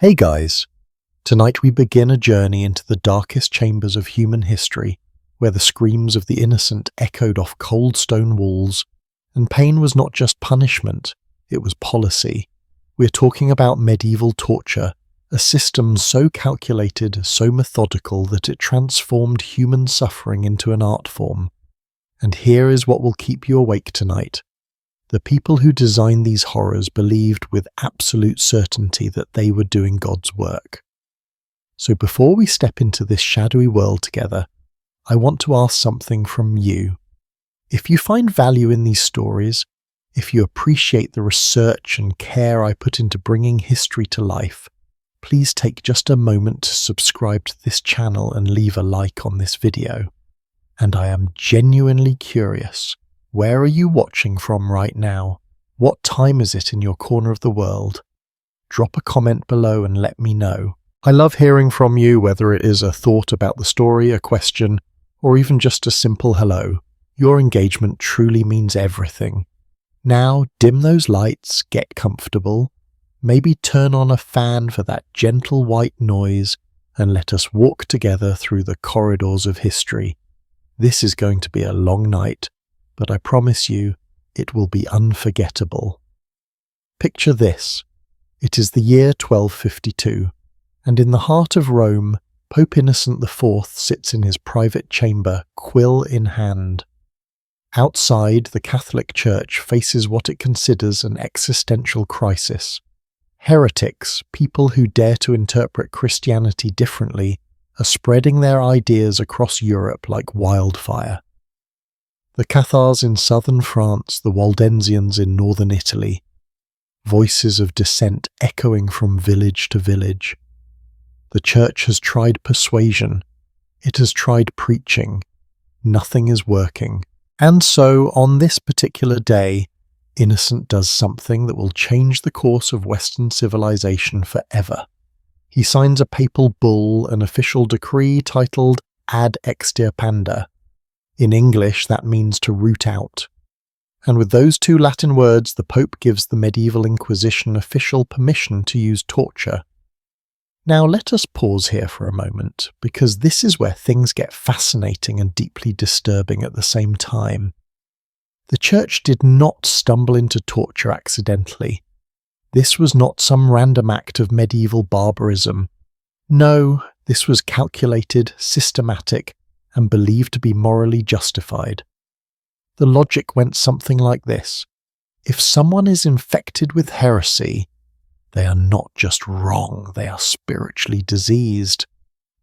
Hey guys! Tonight we begin a journey into the darkest chambers of human history, where the screams of the innocent echoed off cold stone walls, and pain was not just punishment, it was policy. We're talking about medieval torture, a system so calculated, so methodical that it transformed human suffering into an art form. And here is what will keep you awake tonight. The people who designed these horrors believed with absolute certainty that they were doing God's work. So before we step into this shadowy world together, I want to ask something from you. If you find value in these stories, if you appreciate the research and care I put into bringing history to life, please take just a moment to subscribe to this channel and leave a like on this video. And I am genuinely curious. Where are you watching from right now? What time is it in your corner of the world? Drop a comment below and let me know. I love hearing from you, whether it is a thought about the story, a question, or even just a simple hello. Your engagement truly means everything. Now, dim those lights, get comfortable, maybe turn on a fan for that gentle white noise, and let us walk together through the corridors of history. This is going to be a long night, but I promise you, it will be unforgettable. Picture this. It is the year 1252, and in the heart of Rome, Pope Innocent IV sits in his private chamber, quill in hand. Outside, the Catholic Church faces what it considers an existential crisis. Heretics, people who dare to interpret Christianity differently, are spreading their ideas across Europe like wildfire. The Cathars in southern France, the Waldensians in northern Italy. Voices of dissent echoing from village to village. The church has tried persuasion. It has tried preaching. Nothing is working. And so, on this particular day, Innocent does something that will change the course of Western civilization forever. He signs a papal bull, an official decree titled Ad Extirpanda. In English, that means to root out. And with those two Latin words, the Pope gives the medieval Inquisition official permission to use torture. Now let us pause here for a moment, because this is where things get fascinating and deeply disturbing at the same time. The Church did not stumble into torture accidentally. This was not some random act of medieval barbarism. No, this was calculated, systematic, and believed to be morally justified. The logic went something like this. If someone is infected with heresy, they are not just wrong, they are spiritually diseased.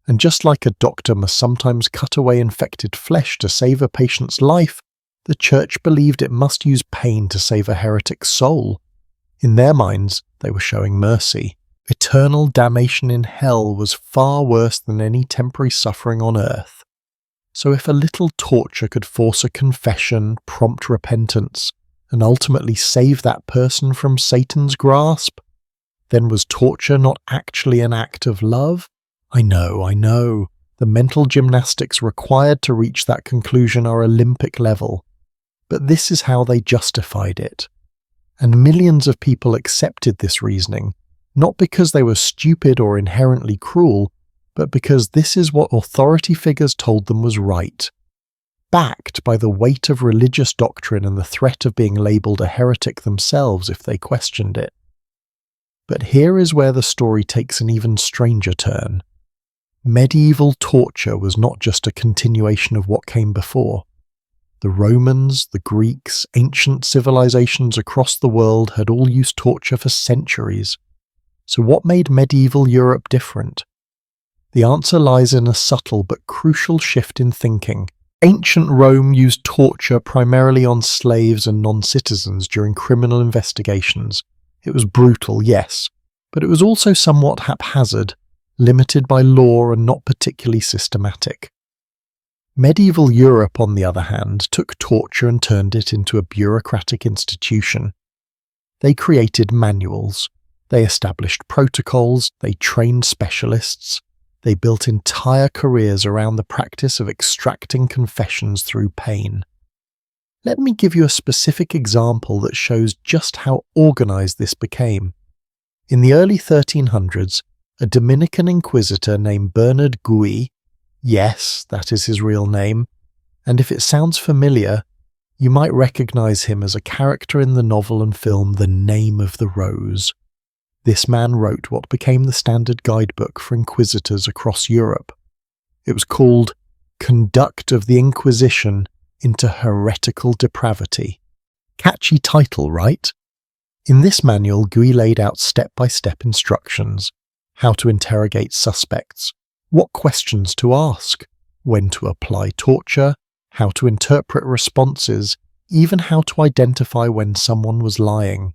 And just like a doctor must sometimes cut away infected flesh to save a patient's life, the Church believed it must use pain to save a heretic's soul. In their minds, they were showing mercy. Eternal damnation in hell was far worse than any temporary suffering on earth. So if a little torture could force a confession, prompt repentance, and ultimately save that person from Satan's grasp, then was torture not actually an act of love? I know. The mental gymnastics required to reach that conclusion are Olympic level. But this is how they justified it. And millions of people accepted this reasoning, not because they were stupid or inherently cruel, but because this is what authority figures told them was right. Backed by the weight of religious doctrine and the threat of being labelled a heretic themselves if they questioned it. But here is where the story takes an even stranger turn. Medieval torture was not just a continuation of what came before. The Romans, the Greeks, ancient civilizations across the world had all used torture for centuries. So what made medieval Europe different? The answer lies in a subtle but crucial shift in thinking. Ancient Rome used torture primarily on slaves and non-citizens during criminal investigations. It was brutal, yes, but it was also somewhat haphazard, limited by law and not particularly systematic. Medieval Europe, on the other hand, took torture and turned it into a bureaucratic institution. They created manuals, they established protocols, they trained specialists. They built entire careers around the practice of extracting confessions through pain. Let me give you a specific example that shows just how organized this became. In the early 1300s, a Dominican inquisitor named Bernard Gui, yes, that is his real name, and if it sounds familiar, you might recognize him as a character in the novel and film The Name of the Rose. This man wrote what became the standard guidebook for inquisitors across Europe. It was called Conduct of the Inquisition into Heretical Depravity. Catchy title, right? In this manual, Gui laid out step-by-step instructions: how to interrogate suspects, what questions to ask, when to apply torture, how to interpret responses, even how to identify when someone was lying.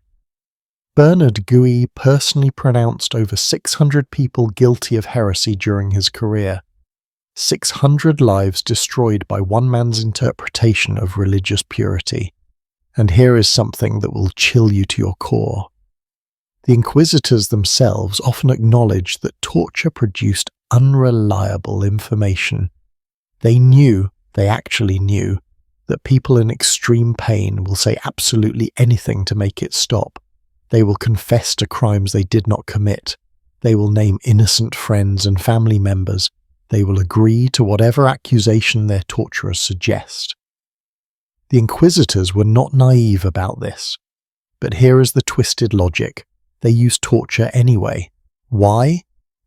Bernard Gui personally pronounced over 600 people guilty of heresy during his career. 600 lives destroyed by one man's interpretation of religious purity. And here is something that will chill you to your core. The inquisitors themselves often acknowledged that torture produced unreliable information. They actually knew, that people in extreme pain will say absolutely anything to make it stop. They will confess to crimes they did not commit. They will name innocent friends and family members. They will agree to whatever accusation their torturers suggest. The inquisitors were not naive about this. But here is the twisted logic. They used torture anyway. Why?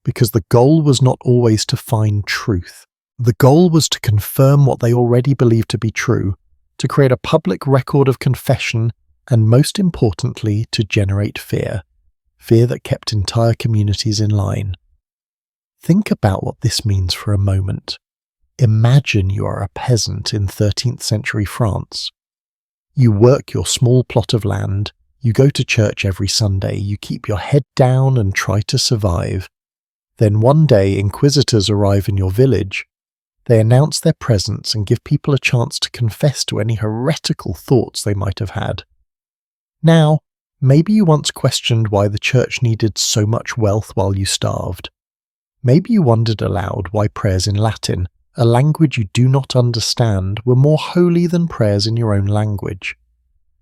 Because the goal was not always to find truth. The goal was to confirm what they already believed to be true, to create a public record of confession, and most importantly, to generate fear. Fear that kept entire communities in line. Think about what this means for a moment. Imagine you are a peasant in 13th century France. You work your small plot of land, you go to church every Sunday, you keep your head down and try to survive. Then one day inquisitors arrive in your village. They announce their presence and give people a chance to confess to any heretical thoughts they might have had. Now, maybe you once questioned why the church needed so much wealth while you starved. Maybe you wondered aloud why prayers in Latin, a language you do not understand, were more holy than prayers in your own language.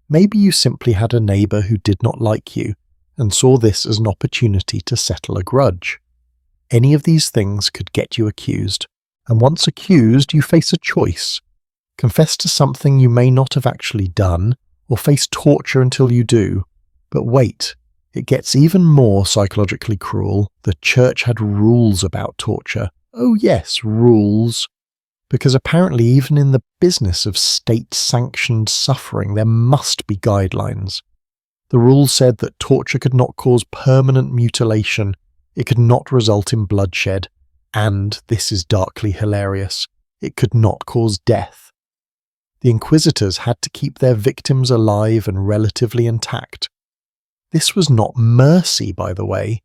Maybe you simply had a neighbour who did not like you and saw this as an opportunity to settle a grudge. Any of these things could get you accused. And once accused, you face a choice. Confess to something you may not have actually done, or face torture until you do. But wait, it gets even more psychologically cruel. The church had rules about torture. Oh yes, rules. Because apparently even in the business of state-sanctioned suffering, there must be guidelines. The rules said that torture could not cause permanent mutilation, it could not result in bloodshed, and, this is darkly hilarious, it could not cause death. The inquisitors had to keep their victims alive and relatively intact. This was not mercy, by the way.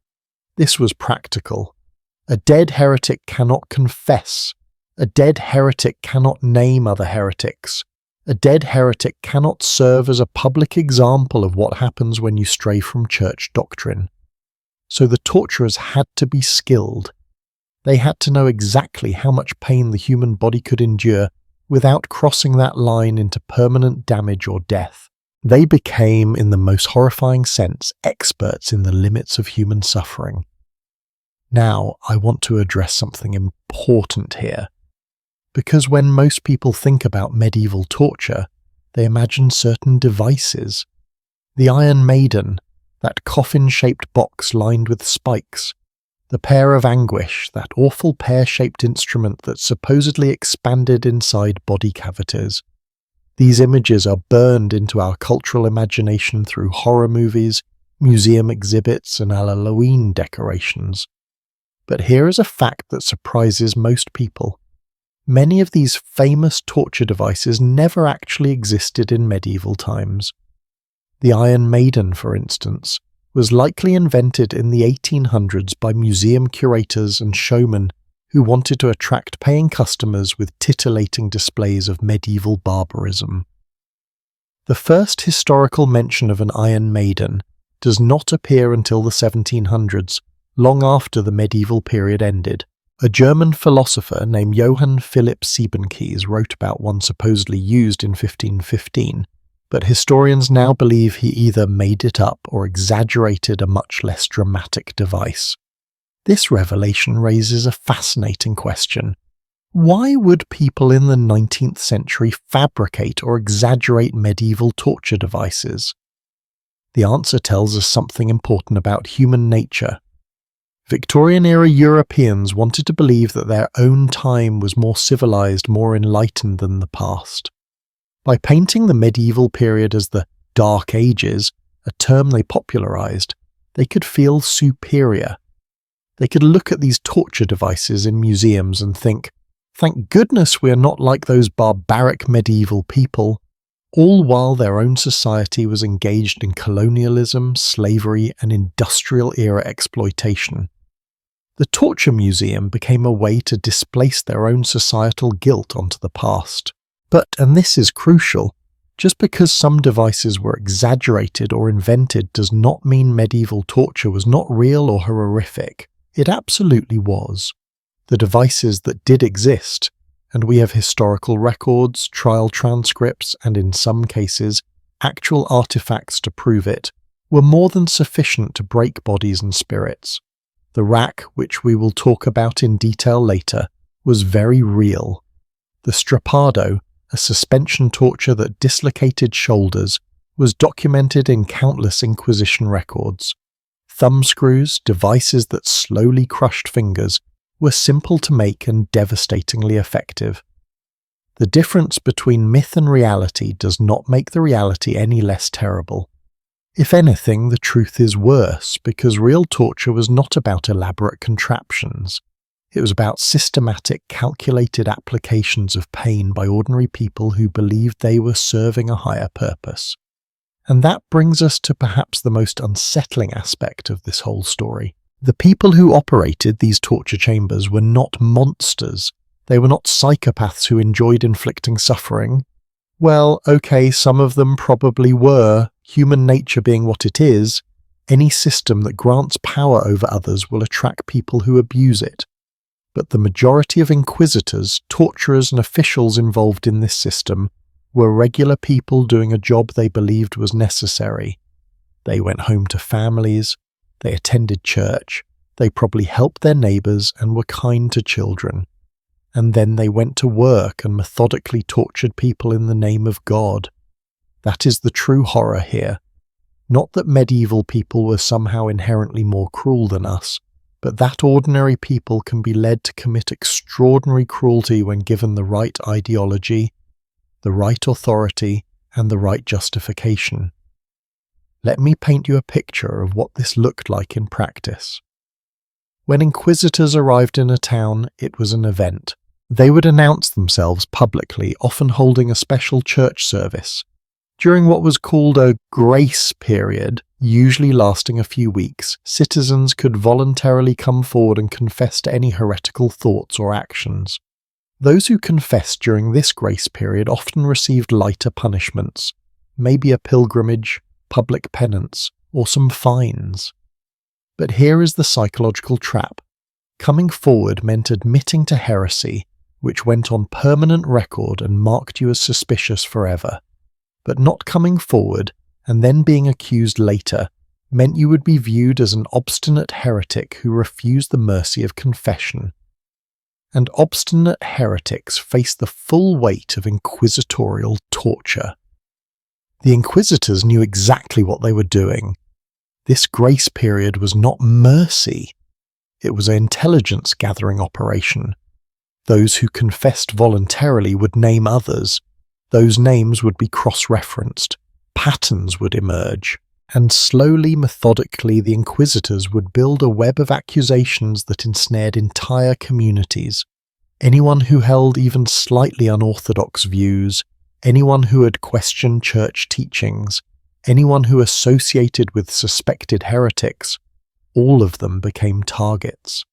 This was practical. A dead heretic cannot confess. A dead heretic cannot name other heretics. A dead heretic cannot serve as a public example of what happens when you stray from church doctrine. So the torturers had to be skilled. They had to know exactly how much pain the human body could endure without crossing that line into permanent damage or death. They became, in the most horrifying sense, experts in the limits of human suffering. Now, I want to address something important here. Because when most people think about medieval torture, they imagine certain devices. The Iron Maiden, that coffin-shaped box lined with spikes. The Pear of Anguish, that awful pear-shaped instrument that supposedly expanded inside body cavities. These images are burned into our cultural imagination through horror movies, museum exhibits, and Halloween decorations. But here is a fact that surprises most people. Many of these famous torture devices never actually existed in medieval times. The Iron Maiden, for instance, was likely invented in the 1800s by museum curators and showmen who wanted to attract paying customers with titillating displays of medieval barbarism. The first historical mention of an Iron Maiden does not appear until the 1700s, long after the medieval period ended. A German philosopher named Johann Philipp Siebenkees wrote about one supposedly used in 1515, but historians now believe he either made it up or exaggerated a much less dramatic device. This revelation raises a fascinating question. Why would people in the 19th century fabricate or exaggerate medieval torture devices? The answer tells us something important about human nature. Victorian-era Europeans wanted to believe that their own time was more civilized, more enlightened than the past. By painting the medieval period as the Dark Ages, a term they popularized, they could feel superior. They could look at these torture devices in museums and think, thank goodness we're not like those barbaric medieval people, all while their own society was engaged in colonialism, slavery, and industrial-era exploitation. The Torture Museum became a way to displace their own societal guilt onto the past. But, and this is crucial, just because some devices were exaggerated or invented does not mean medieval torture was not real or horrific. It absolutely was. The devices that did exist, and we have historical records, trial transcripts, and in some cases, actual artifacts to prove it, were more than sufficient to break bodies and spirits. The rack, which we will talk about in detail later, was very real. The strappado, a suspension torture that dislocated shoulders, was documented in countless Inquisition records. Thumbscrews, devices that slowly crushed fingers, were simple to make and devastatingly effective. The difference between myth and reality does not make the reality any less terrible. If anything, the truth is worse, because real torture was not about elaborate contraptions. It was about systematic, calculated applications of pain by ordinary people who believed they were serving a higher purpose. And that brings us to perhaps the most unsettling aspect of this whole story. The people who operated these torture chambers were not monsters. They were not psychopaths who enjoyed inflicting suffering. Well, okay, some of them probably were. Human nature being what it is, any system that grants power over others will attract people who abuse it. But the majority of inquisitors, torturers, and officials involved in this system were regular people doing a job they believed was necessary. They went home to families, they attended church, they probably helped their neighbours and were kind to children. And then they went to work and methodically tortured people in the name of God. That is the true horror here. Not that medieval people were somehow inherently more cruel than us, but that ordinary people can be led to commit extraordinary cruelty when given the right ideology, the right authority, and the right justification. Let me paint you a picture of what this looked like in practice. When inquisitors arrived in a town, it was an event. They would announce themselves publicly, often holding a special church service. During what was called a grace period, usually lasting a few weeks, citizens could voluntarily come forward and confess to any heretical thoughts or actions. Those who confessed during this grace period often received lighter punishments, maybe a pilgrimage, public penance, or some fines. But here is the psychological trap. Coming forward meant admitting to heresy, which went on permanent record and marked you as suspicious forever. But not coming forward, and then being accused later, meant you would be viewed as an obstinate heretic who refused the mercy of confession. And obstinate heretics faced the full weight of inquisitorial torture. The inquisitors knew exactly what they were doing. This grace period was not mercy. It was an intelligence-gathering operation. Those who confessed voluntarily would name others. Those names would be cross-referenced. Patterns would emerge. And slowly, methodically, the inquisitors would build a web of accusations that ensnared entire communities. Anyone who held even slightly unorthodox views, anyone who had questioned church teachings, anyone who associated with suspected heretics, all of them became targets.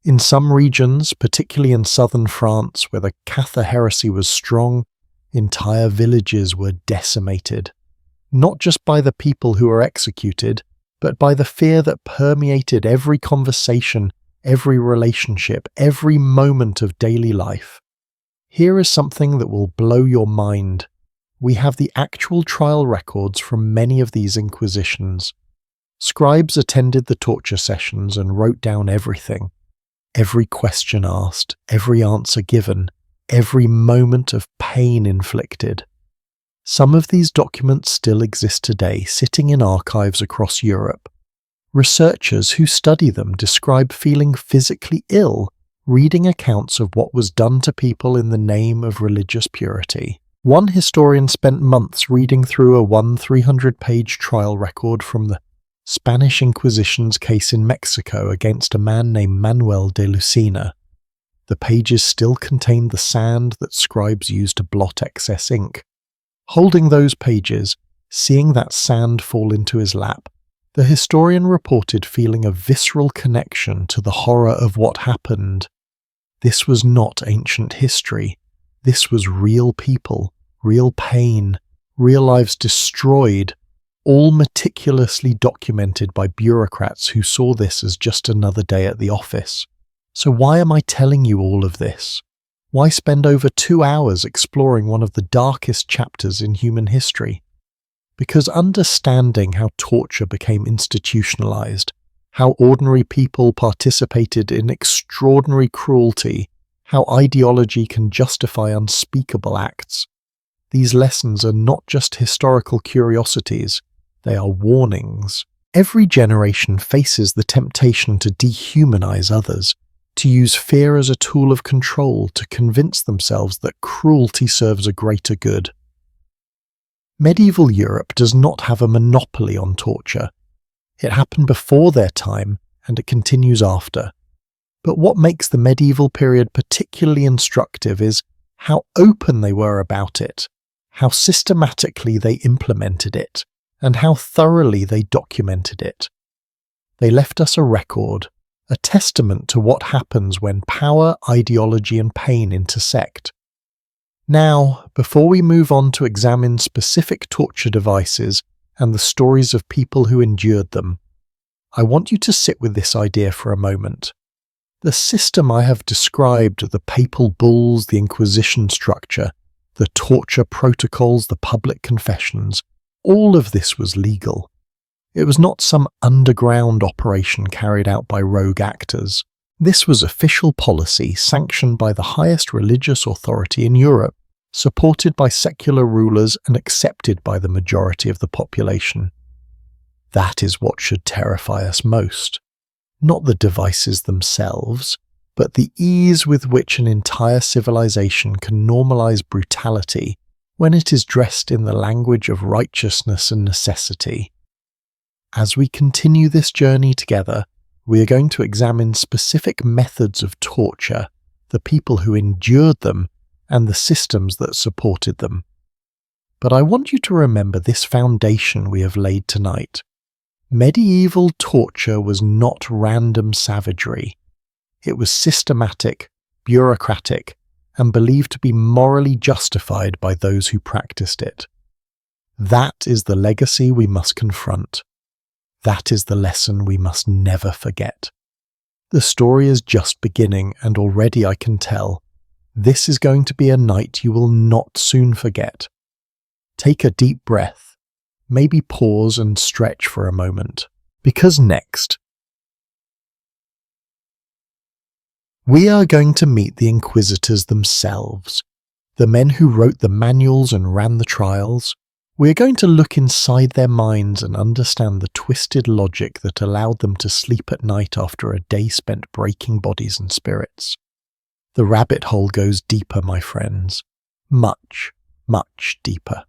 In some regions, particularly in southern France, where the Cathar heresy was strong, entire villages were decimated, not just by the people who were executed, but by the fear that permeated every conversation, every relationship, every moment of daily life. Here is something that will blow your mind. we have the actual trial records from many of these inquisitions. Scribes attended the torture sessions and wrote down everything. Every question asked, every answer given, every moment of pain inflicted. Some of these documents still exist today, sitting in archives across Europe. Researchers who study them describe feeling physically ill, reading accounts of what was done to people in the name of religious purity. One historian spent months reading through a 300-page trial record from the Spanish Inquisition's case in Mexico against a man named Manuel de Lucena. The pages still contained the sand that scribes used to blot excess ink. Holding those pages, seeing that sand fall into his lap, the historian reported feeling a visceral connection to the horror of what happened. This was not ancient history. This was real people, real pain, real lives destroyed, all meticulously documented by bureaucrats who saw this as just another day at the office. So why am I telling you all of this? Why spend over 2 hours exploring one of the darkest chapters in human history? Because understanding how torture became institutionalized, how ordinary people participated in extraordinary cruelty, how ideology can justify unspeakable acts, these lessons are not just historical curiosities, they are warnings. Every generation faces the temptation to dehumanize others, to use fear as a tool of control to convince themselves that cruelty serves a greater good. Medieval Europe does not have a monopoly on torture. It happened before their time, and it continues after. But what makes the medieval period particularly instructive is how open they were about it, how systematically they implemented it, and how thoroughly they documented it. They left us a record, a testament to what happens when power, ideology, and pain intersect. Now, before we move on to examine specific torture devices and the stories of people who endured them, I want you to sit with this idea for a moment. The system I have described, the papal bulls, the Inquisition structure, the torture protocols, the public confessions, all of this was legal. It was not some underground operation carried out by rogue actors. This was official policy sanctioned by the highest religious authority in Europe, supported by secular rulers and accepted by the majority of the population. That is what should terrify us most. Not the devices themselves, but the ease with which an entire civilization can normalize brutality when it is dressed in the language of righteousness and necessity. As we continue this journey together, we are going to examine specific methods of torture, the people who endured them, and the systems that supported them. But I want you to remember this foundation we have laid tonight. Medieval torture was not random savagery. It was systematic, bureaucratic, and believed to be morally justified by those who practiced it. That is the legacy we must confront. That is the lesson we must never forget. The story is just beginning, and already I can tell, this is going to be a night you will not soon forget. Take a deep breath, maybe pause and stretch for a moment, because next, we are going to meet the inquisitors themselves, the men who wrote the manuals and ran the trials. We are going to look inside their minds and understand the twisted logic that allowed them to sleep at night after a day spent breaking bodies and spirits. The rabbit hole goes deeper, my friends, much, much deeper.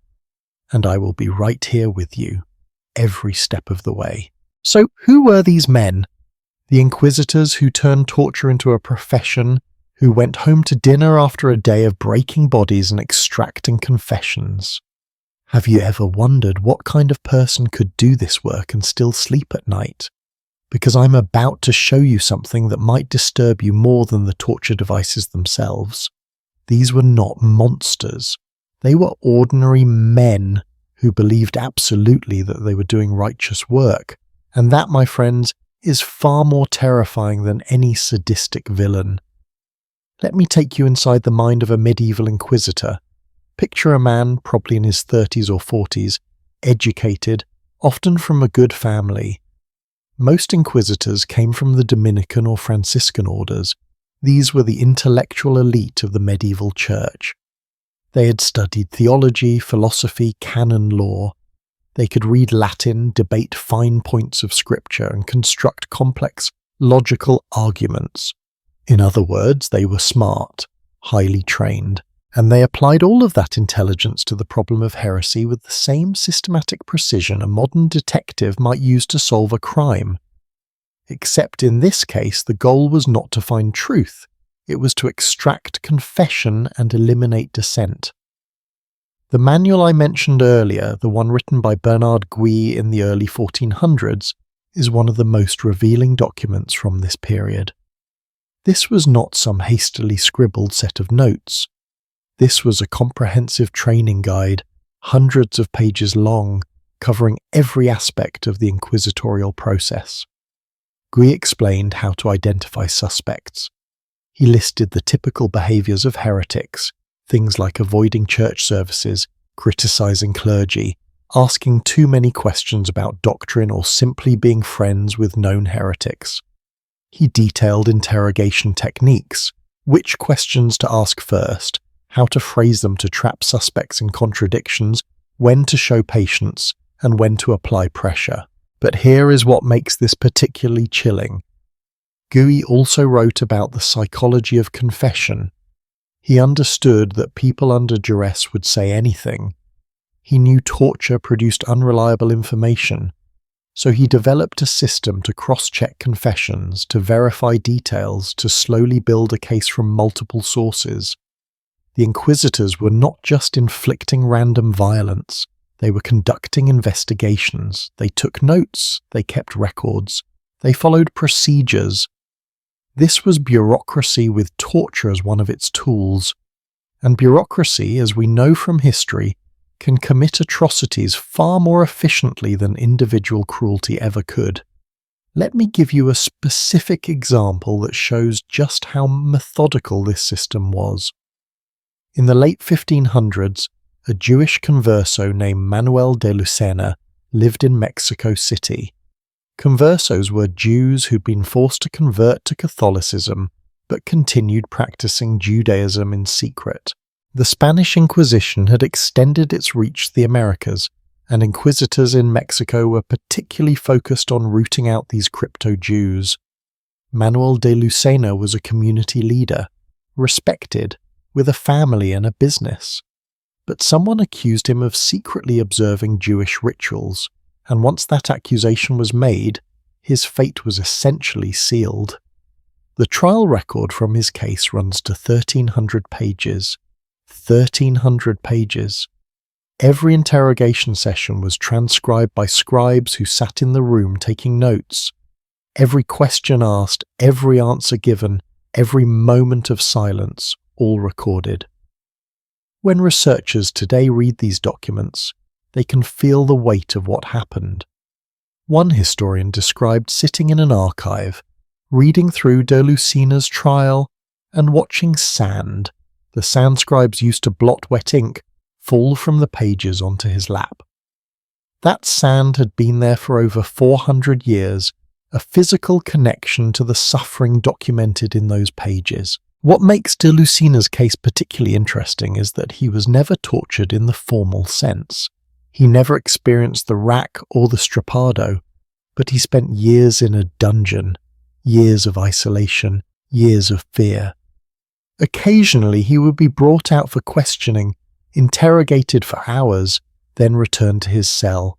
And I will be right here with you, every step of the way. So, who were these men? The inquisitors who turned torture into a profession, who went home to dinner after a day of breaking bodies and extracting confessions. Have you ever wondered what kind of person could do this work and still sleep at night? Because I'm about to show you something that might disturb you more than the torture devices themselves. These were not monsters. They were ordinary men who believed absolutely that they were doing righteous work. And that, my friends, is far more terrifying than any sadistic villain. Let me take you inside the mind of a medieval inquisitor. Picture a man, probably in his 30s or 40s, educated, often from a good family. Most inquisitors came from the Dominican or Franciscan orders. These were the intellectual elite of the medieval church. They had studied theology, philosophy, canon law. They could read Latin, debate fine points of scripture, and construct complex, logical arguments. In other words, they were smart, highly trained, and they applied all of that intelligence to the problem of heresy with the same systematic precision a modern detective might use to solve a crime. Except in this case, the goal was not to find truth, it was to extract confession and eliminate dissent. The manual I mentioned earlier, the one written by Bernard Gui in the early 1400s, is one of the most revealing documents from this period. This was not some hastily scribbled set of notes. This was a comprehensive training guide, hundreds of pages long, covering every aspect of the inquisitorial process. Gui explained how to identify suspects. He listed the typical behaviours of heretics, things like avoiding church services, criticising clergy, asking too many questions about doctrine, or simply being friends with known heretics. He detailed interrogation techniques, which questions to ask first, how to phrase them to trap suspects in contradictions, when to show patience, and when to apply pressure. But here is what makes this particularly chilling. Gui also wrote about the psychology of confession. He understood that people under duress would say anything. He knew torture produced unreliable information, so he developed a system to cross-check confessions, to verify details, to slowly build a case from multiple sources. The inquisitors were not just inflicting random violence, they were conducting investigations, they took notes, they kept records, they followed procedures. This was bureaucracy with torture as one of its tools. And bureaucracy, as we know from history, can commit atrocities far more efficiently than individual cruelty ever could. Let me give you a specific example that shows just how methodical this system was. In the late 1500s, a Jewish converso named Manuel de Lucena lived in Mexico City. Conversos were Jews who'd been forced to convert to Catholicism, but continued practicing Judaism in secret. The Spanish Inquisition had extended its reach to the Americas, and inquisitors in Mexico were particularly focused on rooting out these crypto-Jews. Manuel de Lucena was a community leader, respected, with a family and a business. But someone accused him of secretly observing Jewish rituals, and once that accusation was made, his fate was essentially sealed. The trial record from his case runs to 1,300 pages. 1,300 pages. Every interrogation session was transcribed by scribes who sat in the room taking notes. Every question asked, every answer given, every moment of silence, all recorded. When researchers today read these documents, they can feel the weight of what happened. One historian described sitting in an archive, reading through de Lucena's trial, and watching sand, the sand scribes used to blot wet ink, fall from the pages onto his lap. That sand had been there for over 400 years, a physical connection to the suffering documented in those pages. What makes de Lucena's case particularly interesting is that he was never tortured in the formal sense. He never experienced the rack or the strappado, but he spent years in a dungeon, years of isolation, years of fear. Occasionally he would be brought out for questioning, interrogated for hours, then returned to his cell.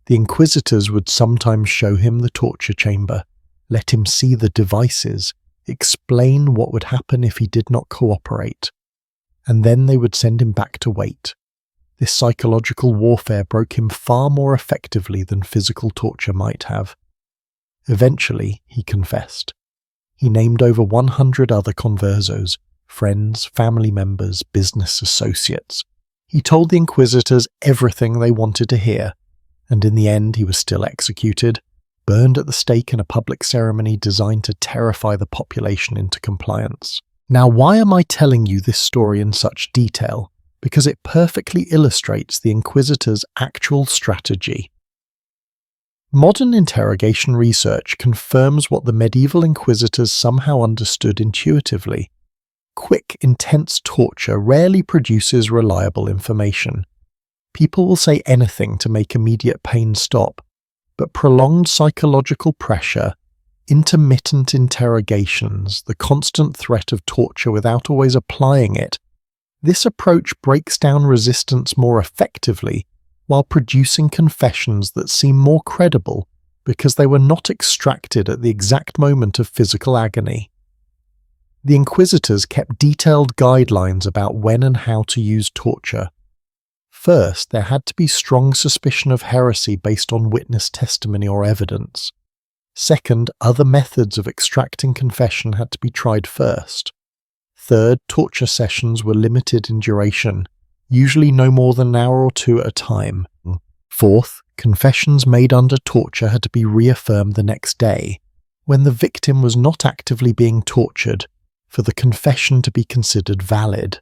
The inquisitors would sometimes show him the torture chamber, let him see the devices, explain what would happen if he did not cooperate, and then they would send him back to wait. This psychological warfare broke him far more effectively than physical torture might have. Eventually, he confessed. He named over 100 other conversos, friends, family members, business associates. He told the inquisitors everything they wanted to hear, and in the end he was still executed, burned at the stake in a public ceremony designed to terrify the population into compliance. Now, why am I telling you this story in such detail, because it perfectly illustrates the Inquisitors' actual strategy. Modern interrogation research confirms what the medieval Inquisitors somehow understood intuitively. Quick, intense torture rarely produces reliable information. People will say anything to make immediate pain stop, but prolonged psychological pressure, intermittent interrogations, the constant threat of torture without always applying it, this approach breaks down resistance more effectively while producing confessions that seem more credible because they were not extracted at the exact moment of physical agony. The Inquisitors kept detailed guidelines about when and how to use torture. First, there had to be strong suspicion of heresy based on witness testimony or evidence. Second, other methods of extracting confession had to be tried first. Third, torture sessions were limited in duration, usually no more than an hour or two at a time. Fourth, confessions made under torture had to be reaffirmed the next day, when the victim was not actively being tortured, for the confession to be considered valid.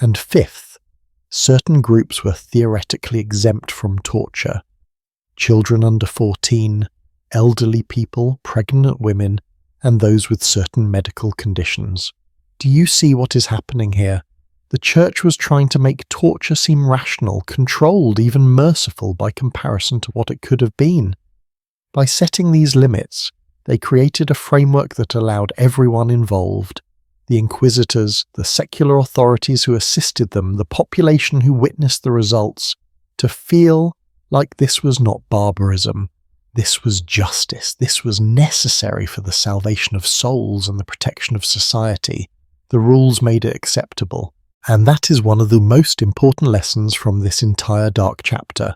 And fifth, certain groups were theoretically exempt from torture. Children under 14, elderly people, pregnant women, and those with certain medical conditions. Do you see what is happening here? The Church was trying to make torture seem rational, controlled, even merciful by comparison to what it could have been. By setting these limits, they created a framework that allowed everyone involved, the Inquisitors, the secular authorities who assisted them, the population who witnessed the results, to feel like this was not barbarism. This was justice. This was necessary for the salvation of souls and the protection of society. The rules made it acceptable. And that is one of the most important lessons from this entire dark chapter.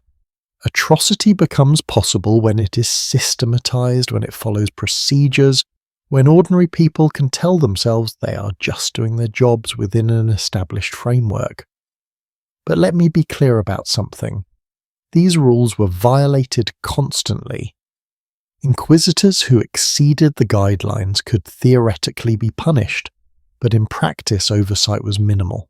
Atrocity becomes possible when it is systematized, when it follows procedures, when ordinary people can tell themselves they are just doing their jobs within an established framework. But let me be clear about something. These rules were violated constantly. Inquisitors who exceeded the guidelines could theoretically be punished, but in practice oversight was minimal.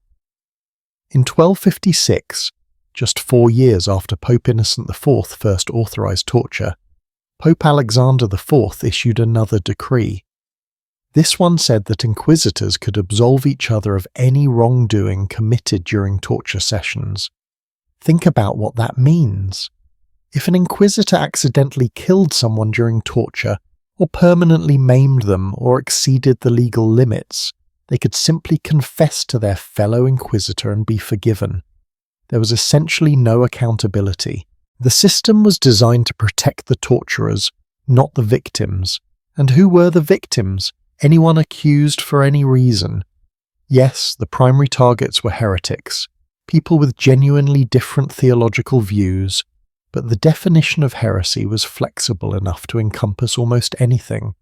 In 1256, just 4 years after Pope Innocent IV first authorized torture, Pope Alexander IV issued another decree. This one said that inquisitors could absolve each other of any wrongdoing committed during torture sessions. Think about what that means. If an inquisitor accidentally killed someone during torture, or permanently maimed them or exceeded the legal limits, they could simply confess to their fellow inquisitor and be forgiven. There was essentially no accountability. The system was designed to protect the torturers, not the victims. And who were the victims? Anyone accused for any reason. Yes, the primary targets were heretics, people with genuinely different theological views, but the definition of heresy was flexible enough to encompass almost anything.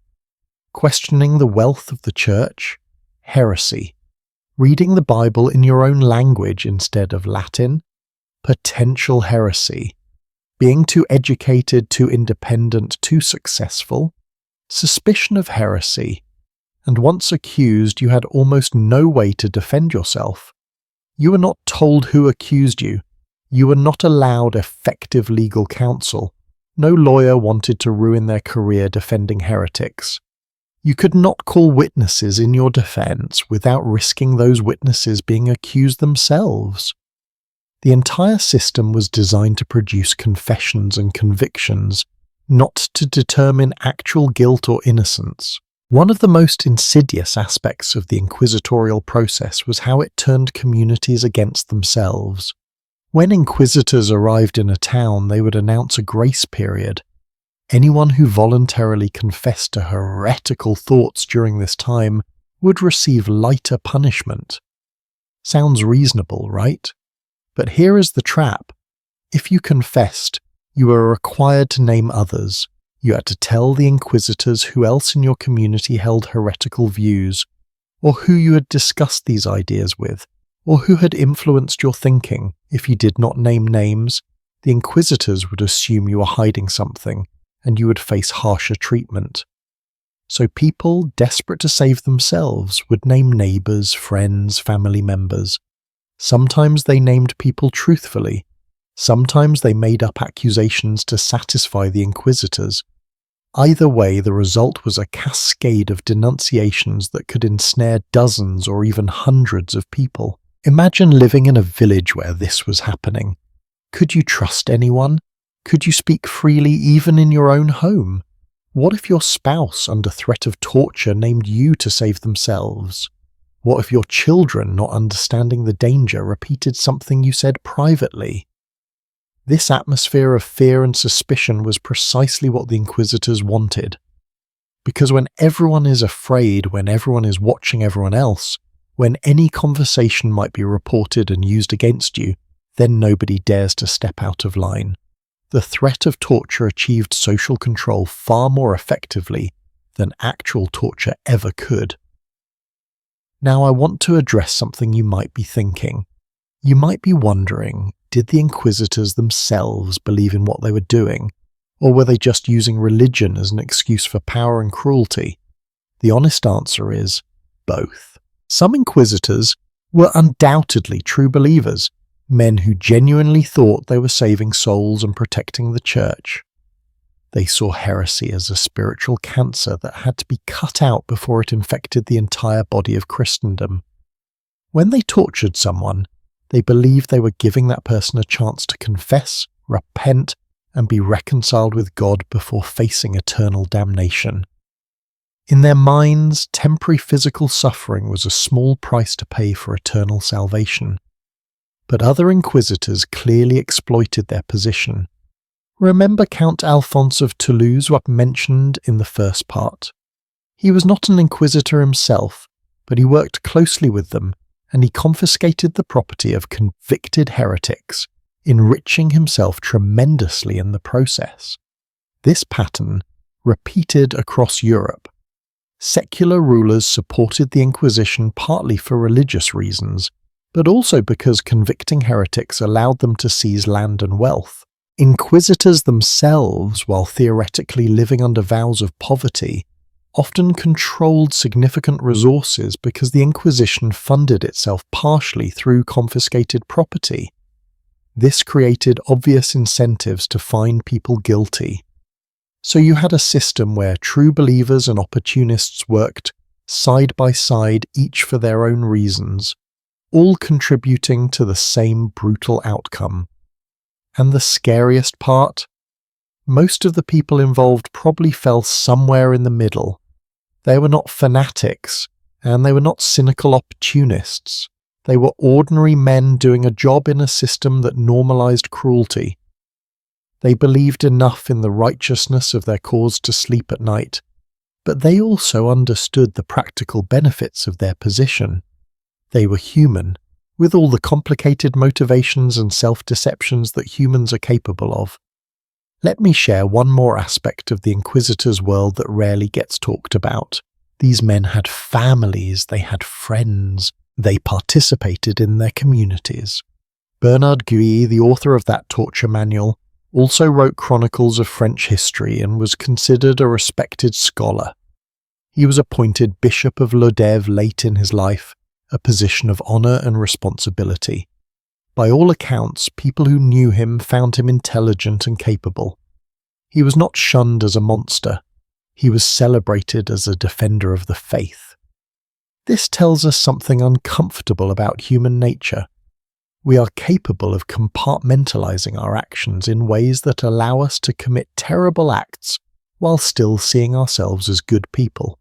Questioning the wealth of the Church? Heresy. Reading the Bible in your own language instead of Latin? Potential heresy. Being too educated, too independent, too successful? Suspicion of heresy. And once accused, you had almost no way to defend yourself. You were not told who accused you. You were not allowed effective legal counsel. No lawyer wanted to ruin their career defending heretics. You could not call witnesses in your defense without risking those witnesses being accused themselves. The entire system was designed to produce confessions and convictions, not to determine actual guilt or innocence. One of the most insidious aspects of the inquisitorial process was how it turned communities against themselves. When inquisitors arrived in a town, they would announce a grace period. Anyone who voluntarily confessed to heretical thoughts during this time would receive lighter punishment. Sounds reasonable, right? But here is the trap. If you confessed, you were required to name others. You had to tell the inquisitors who else in your community held heretical views, or who you had discussed these ideas with, or who had influenced your thinking. If you did not name names, the inquisitors would assume you were hiding something, and you would face harsher treatment. So people, desperate to save themselves, would name neighbors, friends, family members. Sometimes they named people truthfully. Sometimes they made up accusations to satisfy the inquisitors. Either way, the result was a cascade of denunciations that could ensnare dozens or even hundreds of people. Imagine living in a village where this was happening. Could you trust anyone? Could you speak freely even in your own home? What if your spouse, under threat of torture, named you to save themselves? What if your children, not understanding the danger, repeated something you said privately? This atmosphere of fear and suspicion was precisely what the inquisitors wanted. Because when everyone is afraid, when everyone is watching everyone else, when any conversation might be reported and used against you, then nobody dares to step out of line. The threat of torture achieved social control far more effectively than actual torture ever could. Now I want to address something you might be thinking. You might be wondering, did the inquisitors themselves believe in what they were doing, or were they just using religion as an excuse for power and cruelty? The honest answer is both. Some inquisitors were undoubtedly true believers, men who genuinely thought they were saving souls and protecting the church. They saw heresy as a spiritual cancer that had to be cut out before it infected the entire body of Christendom. When they tortured someone, they believed they were giving that person a chance to confess, repent, and be reconciled with God before facing eternal damnation. In their minds, temporary physical suffering was a small price to pay for eternal salvation. But other inquisitors clearly exploited their position. Remember Count Alphonse of Toulouse, who I mentioned in the first part? He was not an inquisitor himself, but he worked closely with them, and he confiscated the property of convicted heretics, enriching himself tremendously in the process. This pattern repeated across Europe. Secular rulers supported the Inquisition partly for religious reasons, but also because convicting heretics allowed them to seize land and wealth. Inquisitors themselves, while theoretically living under vows of poverty, often controlled significant resources because the Inquisition funded itself partially through confiscated property. This created obvious incentives to find people guilty. So you had a system where true believers and opportunists worked side by side, each for their own reasons, all contributing to the same brutal outcome. And the scariest part? Most of the people involved probably fell somewhere in the middle. They were not fanatics, and they were not cynical opportunists. They were ordinary men doing a job in a system that normalized cruelty. They believed enough in the righteousness of their cause to sleep at night, but they also understood the practical benefits of their position. They were human, with all the complicated motivations and self-deceptions that humans are capable of. Let me share one more aspect of the Inquisitors' world that rarely gets talked about. These men had families, they had friends, they participated in their communities. Bernard Guy, the author of that torture manual, also wrote chronicles of French history and was considered a respected scholar. He was appointed Bishop of Lodève late in his life, a position of honour and responsibility. By all accounts, people who knew him found him intelligent and capable. He was not shunned as a monster. He was celebrated as a defender of the faith. This tells us something uncomfortable about human nature. We are capable of compartmentalizing our actions in ways that allow us to commit terrible acts while still seeing ourselves as good people.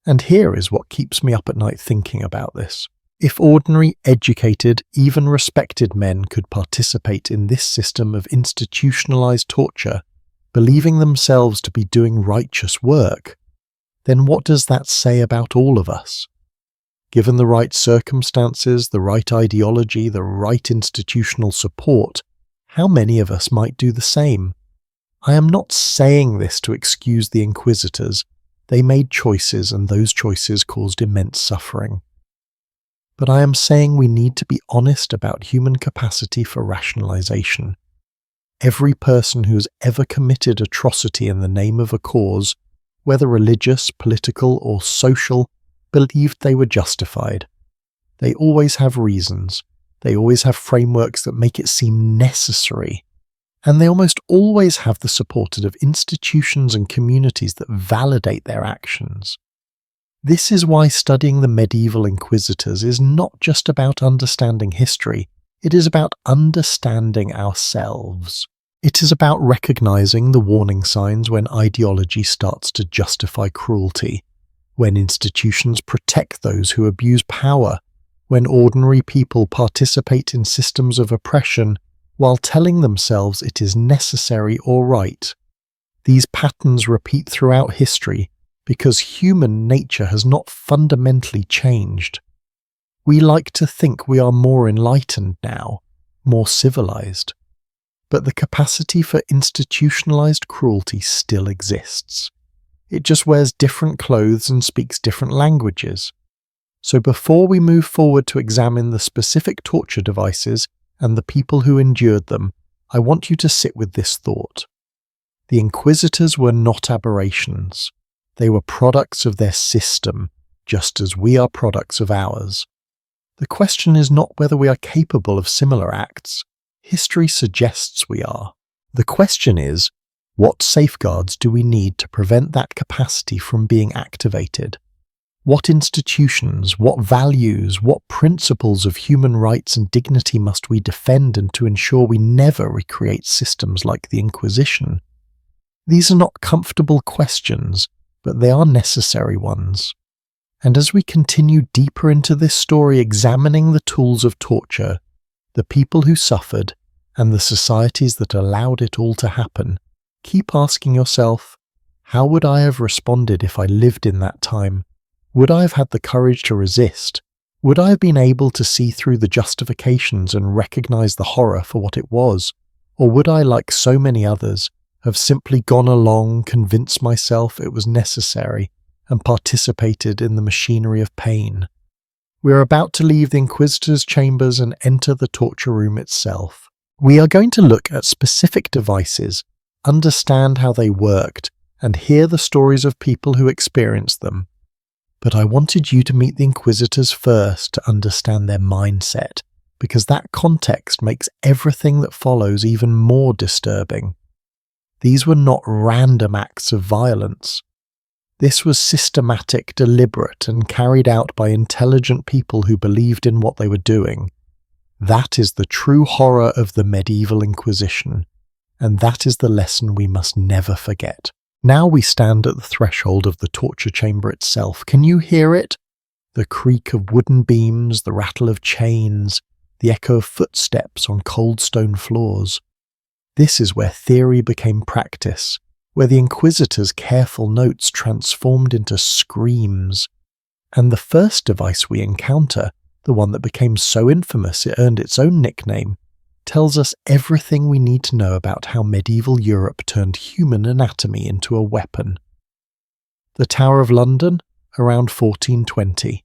And here is what keeps me up at night thinking about this. If ordinary, educated, even respected men could participate in this system of institutionalized torture, believing themselves to be doing righteous work, then what does that say about all of us? Given the right circumstances, the right ideology, the right institutional support, how many of us might do the same? I am not saying this to excuse the Inquisitors. They made choices, and those choices caused immense suffering. But I am saying we need to be honest about human capacity for rationalization. Every person who has ever committed atrocity in the name of a cause, whether religious, political, or social, believed they were justified. They always have reasons. They always have frameworks that make it seem necessary. And they almost always have the support of institutions and communities that validate their actions. This is why studying the medieval inquisitors is not just about understanding history, it is about understanding ourselves. It is about recognizing the warning signs when ideology starts to justify cruelty, when institutions protect those who abuse power, when ordinary people participate in systems of oppression while telling themselves it is necessary or right. These patterns repeat throughout history because human nature has not fundamentally changed. We like to think we are more enlightened now, more civilized. But the capacity for institutionalized cruelty still exists. It just wears different clothes and speaks different languages. So before we move forward to examine the specific torture devices and the people who endured them, I want you to sit with this thought. The inquisitors were not aberrations. They were products of their system, just as we are products of ours. The question is not whether we are capable of similar acts. History suggests we are. The question is, what safeguards do we need to prevent that capacity from being activated? What institutions, what values, what principles of human rights and dignity must we defend and to ensure we never recreate systems like the Inquisition? These are not comfortable questions, but they are necessary ones. And as we continue deeper into this story examining the tools of torture, the people who suffered, and the societies that allowed it all to happen, keep asking yourself, how would I have responded if I lived in that time? Would I have had the courage to resist? Would I have been able to see through the justifications and recognize the horror for what it was? Or would I, like so many others, have simply gone along, convinced myself it was necessary, and participated in the machinery of pain? We are about to leave the Inquisitor's chambers and enter the torture room itself. We are going to look at specific devices, understand how they worked, and hear the stories of people who experienced them. But I wanted you to meet the Inquisitors first to understand their mindset, because that context makes everything that follows even more disturbing. These were not random acts of violence. This was systematic, deliberate, and carried out by intelligent people who believed in what they were doing. That is the true horror of the medieval Inquisition, and that is the lesson we must never forget. Now we stand at the threshold of the torture chamber itself. Can you hear it? The creak of wooden beams, the rattle of chains, the echo of footsteps on cold stone floors. This is where theory became practice, where the Inquisitor's careful notes transformed into screams. And the first device we encounter, the one that became so infamous it earned its own nickname, tells us everything we need to know about how medieval Europe turned human anatomy into a weapon. The Tower of London, around 1420.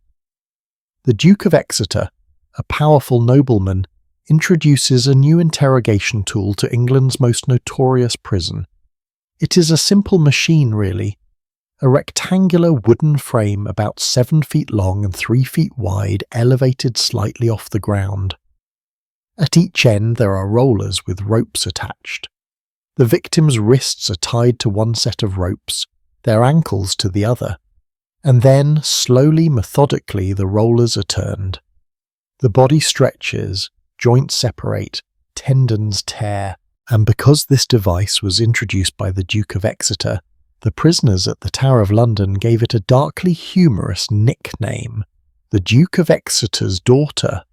The Duke of Exeter, a powerful nobleman, introduces a new interrogation tool to England's most notorious prison. It is a simple machine, really. A rectangular wooden frame about 7 feet long and 3 feet wide, elevated slightly off the ground. At each end there are rollers with ropes attached. The victim's wrists are tied to one set of ropes, their ankles to the other, and then, slowly, methodically, the rollers are turned. The body stretches, joints separate, tendons tear, and because this device was introduced by the Duke of Exeter, the prisoners at the Tower of London gave it a darkly humorous nickname, the Duke of Exeter's daughter.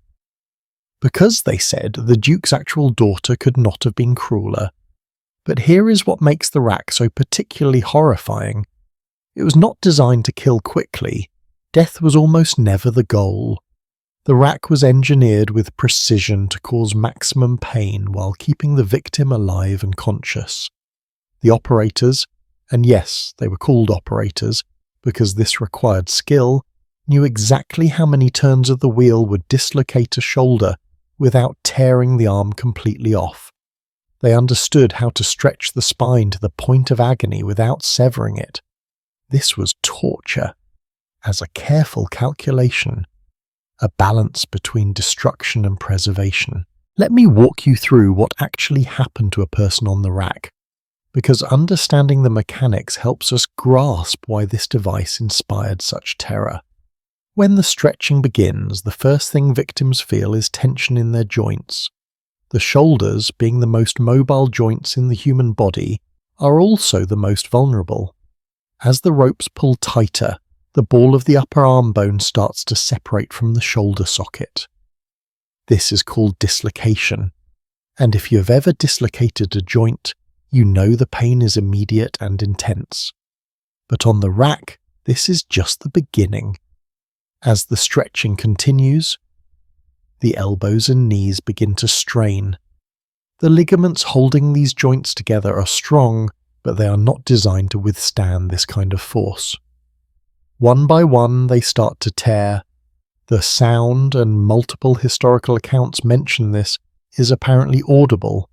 Because, they said, the Duke's actual daughter could not have been crueler. But here is what makes the rack so particularly horrifying. It was not designed to kill quickly. Death was almost never the goal. The rack was engineered with precision to cause maximum pain while keeping the victim alive and conscious. The operators, and yes, they were called operators because this required skill, knew exactly how many turns of the wheel would dislocate a shoulder without tearing the arm completely off. They understood how to stretch the spine to the point of agony without severing it. This was torture, as a careful calculation. a balance between destruction and preservation. Let me walk you through what actually happened to a person on the rack, because understanding the mechanics helps us grasp why this device inspired such terror. When the stretching begins, the first thing victims feel is tension in their joints. The shoulders, being the most mobile joints in the human body, are also the most vulnerable. As the ropes pull tighter, the ball of the upper arm bone starts to separate from the shoulder socket. This is called dislocation, and if you have ever dislocated a joint, you know the pain is immediate and intense. But on the rack, this is just the beginning. As the stretching continues, the elbows and knees begin to strain. The ligaments holding these joints together are strong, but they are not designed to withstand this kind of force. One by one, they start to tear. The sound, and multiple historical accounts mention this, is apparently audible,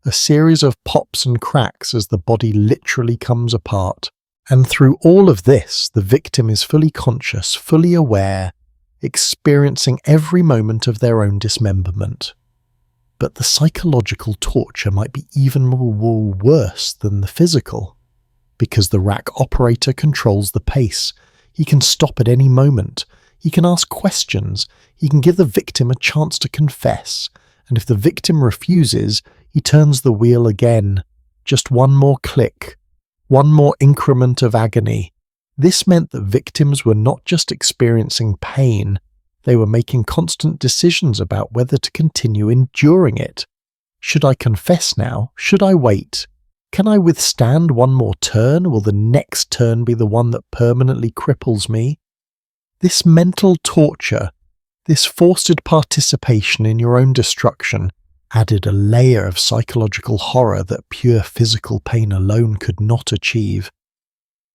a series of pops and cracks as the body literally comes apart. And through all of this, the victim is fully conscious, fully aware, experiencing every moment of their own dismemberment. But the psychological torture might be even more worse than the physical, because the rack operator controls the pace. He can stop at any moment. He can ask questions. He can give the victim a chance to confess. And if the victim refuses, he turns the wheel again. Just one more click. One more increment of agony. This meant that victims were not just experiencing pain, they were making constant decisions about whether to continue enduring it. Should I confess now? Should I wait? Can I withstand one more turn? Will the next turn be the one that permanently cripples me? This mental torture, this forced participation in your own destruction, added a layer of psychological horror that pure physical pain alone could not achieve.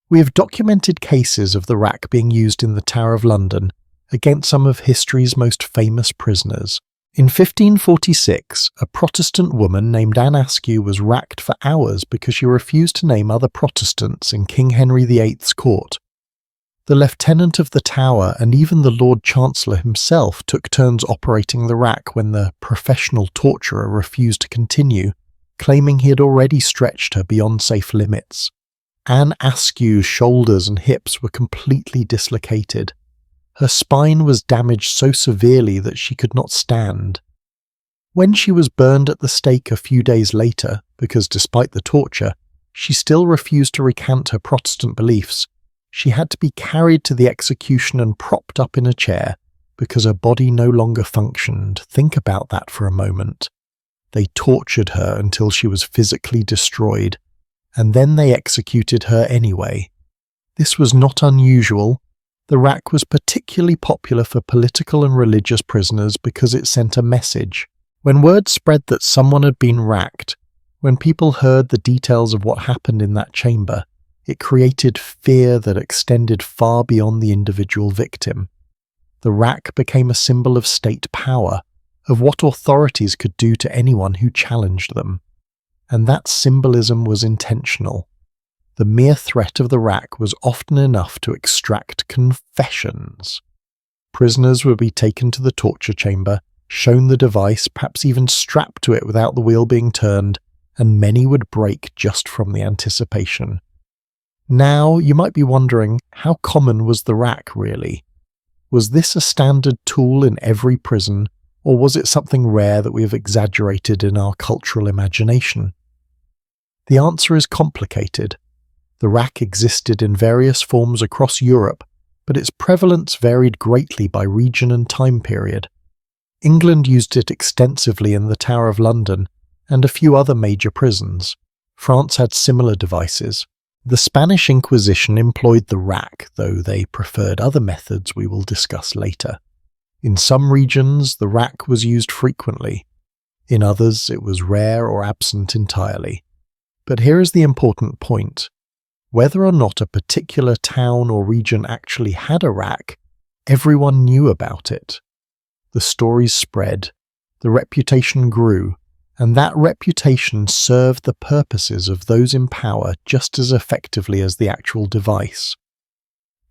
We have documented cases of the rack being used in the Tower of London against some of history's most famous prisoners. In 1546, a Protestant woman named Anne Askew was racked for hours because she refused to name other Protestants in King Henry VIII's court. The Lieutenant of the Tower and even the Lord Chancellor himself took turns operating the rack when the professional torturer refused to continue, claiming he had already stretched her beyond safe limits. Anne Askew's shoulders and hips were completely dislocated. Her spine was damaged so severely that she could not stand. When she was burned at the stake a few days later, because despite the torture, she still refused to recant her Protestant beliefs, she had to be carried to the execution and propped up in a chair because her body no longer functioned. Think about that for a moment. They tortured her until she was physically destroyed, and then they executed her anyway. This was not unusual. The rack was particularly popular for political and religious prisoners because it sent a message. When word spread that someone had been racked, when people heard the details of what happened in that chamber, it created fear that extended far beyond the individual victim. The rack became a symbol of state power, of what authorities could do to anyone who challenged them. And that symbolism was intentional. The mere threat of the rack was often enough to extract confessions. Prisoners would be taken to the torture chamber, shown the device, perhaps even strapped to it without the wheel being turned, and many would break just from the anticipation. Now, you might be wondering, how common was the rack really? Was this a standard tool in every prison, or was it something rare that we have exaggerated in our cultural imagination? The answer is complicated. The rack existed in various forms across Europe, but its prevalence varied greatly by region and time period. England used it extensively in the Tower of London and a few other major prisons. France had similar devices. The Spanish Inquisition employed the rack, though they preferred other methods we will discuss later. In some regions, the rack was used frequently. In others, it was rare or absent entirely. But here is the important point. Whether or not a particular town or region actually had a rack, everyone knew about it. The stories spread, the reputation grew, and that reputation served the purposes of those in power just as effectively as the actual device.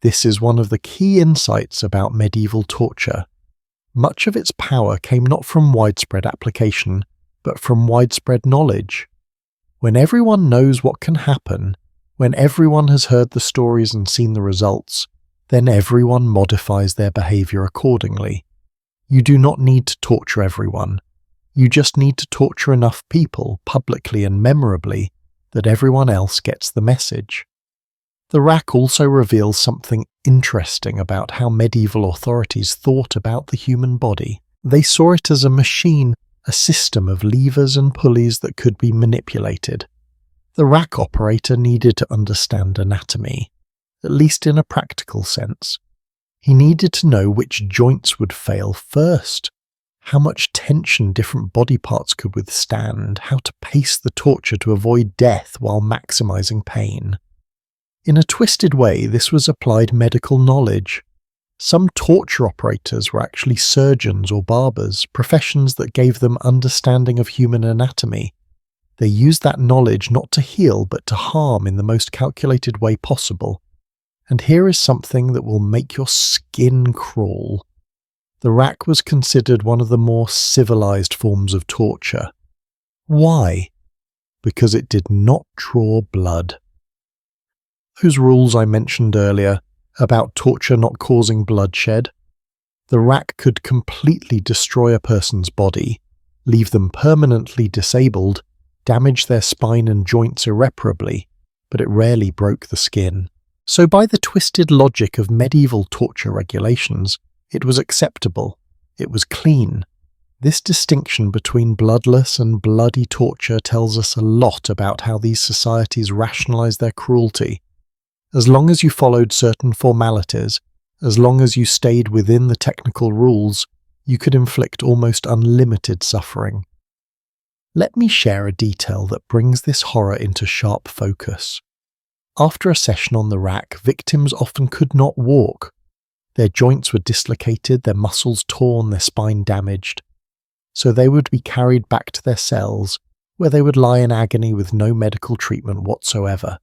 This is one of the key insights about medieval torture. Much of its power came not from widespread application, but from widespread knowledge. When everyone knows what can happen, when everyone has heard the stories and seen the results, then everyone modifies their behavior accordingly. You do not need to torture everyone. You just need to torture enough people, publicly and memorably, that everyone else gets the message. The rack also reveals something interesting about how medieval authorities thought about the human body. They saw it as a machine, a system of levers and pulleys that could be manipulated. The rack operator needed to understand anatomy, at least in a practical sense. He needed to know which joints would fail first, how much tension different body parts could withstand, how to pace the torture to avoid death while maximizing pain. In a twisted way, this was applied medical knowledge. Some torture operators were actually surgeons or barbers, professions that gave them understanding of human anatomy. They used that knowledge not to heal but to harm in the most calculated way possible. And here is something that will make your skin crawl. The rack was considered one of the more civilized forms of torture. Why? Because it did not draw blood. Those rules I mentioned earlier about torture not causing bloodshed, the rack could completely destroy a person's body, leave them permanently disabled, damage their spine and joints irreparably, but it rarely broke the skin. So by the twisted logic of medieval torture regulations, it was acceptable, it was clean. This distinction between bloodless and bloody torture tells us a lot about how these societies rationalized their cruelty. As long as you followed certain formalities, as long as you stayed within the technical rules, you could inflict almost unlimited suffering. Let me share a detail that brings this horror into sharp focus. After a session on the rack, victims often could not walk. Their joints were dislocated, their muscles torn, their spine damaged. So they would be carried back to their cells, where they would lie in agony with no medical treatment whatsoever.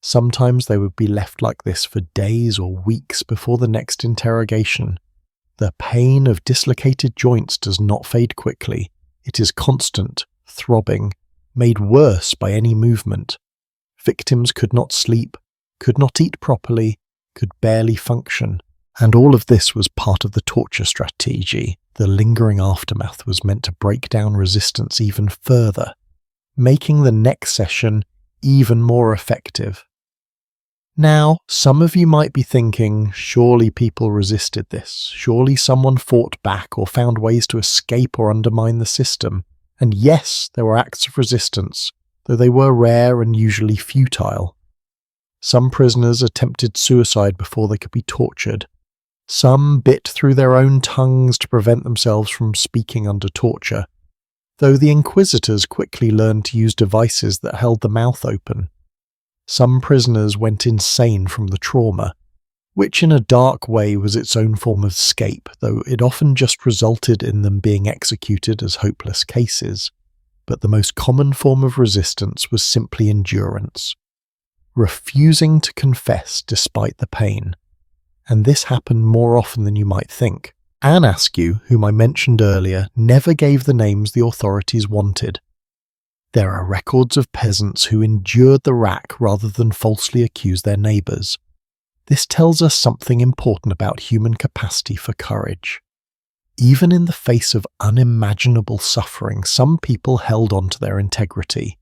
Sometimes they would be left like this for days or weeks before the next interrogation. The pain of dislocated joints does not fade quickly. It is constant, throbbing, made worse by any movement. Victims could not sleep, could not eat properly, could barely function. And all of this was part of the torture strategy. The lingering aftermath was meant to break down resistance even further, making the next session even more effective. Now, some of you might be thinking, surely people resisted this. Surely someone fought back or found ways to escape or undermine the system. And yes, there were acts of resistance, though they were rare and usually futile. Some prisoners attempted suicide before they could be tortured. Some bit through their own tongues to prevent themselves from speaking under torture, though the inquisitors quickly learned to use devices that held the mouth open. Some prisoners went insane from the trauma, which in a dark way was its own form of escape, though it often just resulted in them being executed as hopeless cases. But the most common form of resistance was simply endurance, refusing to confess despite the pain. And this happened more often than you might think. Anne Askew, whom I mentioned earlier, never gave the names the authorities wanted. There are records of peasants who endured the rack rather than falsely accuse their neighbours. This tells us something important about human capacity for courage. Even in the face of unimaginable suffering, some people held on to their integrity.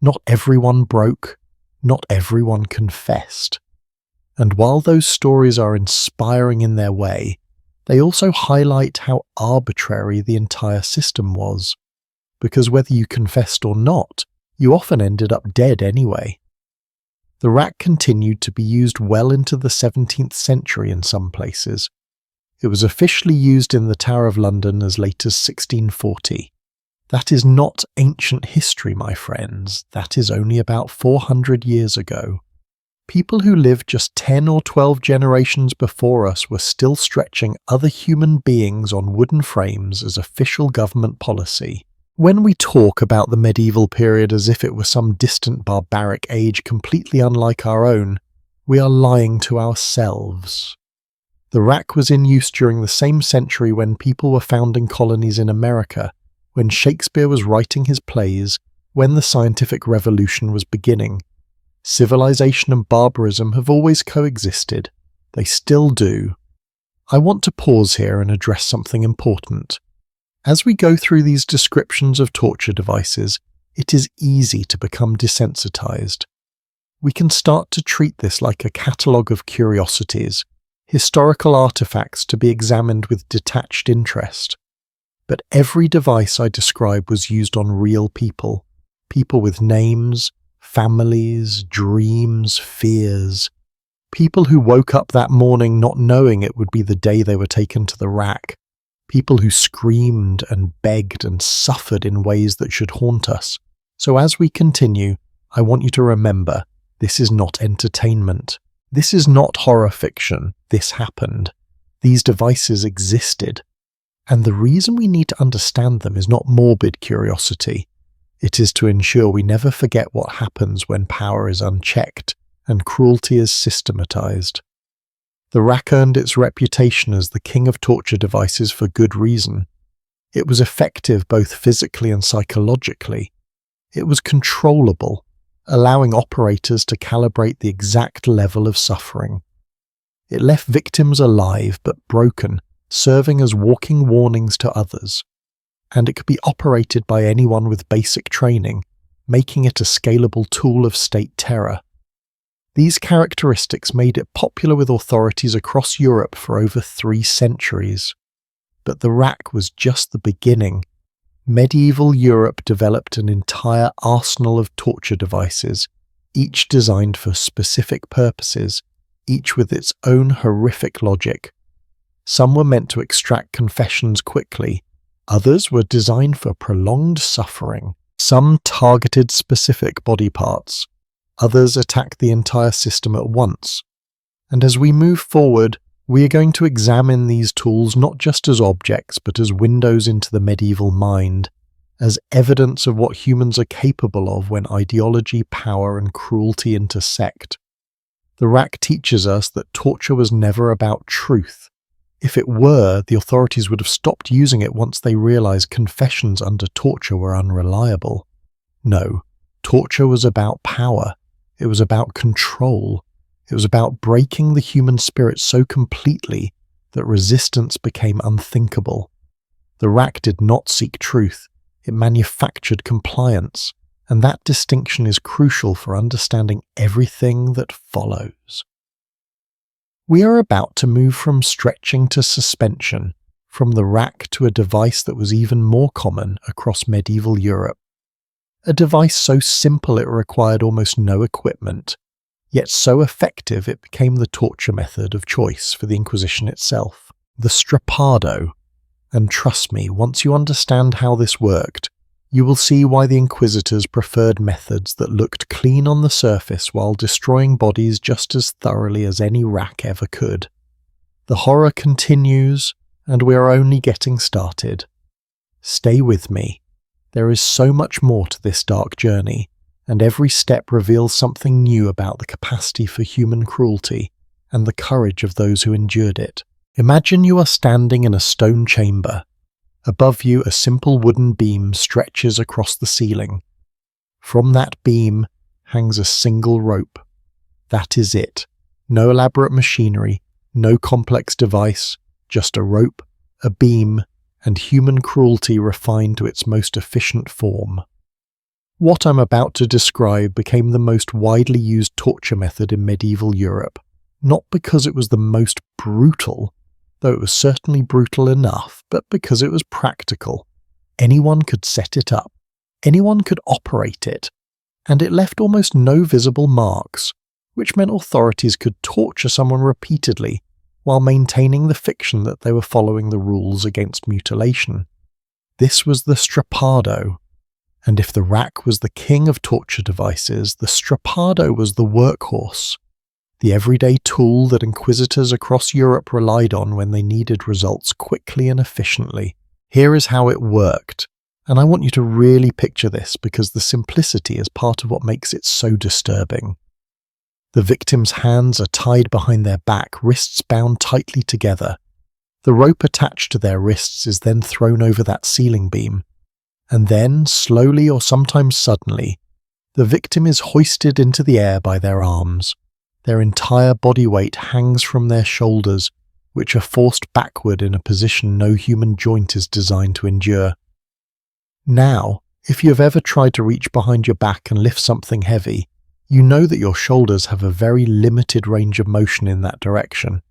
Not everyone broke, not everyone confessed. And while those stories are inspiring in their way, they also highlight how arbitrary the entire system was. Because whether you confessed or not, you often ended up dead anyway. The rack continued to be used well into the 17th century in some places. It was officially used in the Tower of London as late as 1640. That is not ancient history, my friends. That is only about 400 years ago. People who lived just 10 or 12 generations before us were still stretching other human beings on wooden frames as official government policy. When we talk about the medieval period as if it were some distant barbaric age completely unlike our own, we are lying to ourselves. The rack was in use during the same century when people were founding colonies in America, when Shakespeare was writing his plays, when the scientific revolution was beginning. Civilization and barbarism have always coexisted. They still do. I want to pause here and address something important. As we go through these descriptions of torture devices, it is easy to become desensitized. We can start to treat this like a catalogue of curiosities, historical artifacts to be examined with detached interest. But every device I describe was used on real people, people with names, families, dreams, fears. People who woke up that morning not knowing it would be the day they were taken to the rack. People who screamed and begged and suffered in ways that should haunt us. So as we continue, I want you to remember, this is not entertainment. This is not horror fiction. This happened. These devices existed. And the reason we need to understand them is not morbid curiosity. It is to ensure we never forget what happens when power is unchecked and cruelty is systematized. The rack earned its reputation as the king of torture devices for good reason. It was effective both physically and psychologically. It was controllable, allowing operators to calibrate the exact level of suffering. It left victims alive but broken, serving as walking warnings to others. And it could be operated by anyone with basic training, making it a scalable tool of state terror. These characteristics made it popular with authorities across Europe for over 3 centuries. But the rack was just the beginning. Medieval Europe developed an entire arsenal of torture devices, each designed for specific purposes, each with its own horrific logic. Some were meant to extract confessions quickly, others were designed for prolonged suffering. Some targeted specific body parts, others attacked the entire system at once. And as we move forward, we are going to examine these tools not just as objects, but as windows into the medieval mind, as evidence of what humans are capable of when ideology, power, and cruelty intersect. The rack teaches us that torture was never about truth. If it were, the authorities would have stopped using it once they realized confessions under torture were unreliable. No, torture was about power. It was about control. It was about breaking the human spirit so completely that resistance became unthinkable. The rack did not seek truth. It manufactured compliance, and that distinction is crucial for understanding everything that follows. We are about to move from stretching to suspension, from the rack to a device that was even more common across medieval Europe. A device so simple it required almost no equipment, yet so effective it became the torture method of choice for the Inquisition itself, the strappado. And trust me, once you understand how this worked, you will see why the Inquisitors preferred methods that looked clean on the surface while destroying bodies just as thoroughly as any rack ever could. The horror continues, and we are only getting started. Stay with me. There is so much more to this dark journey, and every step reveals something new about the capacity for human cruelty and the courage of those who endured it. Imagine you are standing in a stone chamber. Above you, a simple wooden beam stretches across the ceiling. From that beam hangs a single rope. That is it. No elaborate machinery, no complex device, just a rope, a beam, and human cruelty refined to its most efficient form. What I'm about to describe became the most widely used torture method in medieval Europe, not because it was the most brutal, though it was certainly brutal enough, but because it was practical. Anyone could set it up. Anyone could operate it. And it left almost no visible marks, which meant authorities could torture someone repeatedly while maintaining the fiction that they were following the rules against mutilation. This was the strappado. And if the rack was the king of torture devices, the strappado was the workhorse, the everyday tool that inquisitors across Europe relied on when they needed results quickly and efficiently. Here is how it worked, and I want you to really picture this because the simplicity is part of what makes it so disturbing. The victim's hands are tied behind their back, wrists bound tightly together. The rope attached to their wrists is then thrown over that ceiling beam, and then, slowly or sometimes suddenly, the victim is hoisted into the air by their arms. Their entire body weight hangs from their shoulders, which are forced backward in a position no human joint is designed to endure. Now, if you have ever tried to reach behind your back and lift something heavy, you know that your shoulders have a very limited range of motion in that direction.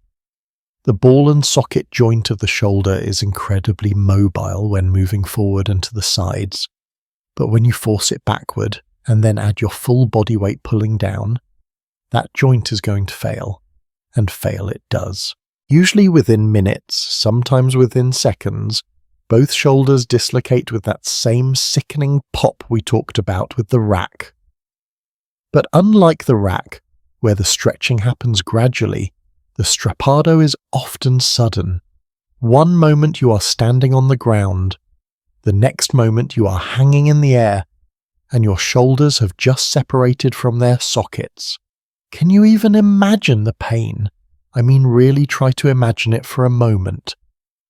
The ball and socket joint of the shoulder is incredibly mobile when moving forward and to the sides, but when you force it backward and then add your full body weight pulling down, that joint is going to fail, and fail it does. Usually within minutes, sometimes within seconds, both shoulders dislocate with that same sickening pop we talked about with the rack. But unlike the rack, where the stretching happens gradually, the strappado is often sudden. One moment you are standing on the ground, the next moment you are hanging in the air, and your shoulders have just separated from their sockets. Can you even imagine the pain? I mean, really try to imagine it for a moment.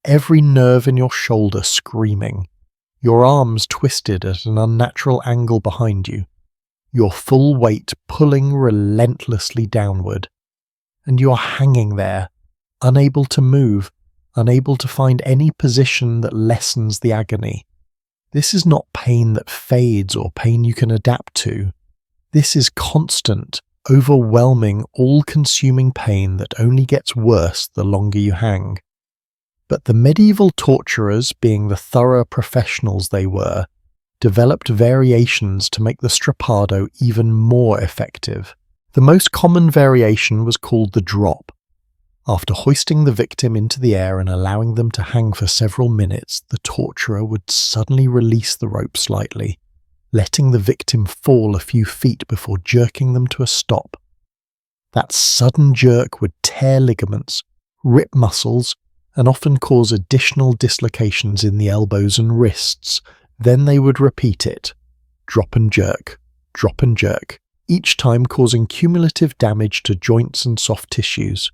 Every nerve in your shoulder screaming, your arms twisted at an unnatural angle behind you, your full weight pulling relentlessly downward, and you are hanging there, unable to move, unable to find any position that lessens the agony. This is not pain that fades or pain you can adapt to. This is constant, overwhelming, all-consuming pain that only gets worse the longer you hang. But the medieval torturers, being the thorough professionals they were, developed variations to make the strappado even more effective. The most common variation was called the drop. After hoisting the victim into the air and allowing them to hang for several minutes, the torturer would suddenly release the rope slightly, letting the victim fall a few feet before jerking them to a stop. That sudden jerk would tear ligaments, rip muscles, and often cause additional dislocations in the elbows and wrists. Then they would repeat it, drop and jerk, each time causing cumulative damage to joints and soft tissues.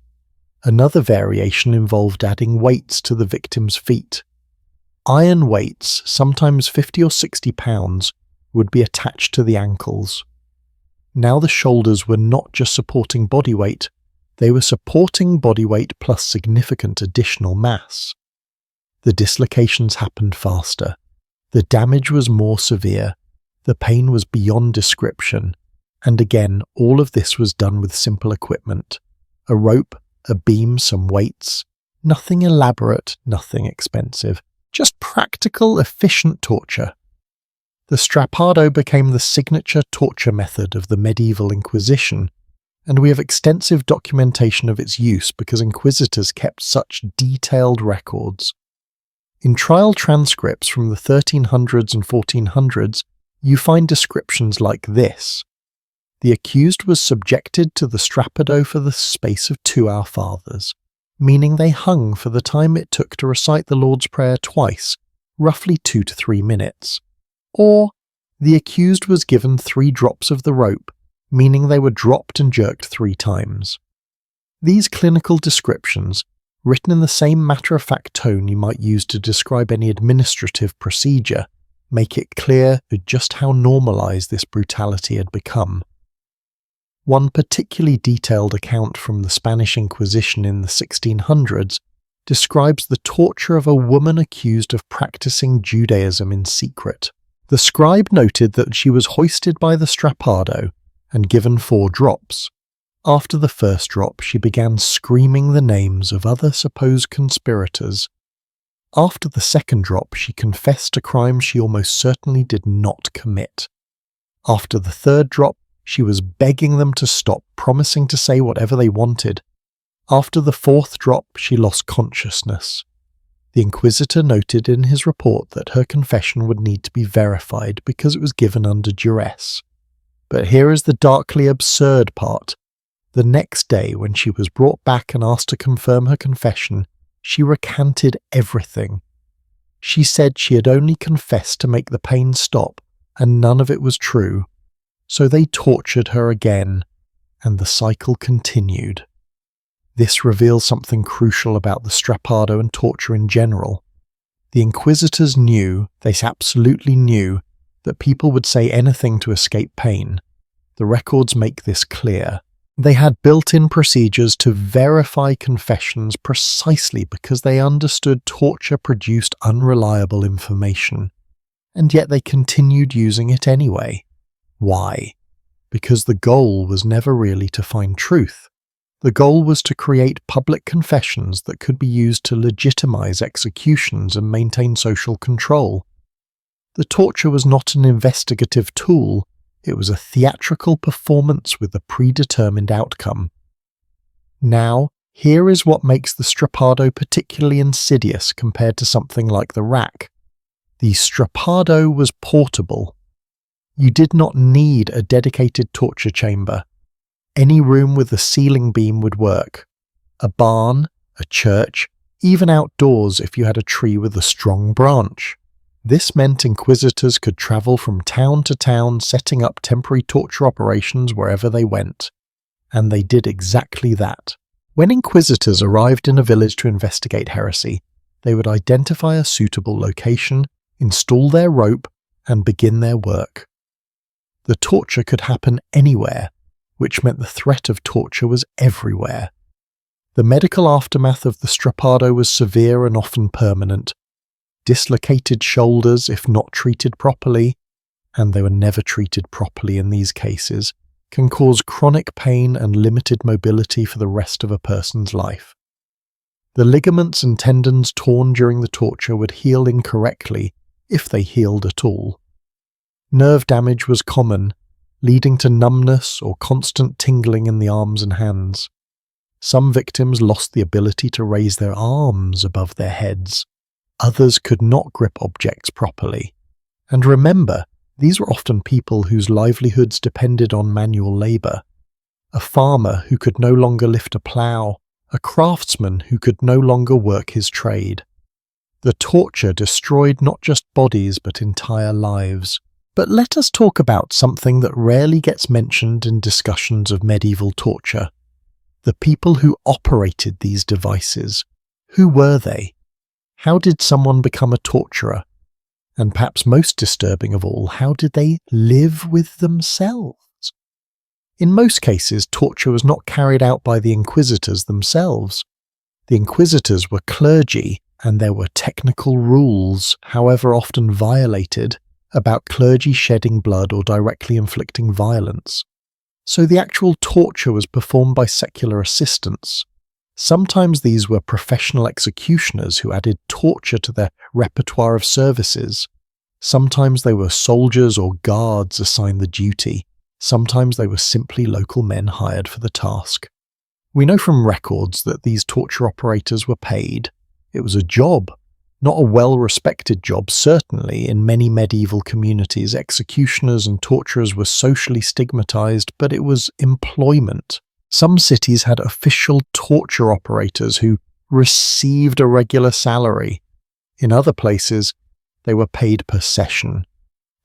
Another variation involved adding weights to the victim's feet. Iron weights, sometimes 50 or 60 pounds, would be attached to the ankles. Now the shoulders were not just supporting body weight, they were supporting body weight plus significant additional mass. The dislocations happened faster. The damage was more severe. The pain was beyond description. And again, all of this was done with simple equipment. A rope, a beam, some weights. Nothing elaborate, nothing expensive. Just practical, efficient torture. The strappado became the signature torture method of the medieval Inquisition, and we have extensive documentation of its use because inquisitors kept such detailed records. In trial transcripts from the 1300s and 1400s, you find descriptions like this. The accused was subjected to the strappado for the space of 2 Our Fathers, meaning they hung for the time it took to recite the Lord's Prayer twice, roughly 2 to 3 minutes. Or, the accused was given 3 drops of the rope, meaning they were dropped and jerked 3 times. These clinical descriptions, written in the same matter-of-fact tone you might use to describe any administrative procedure, make it clear just how normalized this brutality had become. One particularly detailed account from the Spanish Inquisition in the 1600s describes the torture of a woman accused of practicing Judaism in secret. The scribe noted that she was hoisted by the strappado and given 4 drops. After the first drop, she began screaming the names of other supposed conspirators. After the second drop, she confessed to crimes she almost certainly did not commit. After the third drop, she was begging them to stop, promising to say whatever they wanted. After the 4th drop, she lost consciousness. The inquisitor noted in his report that her confession would need to be verified because it was given under duress. But here is the darkly absurd part. The next day, when she was brought back and asked to confirm her confession, she recanted everything. She said she had only confessed to make the pain stop, and none of it was true. So they tortured her again, and the cycle continued. This reveals something crucial about the strappado and torture in general. The inquisitors knew, they absolutely knew, that people would say anything to escape pain. The records make this clear. They had built-in procedures to verify confessions precisely because they understood torture produced unreliable information. And yet they continued using it anyway. Why? Because the goal was never really to find truth. The goal was to create public confessions that could be used to legitimize executions and maintain social control. The torture was not an investigative tool, it was a theatrical performance with a predetermined outcome. Now, here is what makes the strappado particularly insidious compared to something like the rack. The strappado was portable. You did not need a dedicated torture chamber. Any room with a ceiling beam would work. A barn, a church, even outdoors if you had a tree with a strong branch. This meant inquisitors could travel from town to town setting up temporary torture operations wherever they went. And they did exactly that. When inquisitors arrived in a village to investigate heresy, they would identify a suitable location, install their rope, and begin their work. The torture could happen anywhere, which meant the threat of torture was everywhere. The medical aftermath of the strappado was severe and often permanent. Dislocated shoulders if not treated properly, and they were never treated properly in these cases, can cause chronic pain and limited mobility for the rest of a person's life. The ligaments and tendons torn during the torture would heal incorrectly, if they healed at all. Nerve damage was common, leading to numbness or constant tingling in the arms and hands. Some victims lost the ability to raise their arms above their heads. Others could not grip objects properly. And remember, these were often people whose livelihoods depended on manual labour. A farmer who could no longer lift a plough, a craftsman who could no longer work his trade. The torture destroyed not just bodies but entire lives. But let us talk about something that rarely gets mentioned in discussions of medieval torture. The people who operated these devices. Who were they? How did someone become a torturer? And perhaps most disturbing of all, how did they live with themselves? In most cases, torture was not carried out by the inquisitors themselves. The inquisitors were clergy, and there were technical rules, however often violated, about clergy shedding blood or directly inflicting violence. So the actual torture was performed by secular assistants. Sometimes these were professional executioners who added torture to their repertoire of services. Sometimes they were soldiers or guards assigned the duty. Sometimes they were simply local men hired for the task. We know from records that these torture operators were paid. It was a job, not a well-respected job. Certainly, in many medieval communities, executioners and torturers were socially stigmatized, but it was employment. Some cities had official torture operators who received a regular salary. In other places, they were paid per session.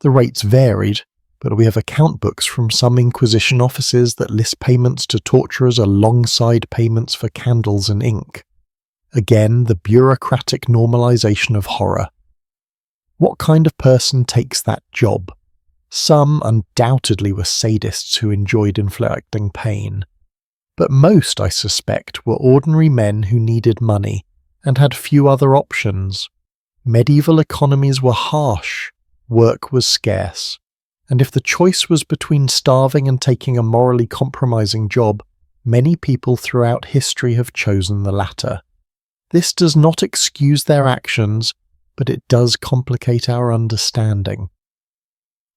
The rates varied, but we have account books from some Inquisition offices that list payments to torturers alongside payments for candles and ink. Again, the bureaucratic normalization of horror. What kind of person takes that job? Some undoubtedly were sadists who enjoyed inflicting pain. But most, I suspect, were ordinary men who needed money and had few other options. Medieval economies were harsh, work was scarce, and if the choice was between starving and taking a morally compromising job, many people throughout history have chosen the latter. This does not excuse their actions, but it does complicate our understanding.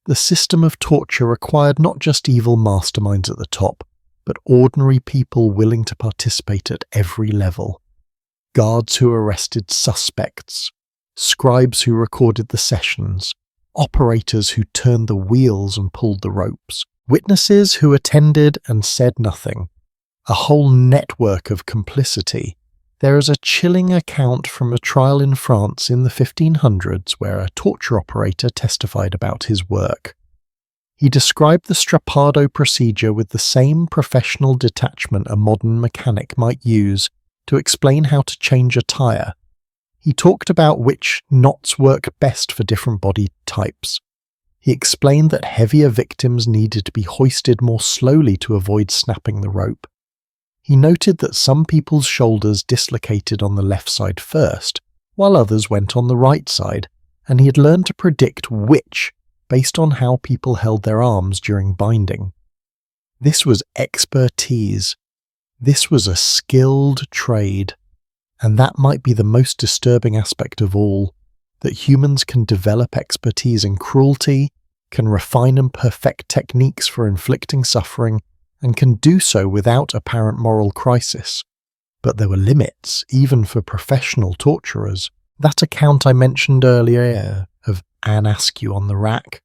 The system of torture required not just evil masterminds at the top, but ordinary people willing to participate at every level. Guards who arrested suspects, scribes who recorded the sessions, operators who turned the wheels and pulled the ropes, witnesses who attended and said nothing. A whole network of complicity. There is a chilling account from a trial in France in the 1500s where a torture operator testified about his work. He described the strappado procedure with the same professional detachment a modern mechanic might use to explain how to change a tyre. He talked about which knots work best for different body types. He explained that heavier victims needed to be hoisted more slowly to avoid snapping the rope. He noted that some people's shoulders dislocated on the left side first, while others went on the right side, and he had learned to predict which based on how people held their arms during binding. This was expertise. This was a skilled trade. And that might be the most disturbing aspect of all, that humans can develop expertise in cruelty, can refine and perfect techniques for inflicting suffering, and can do so without apparent moral crisis. But there were limits, even for professional torturers. That account I mentioned earlier of Anne Askew on the rack.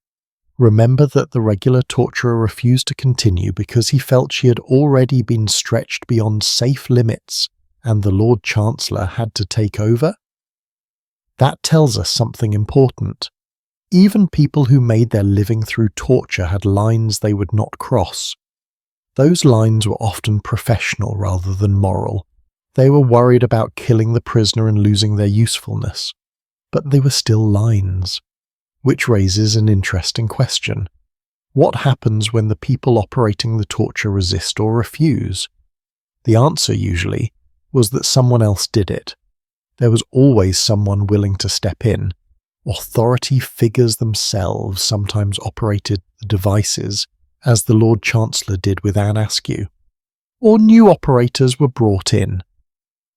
Remember that the regular torturer refused to continue because he felt she had already been stretched beyond safe limits and the Lord Chancellor had to take over? That tells us something important. Even people who made their living through torture had lines they would not cross. Those lines were often professional rather than moral. They were worried about killing the prisoner and losing their usefulness. But they were still lines. Which raises an interesting question. What happens when the people operating the torture resist or refuse? The answer, usually, was that someone else did it. There was always someone willing to step in. Authority figures themselves sometimes operated the devices, as the Lord Chancellor did with Anne Askew. Or new operators were brought in.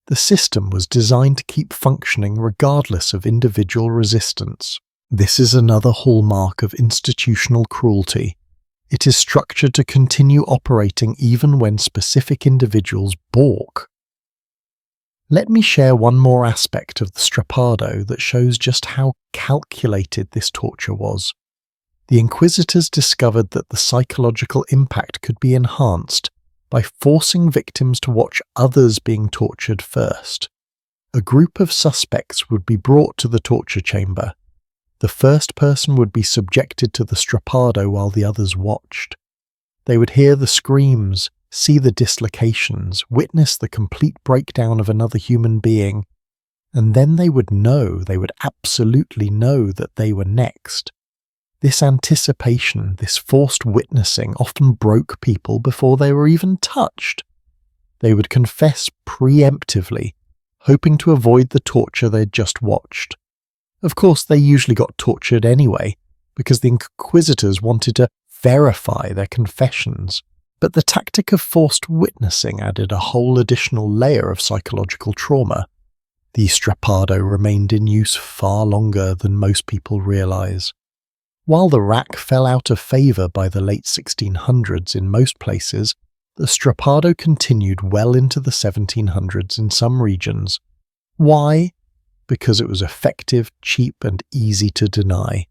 The system was designed to keep functioning regardless of individual resistance. This is another hallmark of institutional cruelty. It is structured to continue operating even when specific individuals balk. Let me share one more aspect of the strappado that shows just how calculated this torture was. The inquisitors discovered that the psychological impact could be enhanced by forcing victims to watch others being tortured first. A group of suspects would be brought to the torture chamber. The first person would be subjected to the strappado while the others watched. They would hear the screams, see the dislocations, witness the complete breakdown of another human being, and then they would absolutely know that they were next. This anticipation, this forced witnessing often broke people before they were even touched. They would confess preemptively, hoping to avoid the torture they'd just watched. Of course, they usually got tortured anyway, because the inquisitors wanted to verify their confessions. But the tactic of forced witnessing added a whole additional layer of psychological trauma. The strappado remained in use far longer than most people realize. While the rack fell out of favor by the late 1600s in most places, the strappado continued well into the 1700s in some regions. Why? Because it was effective, cheap, and easy to deny.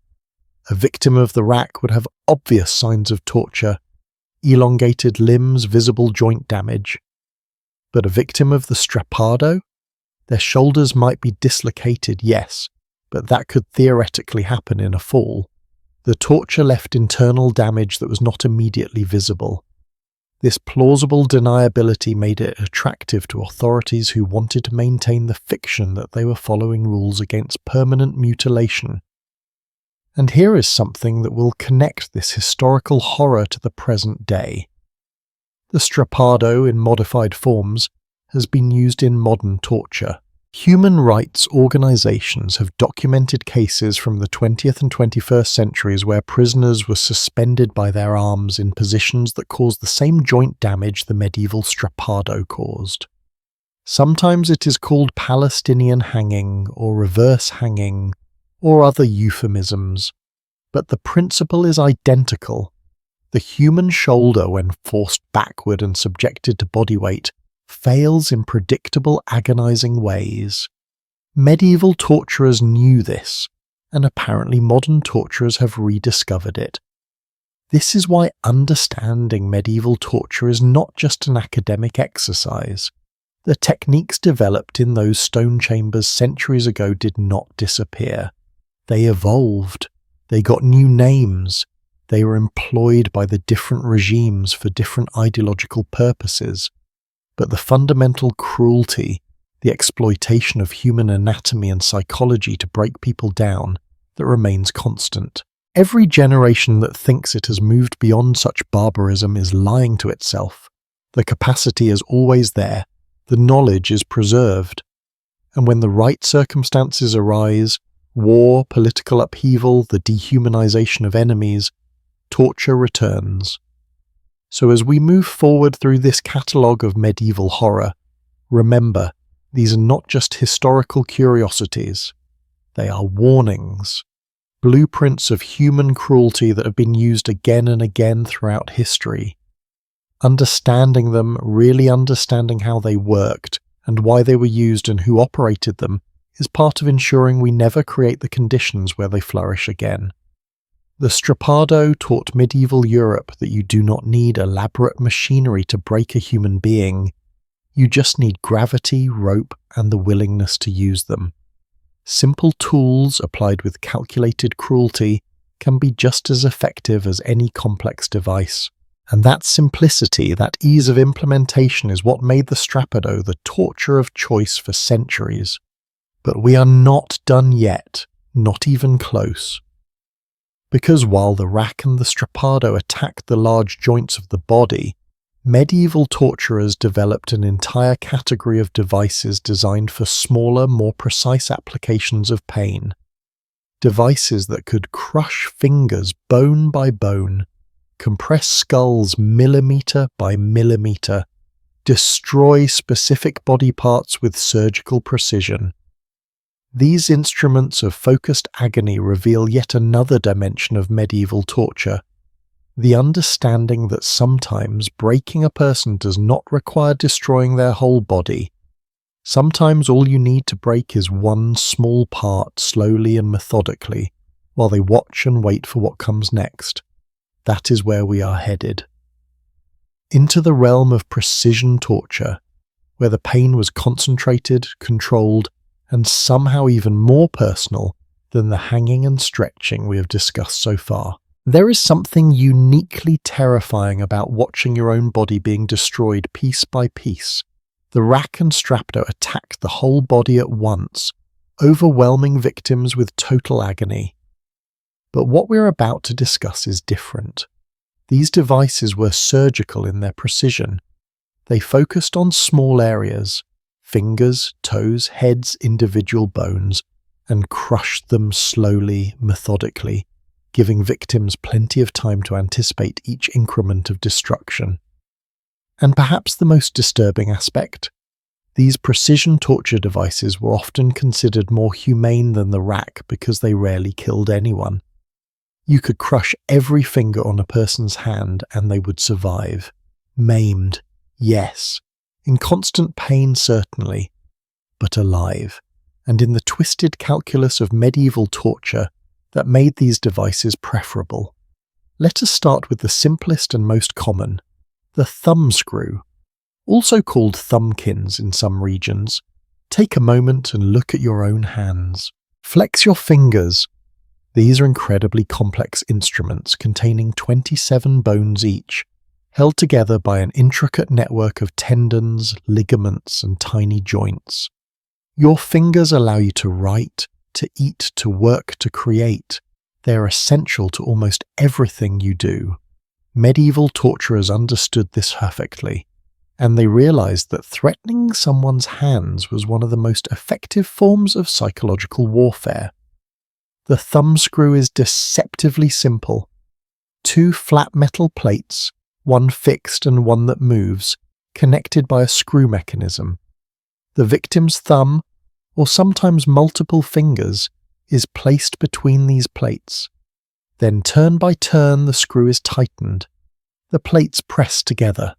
A victim of the rack would have obvious signs of torture, elongated limbs, visible joint damage. But a victim of the strappado? Their shoulders might be dislocated, yes, but that could theoretically happen in a fall. The torture left internal damage that was not immediately visible. This plausible deniability made it attractive to authorities who wanted to maintain the fiction that they were following rules against permanent mutilation. And here is something that will connect this historical horror to the present day. The strappado, in modified forms, has been used in modern torture. Human rights organizations have documented cases from the 20th and 21st centuries where prisoners were suspended by their arms in positions that caused the same joint damage the medieval strappado caused. Sometimes it is called Palestinian hanging or reverse hanging or other euphemisms, but the principle is identical. The human shoulder, when forced backward and subjected to body weight, fails in predictable, agonizing ways. Medieval torturers knew this, and apparently modern torturers have rediscovered it. This is why understanding medieval torture is not just an academic exercise. The techniques developed in those stone chambers centuries ago did not disappear. They evolved. They got new names. They were employed by the different regimes for different ideological purposes, but the fundamental cruelty, the exploitation of human anatomy and psychology to break people down, that remains constant. Every generation that thinks it has moved beyond such barbarism is lying to itself. The capacity is always there, the knowledge is preserved, and when the right circumstances arise, war, political upheaval, the dehumanization of enemies, torture returns. So as we move forward through this catalogue of medieval horror, remember, these are not just historical curiosities. They are warnings, blueprints of human cruelty that have been used again and again throughout history. Understanding them, really understanding how they worked and why they were used and who operated them, is part of ensuring we never create the conditions where they flourish again. The Strappado taught medieval Europe that you do not need elaborate machinery to break a human being. You just need gravity, rope, and the willingness to use them. Simple tools applied with calculated cruelty can be just as effective as any complex device. And that simplicity, that ease of implementation is what made the Strappado the torture of choice for centuries. But we are not done yet, not even close. Because while the rack and the Strappado attacked the large joints of the body, medieval torturers developed an entire category of devices designed for smaller, more precise applications of pain. Devices that could crush fingers bone by bone, compress skulls millimeter by millimeter, destroy specific body parts with surgical precision. These instruments of focused agony reveal yet another dimension of medieval torture, the understanding that sometimes breaking a person does not require destroying their whole body. Sometimes all you need to break is one small part slowly and methodically, while they watch and wait for what comes next. That is where we are headed. Into the realm of precision torture, where the pain was concentrated, controlled, and somehow even more personal than the hanging and stretching we have discussed so far. There is something uniquely terrifying about watching your own body being destroyed piece by piece. The rack and Strappado attacked the whole body at once, overwhelming victims with total agony. But what we're about to discuss is different. These devices were surgical in their precision. They focused on small areas, fingers, toes, heads, individual bones, and crushed them slowly, methodically, giving victims plenty of time to anticipate each increment of destruction. And perhaps the most disturbing aspect, these precision torture devices were often considered more humane than the rack because they rarely killed anyone. You could crush every finger on a person's hand and they would survive. Maimed, yes. In constant pain, certainly, but alive. And in the twisted calculus of medieval torture that made these devices preferable. Let us start with the simplest and most common, the thumbscrew. Also called thumbkins in some regions. Take a moment and look at your own hands. Flex your fingers. These are incredibly complex instruments containing 27 bones each, held together by an intricate network of tendons, ligaments, and tiny joints. Your fingers allow you to write, to eat, to work, to create. They are essential to almost everything you do. Medieval torturers understood this perfectly, and they realized that threatening someone's hands was one of the most effective forms of psychological warfare. The thumbscrew is deceptively simple. 2 flat metal plates, one fixed and one that moves, connected by a screw mechanism. The victim's thumb, or sometimes multiple fingers, is placed between these plates. Then turn by turn the screw is tightened. The plates press together.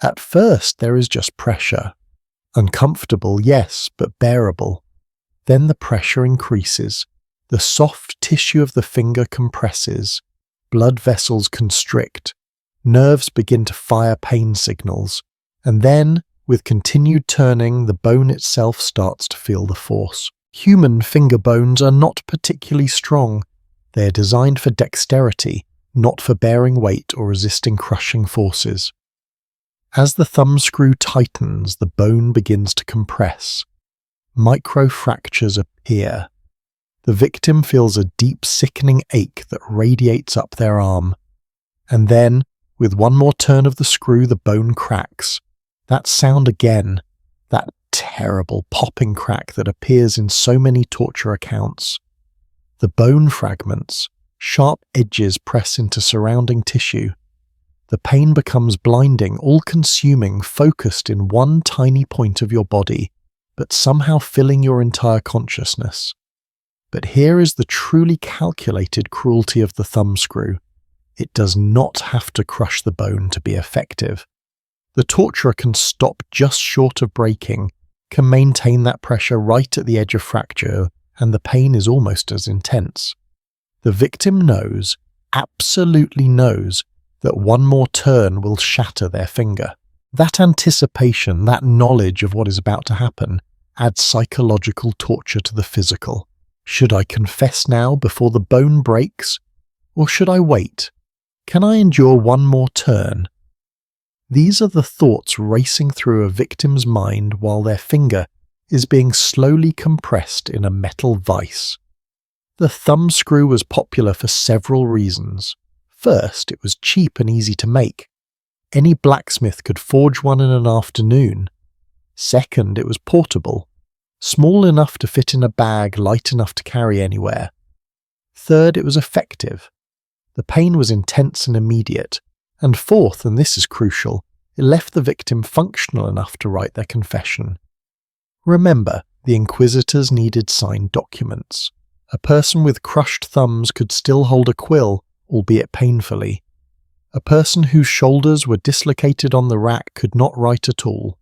At first there is just pressure. Uncomfortable, yes, but bearable. Then the pressure increases. The soft tissue of the finger compresses. Blood vessels constrict. Nerves begin to fire pain signals. And then, with continued turning, the bone itself starts to feel the force. Human finger bones are not particularly strong. They are designed for dexterity, not for bearing weight or resisting crushing forces. As the thumb screw tightens, the bone begins to compress. Microfractures appear. The victim feels a deep, sickening ache that radiates up their arm. And then, with one more turn of the screw, the bone cracks. That sound again, that terrible popping crack that appears in so many torture accounts. The bone fragments, sharp edges press into surrounding tissue. The pain becomes blinding, all-consuming, focused in one tiny point of your body, but somehow filling your entire consciousness. But here is the truly calculated cruelty of the thumb screw. It does not have to crush the bone to be effective. The torturer can stop just short of breaking, can maintain that pressure right at the edge of fracture, and the pain is almost as intense. The victim knows, absolutely knows, that one more turn will shatter their finger. That anticipation, that knowledge of what is about to happen, adds psychological torture to the physical. Should I confess now before the bone breaks? Or should I wait? Can I endure one more turn? These are the thoughts racing through a victim's mind while their finger is being slowly compressed in a metal vise. The thumb screw was popular for several reasons. First, it was cheap and easy to make. Any blacksmith could forge one in an afternoon. Second, it was portable, small enough to fit in a bag, light enough to carry anywhere. Third, it was effective. The pain was intense and immediate. And fourth, and this is crucial, it left the victim functional enough to write their confession. Remember, the inquisitors needed signed documents. A person with crushed thumbs could still hold a quill, albeit painfully. A person whose shoulders were dislocated on the rack could not write at all.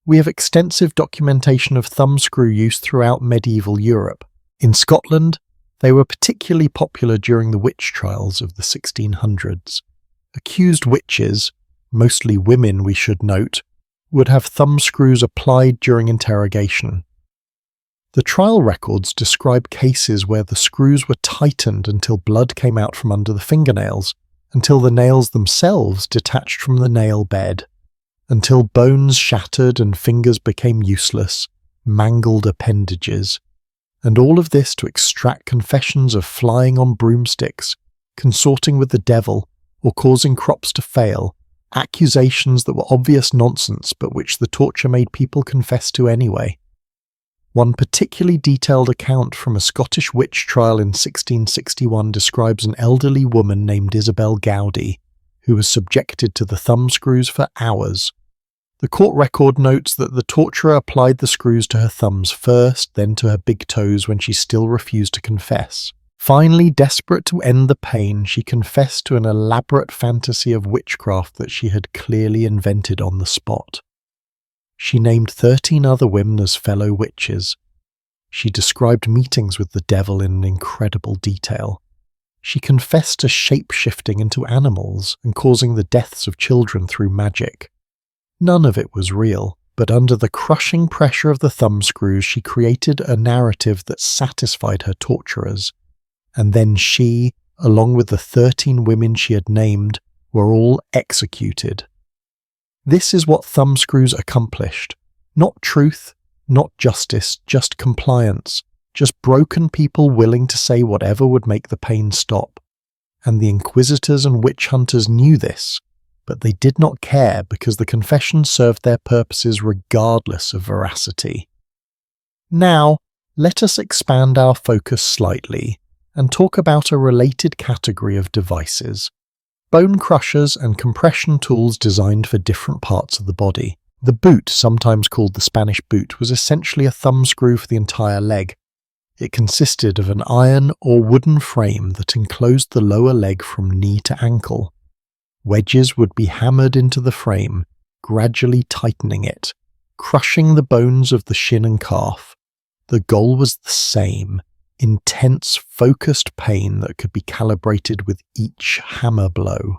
We have extensive documentation of thumbscrew use throughout medieval Europe. In Scotland, they were particularly popular during the witch trials of the 1600s. Accused witches, mostly women we should note, would have thumbscrews applied during interrogation. The trial records describe cases where the screws were tightened until blood came out from under the fingernails, until the nails themselves detached from the nail bed, until bones shattered and fingers became useless, mangled appendages, and all of this to extract confessions of flying on broomsticks, consorting with the devil, or causing crops to fail, accusations that were obvious nonsense but which the torture made people confess to anyway. One particularly detailed account from a Scottish witch trial in 1661 describes an elderly woman named Isabel Gowdy, who was subjected to the thumbscrews for hours. The court record notes that the torturer applied the screws to her thumbs first, then to her big toes when she still refused to confess. Finally, desperate to end the pain, she confessed to an elaborate fantasy of witchcraft that she had clearly invented on the spot. She named 13 other women as fellow witches. She described meetings with the devil in incredible detail. She confessed to shape-shifting into animals and causing the deaths of children through magic. None of it was real, but under the crushing pressure of the thumbscrews she created a narrative that satisfied her torturers. And then she, along with the 13 women she had named, were all executed. This is what thumbscrews accomplished. Not truth, not justice, just compliance, just broken people willing to say whatever would make the pain stop. And the inquisitors and witch hunters knew this, but they did not care because the confession served their purposes regardless of veracity. Now, let us expand our focus slightly and talk about a related category of devices: bone crushers and compression tools designed for different parts of the body. The boot, sometimes called the Spanish boot, was essentially a thumbscrew for the entire leg. It consisted of an iron or wooden frame that enclosed the lower leg from knee to ankle. Wedges would be hammered into the frame, gradually tightening it, crushing the bones of the shin and calf. The goal was the same: intense, focused pain that could be calibrated with each hammer blow.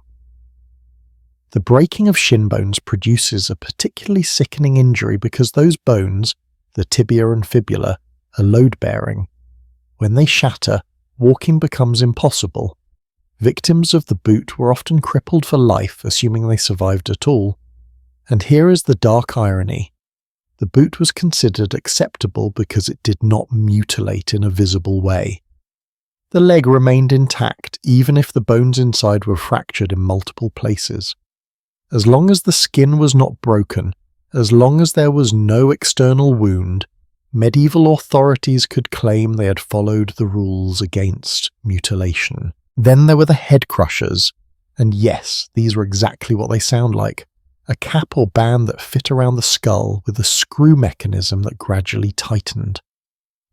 The breaking of shin bones produces a particularly sickening injury because those bones, the tibia and fibula, are load-bearing. When they shatter, walking becomes impossible. Victims of the boot were often crippled for life, assuming they survived at all. And here is the dark irony. The boot was considered acceptable because it did not mutilate in a visible way. The leg remained intact even if the bones inside were fractured in multiple places. As long as the skin was not broken, as long as there was no external wound, medieval authorities could claim they had followed the rules against mutilation. Then there were the head crushers, and yes, these were exactly what they sound like. A cap or band that fit around the skull with a screw mechanism that gradually tightened.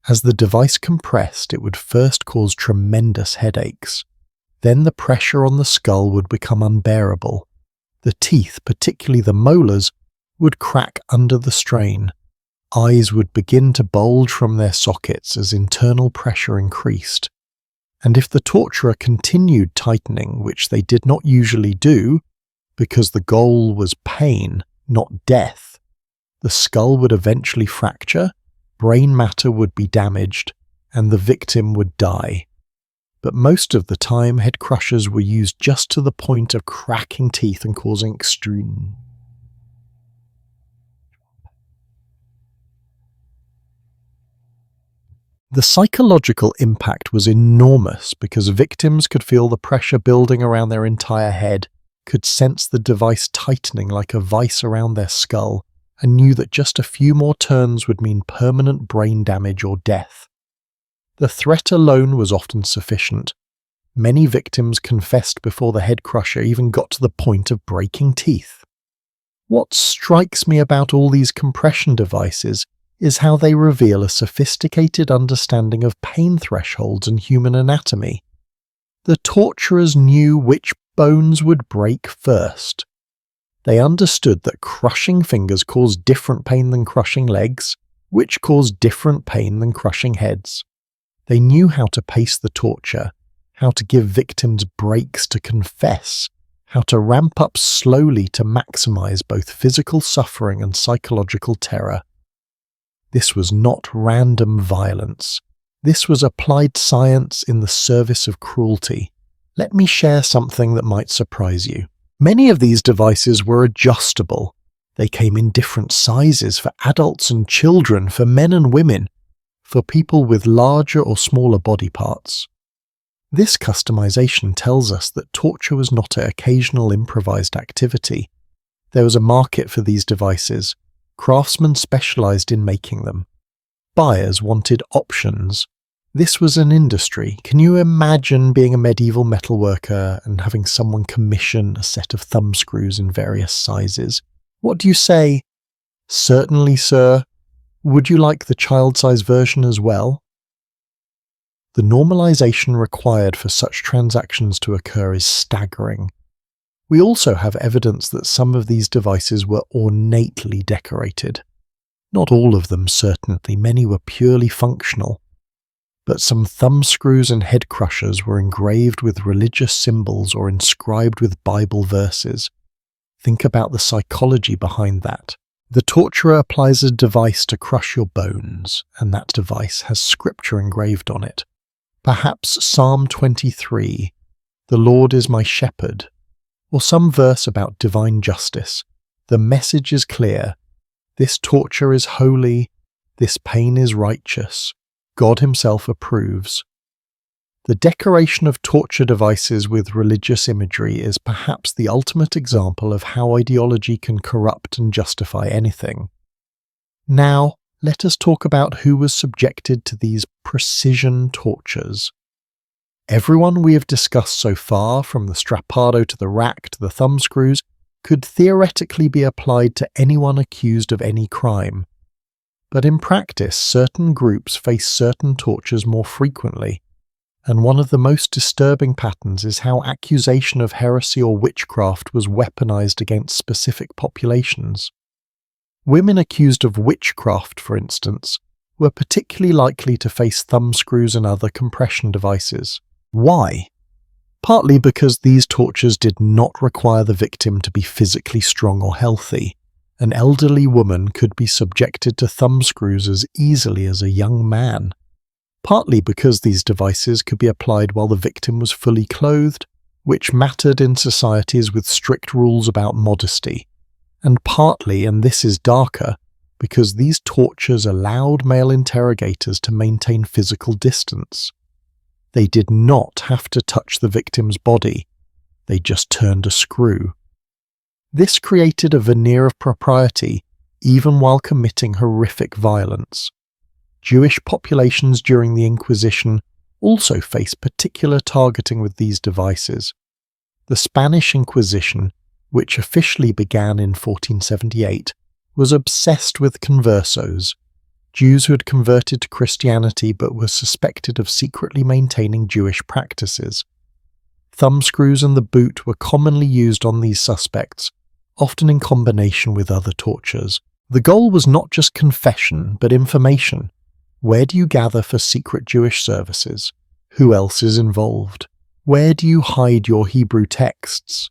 As the device compressed, it would first cause tremendous headaches. Then the pressure on the skull would become unbearable. The teeth, particularly the molars, would crack under the strain. Eyes would begin to bulge from their sockets as internal pressure increased. And if the torturer continued tightening, which they did not usually do, because the goal was pain, not death, the skull would eventually fracture, brain matter would be damaged, and the victim would die. But most of the time, head crushers were used just to the point of cracking teeth and causing extreme. The psychological impact was enormous because victims could feel the pressure building around their entire head, could sense the device tightening like a vice around their skull, and knew that just a few more turns would mean permanent brain damage or death. The threat alone was often sufficient. Many victims confessed before the head crusher even got to the point of breaking teeth. What strikes me about all these compression devices is how they reveal a sophisticated understanding of pain thresholds and human anatomy. The torturers knew which bones would break first. They understood that crushing fingers caused different pain than crushing legs, which caused different pain than crushing heads. They knew how to pace the torture, how to give victims breaks to confess, how to ramp up slowly to maximize both physical suffering and psychological terror. This was not random violence. This was applied science in the service of cruelty. Let me share something that might surprise you. Many of these devices were adjustable. They came in different sizes for adults and children, for men and women, for people with larger or smaller body parts. This customization tells us that torture was not an occasional improvised activity. There was a market for these devices. Craftsmen specialized in making them. Buyers wanted options. This was an industry. Can you imagine being a medieval metalworker and having someone commission a set of thumb screws in various sizes? What do you say? Certainly, sir. Would you like the child-size version as well? The normalization required for such transactions to occur is staggering. We also have evidence that some of these devices were ornately decorated. Not all of them, certainly. Many were purely functional. But some thumb screws and head crushers were engraved with religious symbols or inscribed with Bible verses. Think about the psychology behind that. The torturer applies a device to crush your bones, and that device has scripture engraved on it. Perhaps Psalm 23, "The Lord is my shepherd," or some verse about divine justice. The message is clear. This torture is holy, this pain is righteous. God himself approves. The decoration of torture devices with religious imagery is perhaps the ultimate example of how ideology can corrupt and justify anything. Now, let us talk about who was subjected to these precision tortures. Everyone we have discussed so far, from the strappado to the rack to the thumb screws, could theoretically be applied to anyone accused of any crime. But in practice, certain groups face certain tortures more frequently, and one of the most disturbing patterns is how accusation of heresy or witchcraft was weaponized against specific populations. Women accused of witchcraft, for instance, were particularly likely to face thumb screws and other compression devices. Why? Partly because these tortures did not require the victim to be physically strong or healthy. An elderly woman could be subjected to thumb screws as easily as a young man. Partly because these devices could be applied while the victim was fully clothed, which mattered in societies with strict rules about modesty, and partly, and this is darker, because these tortures allowed male interrogators to maintain physical distance. They did not have to touch the victim's body, they just turned a screw. This created a veneer of propriety even while committing horrific violence. Jewish populations during the Inquisition also faced particular targeting with these devices. The Spanish Inquisition, which officially began in 1478, was obsessed with conversos, Jews who had converted to Christianity but were suspected of secretly maintaining Jewish practices. Thumbscrews and the boot were commonly used on these suspects, often in combination with other tortures. The goal was not just confession, but information. Where do you gather for secret Jewish services? Who else is involved? Where do you hide your Hebrew texts?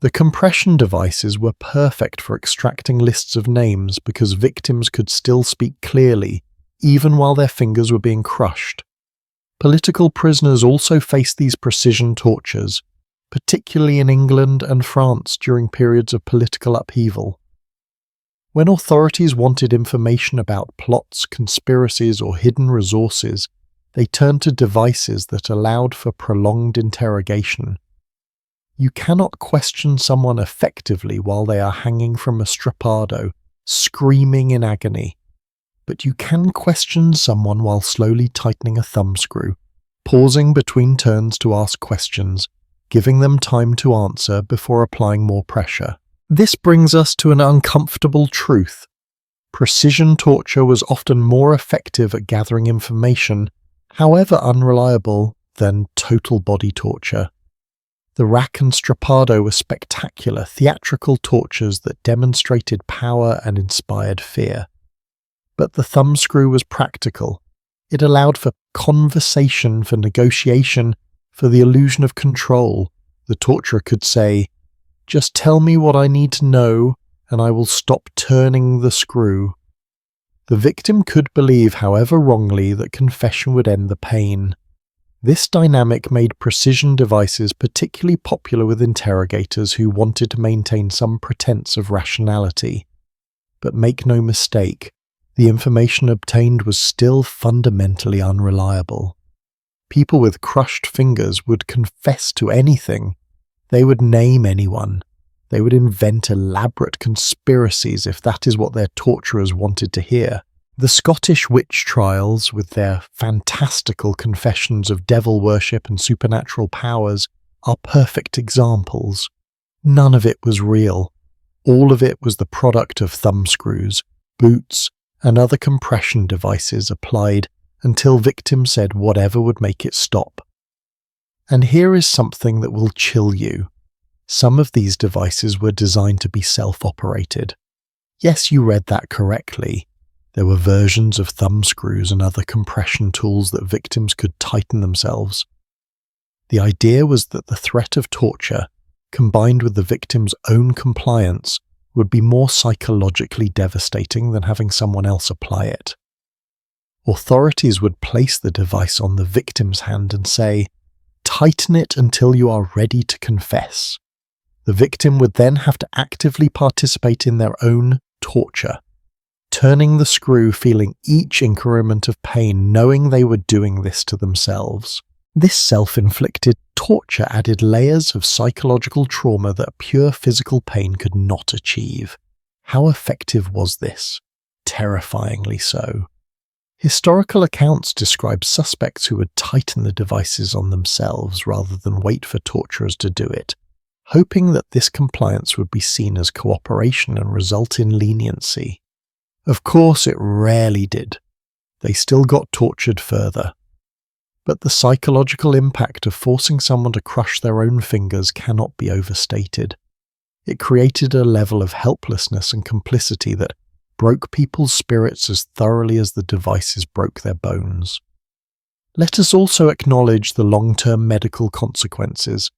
The compression devices were perfect for extracting lists of names because victims could still speak clearly, even while their fingers were being crushed. Political prisoners also faced these precision tortures, particularly in England and France during periods of political upheaval. When authorities wanted information about plots, conspiracies, or hidden resources, they turned to devices that allowed for prolonged interrogation. You cannot question someone effectively while they are hanging from a strappado, screaming in agony. But you can question someone while slowly tightening a thumbscrew, pausing between turns to ask questions, giving them time to answer before applying more pressure. This brings us to an uncomfortable truth. Precision torture was often more effective at gathering information, however unreliable, than total body torture. The rack and strappado were spectacular, theatrical tortures that demonstrated power and inspired fear. But the thumbscrew was practical. It allowed for conversation, for negotiation, for the illusion of control. The torturer could say, "Just tell me what I need to know, and I will stop turning the screw." The victim could believe, however wrongly, that confession would end the pain. This dynamic made precision devices particularly popular with interrogators who wanted to maintain some pretense of rationality. But make no mistake, the information obtained was still fundamentally unreliable. People with crushed fingers would confess to anything. They would name anyone. They would invent elaborate conspiracies if that is what their torturers wanted to hear. The Scottish witch trials, with their fantastical confessions of devil worship and supernatural powers, are perfect examples. None of it was real. All of it was the product of thumbscrews, boots, and other compression devices applied until victims said whatever would make it stop. And here is something that will chill you. Some of these devices were designed to be self-operated. Yes, you read that correctly. There were versions of thumbscrews and other compression tools that victims could tighten themselves. The idea was that the threat of torture, combined with the victim's own compliance, would be more psychologically devastating than having someone else apply it. Authorities would place the device on the victim's hand and say, "Tighten it until you are ready to confess." The victim would then have to actively participate in their own torture, turning the screw, feeling each increment of pain, knowing they were doing this to themselves. This self-inflicted torture added layers of psychological trauma that pure physical pain could not achieve. How effective was this? Terrifyingly so. Historical accounts describe suspects who would tighten the devices on themselves rather than wait for torturers to do it, hoping that this compliance would be seen as cooperation and result in leniency. Of course, it rarely did. They still got tortured further. But the psychological impact of forcing someone to crush their own fingers cannot be overstated. It created a level of helplessness and complicity that broke people's spirits as thoroughly as the devices broke their bones. Let us also acknowledge the long-term medical consequences.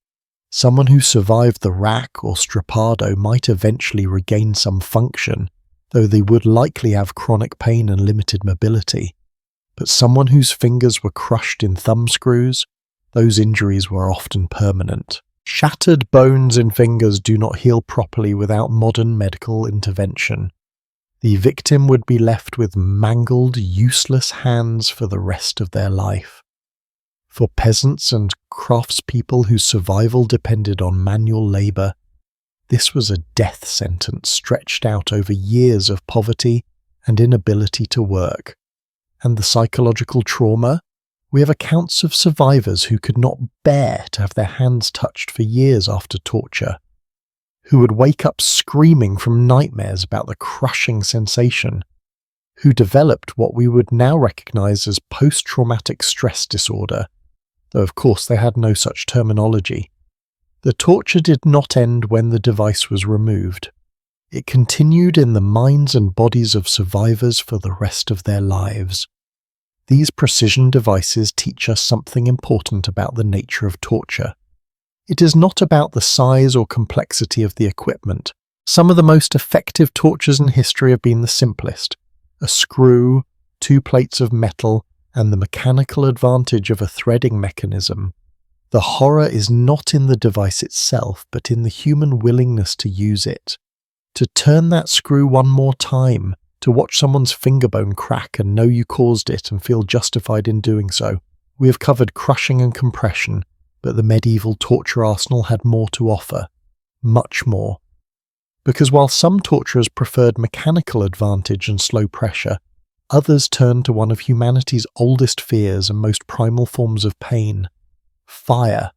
Someone who survived the rack or strappado might eventually regain some function, though they would likely have chronic pain and limited mobility. But someone whose fingers were crushed in thumbscrews, Those injuries were often permanent. Shattered bones in fingers do not heal properly without modern medical intervention. The victim would be left with mangled, useless hands for the rest of their life. For peasants and craftspeople whose survival depended on manual labour, this was a death sentence stretched out over years of poverty and inability to work. And the psychological trauma? We have accounts of survivors who could not bear to have their hands touched for years after torture, who would wake up screaming from nightmares about the crushing sensation, who developed what we would now recognise as post-traumatic stress disorder, though of course they had no such terminology. The torture did not end when the device was removed. It continued in the minds and bodies of survivors for the rest of their lives. These precision devices teach us something important about the nature of torture. It is not about the size or complexity of the equipment. Some of the most effective tortures in history have been the simplest: a screw, 2 plates of metal, and the mechanical advantage of a threading mechanism. The horror is not in the device itself, but in the human willingness to use it. To turn that screw one more time, to watch someone's finger bone crack and know you caused it and feel justified in doing so. We have covered crushing and compression, but the medieval torture arsenal had more to offer. Much more. Because while some torturers preferred mechanical advantage and slow pressure, others turned to one of humanity's oldest fears and most primal forms of pain: fire.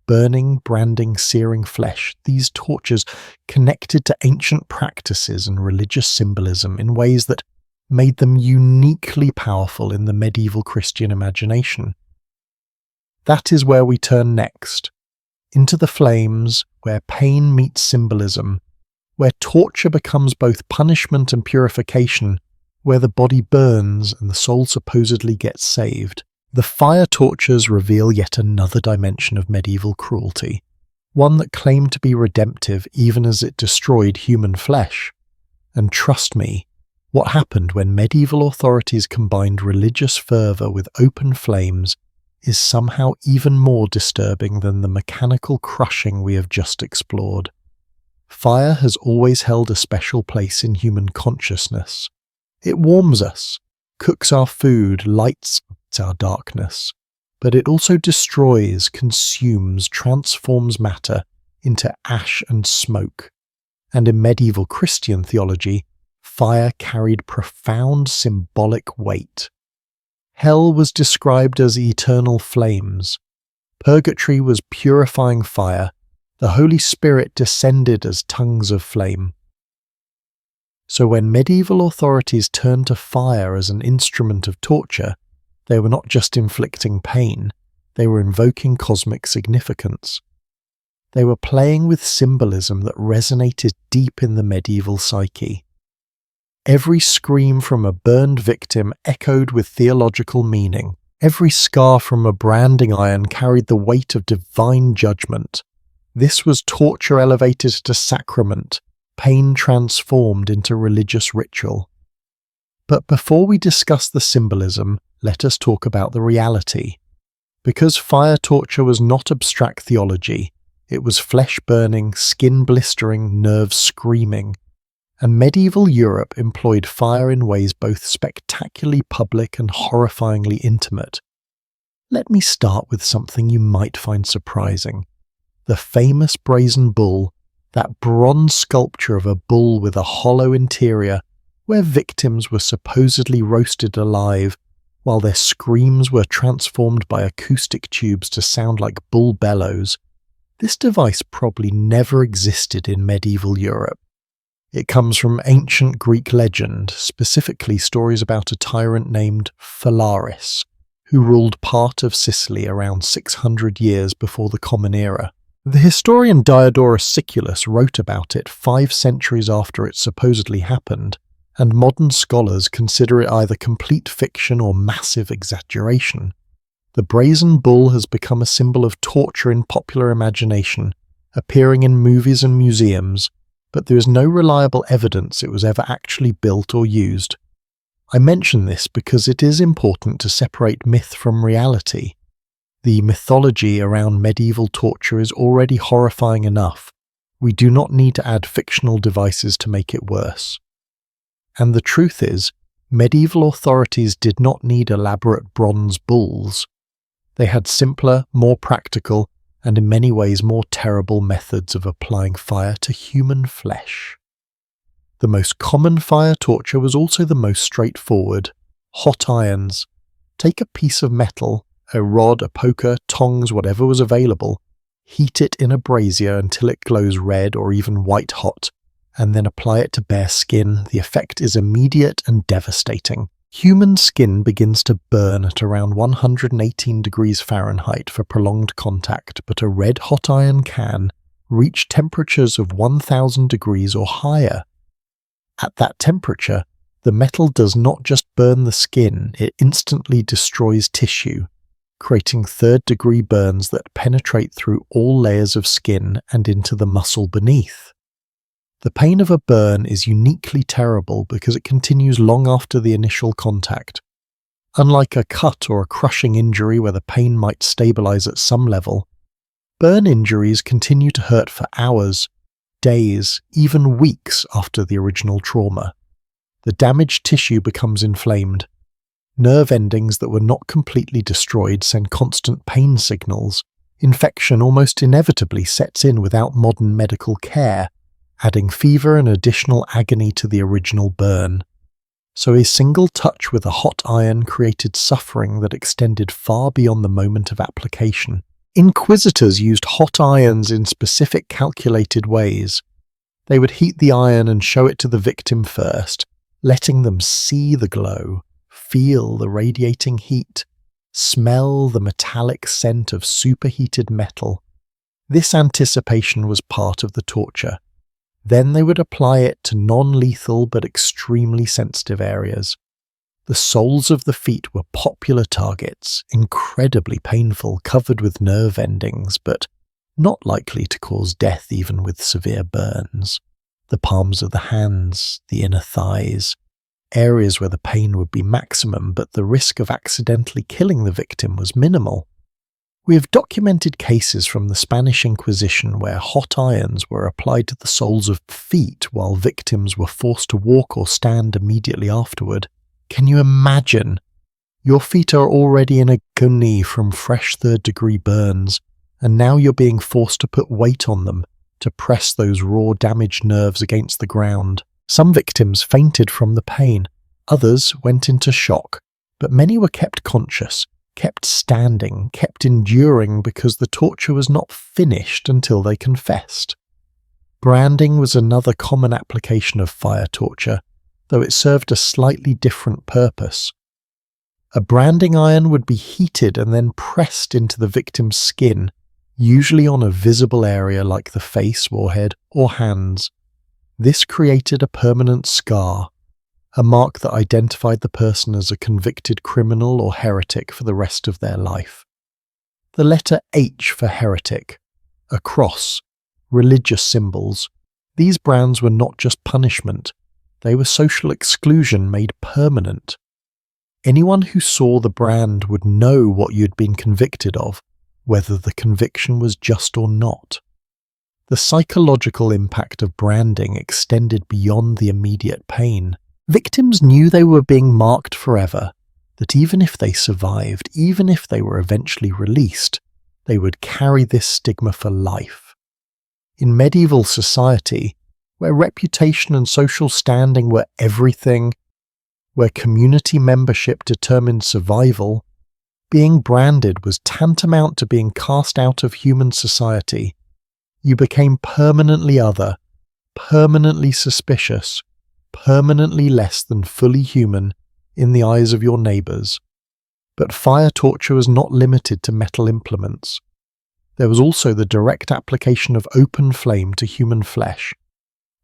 Burning, branding, searing flesh, these tortures connected to ancient practices and religious symbolism in ways that made them uniquely powerful in the medieval Christian imagination. That is where we turn next, into the flames, where pain meets symbolism, where torture becomes both punishment and purification, where the body burns and the soul supposedly gets saved. The fire tortures reveal yet another dimension of medieval cruelty, one that claimed to be redemptive even as it destroyed human flesh. And trust me, what happened when medieval authorities combined religious fervour with open flames is somehow even more disturbing than the mechanical crushing we have just explored. Fire has always held a special place in human consciousness. It warms us, cooks our food, lights our darkness, but it also destroys, consumes, transforms matter into ash and smoke. And in medieval Christian theology, fire carried profound symbolic weight. Hell was described as eternal flames. Purgatory was purifying fire. The Holy Spirit descended as tongues of flame. So when medieval authorities turned to fire as an instrument of torture, they were not just inflicting pain, they were invoking cosmic significance. They were playing with symbolism that resonated deep in the medieval psyche. Every scream from a burned victim echoed with theological meaning. Every scar from a branding iron carried the weight of divine judgment. This was torture elevated to sacrament, pain transformed into religious ritual. But before we discuss the symbolism, let us talk about the reality. Because fire torture was not abstract theology, it was flesh-burning, skin-blistering, nerve-screaming. And medieval Europe employed fire in ways both spectacularly public and horrifyingly intimate. Let me start with something you might find surprising. The famous brazen bull, that bronze sculpture of a bull with a hollow interior, where victims were supposedly roasted alive, while their screams were transformed by acoustic tubes to sound like bull bellows. This device probably never existed in medieval Europe. It comes from ancient Greek legend, specifically stories about a tyrant named Phalaris, who ruled part of Sicily around 600 years before the Common Era. The historian Diodorus Siculus wrote about it 5 centuries after it supposedly happened, and modern scholars consider it either complete fiction or massive exaggeration. The brazen bull has become a symbol of torture in popular imagination, appearing in movies and museums, but there is no reliable evidence it was ever actually built or used. I mention this because it is important to separate myth from reality. The mythology around medieval torture is already horrifying enough. We do not need to add fictional devices to make it worse. And the truth is, medieval authorities did not need elaborate bronze bulls. They had simpler, more practical, and in many ways more terrible methods of applying fire to human flesh. The most common fire torture was also the most straightforward: hot irons. Take a piece of metal, a rod, a poker, tongs, whatever was available, heat it in a brazier until it glows red or even white hot, and then apply it to bare skin. The effect is immediate and devastating. Human skin begins to burn at around 118 degrees Fahrenheit for prolonged contact, but a red hot iron can reach temperatures of 1000 degrees or higher. At that temperature, the metal does not just burn the skin, it instantly destroys tissue, creating third-degree burns that penetrate through all layers of skin and into the muscle beneath. The pain of a burn is uniquely terrible because it continues long after the initial contact. Unlike a cut or a crushing injury where the pain might stabilize at some level, burn injuries continue to hurt for hours, days, even weeks after the original trauma. The damaged tissue becomes inflamed. Nerve endings that were not completely destroyed send constant pain signals. Infection almost inevitably sets in without modern medical care, adding fever and additional agony to the original burn. So a single touch with a hot iron created suffering that extended far beyond the moment of application. Inquisitors used hot irons in specific calculated ways. They would heat the iron and show it to the victim first, letting them see the glow, feel the radiating heat, smell the metallic scent of superheated metal. This anticipation was part of the torture. Then they would apply it to non-lethal but extremely sensitive areas. The soles of the feet were popular targets, incredibly painful, covered with nerve endings, but not likely to cause death even with severe burns. The palms of the hands, the inner thighs, areas where the pain would be maximum, but the risk of accidentally killing the victim was minimal. We have documented cases from the Spanish Inquisition where hot irons were applied to the soles of feet while victims were forced to walk or stand immediately afterward. Can you imagine? Your feet are already in agony from fresh third-degree burns, and now you're being forced to put weight on them to press those raw, damaged nerves against the ground. Some victims fainted from the pain, others went into shock, but many were kept conscious, kept standing, kept enduring because the torture was not finished until they confessed. Branding was another common application of fire torture, though it served a slightly different purpose. A branding iron would be heated and then pressed into the victim's skin, usually on a visible area like the face, forehead, or hands. This created a permanent scar, a mark that identified the person as a convicted criminal or heretic for the rest of their life. The letter H for heretic, a cross, religious symbols. These brands were not just punishment, they were social exclusion made permanent. Anyone who saw the brand would know what you'd been convicted of, whether the conviction was just or not. The psychological impact of branding extended beyond the immediate pain. Victims knew they were being marked forever, that even if they survived, even if they were eventually released, they would carry this stigma for life. In medieval society, where reputation and social standing were everything, where community membership determined survival, being branded was tantamount to being cast out of human society. You became permanently other, permanently suspicious, permanently less than fully human in the eyes of your neighbours. But fire torture was not limited to metal implements. There was also the direct application of open flame to human flesh.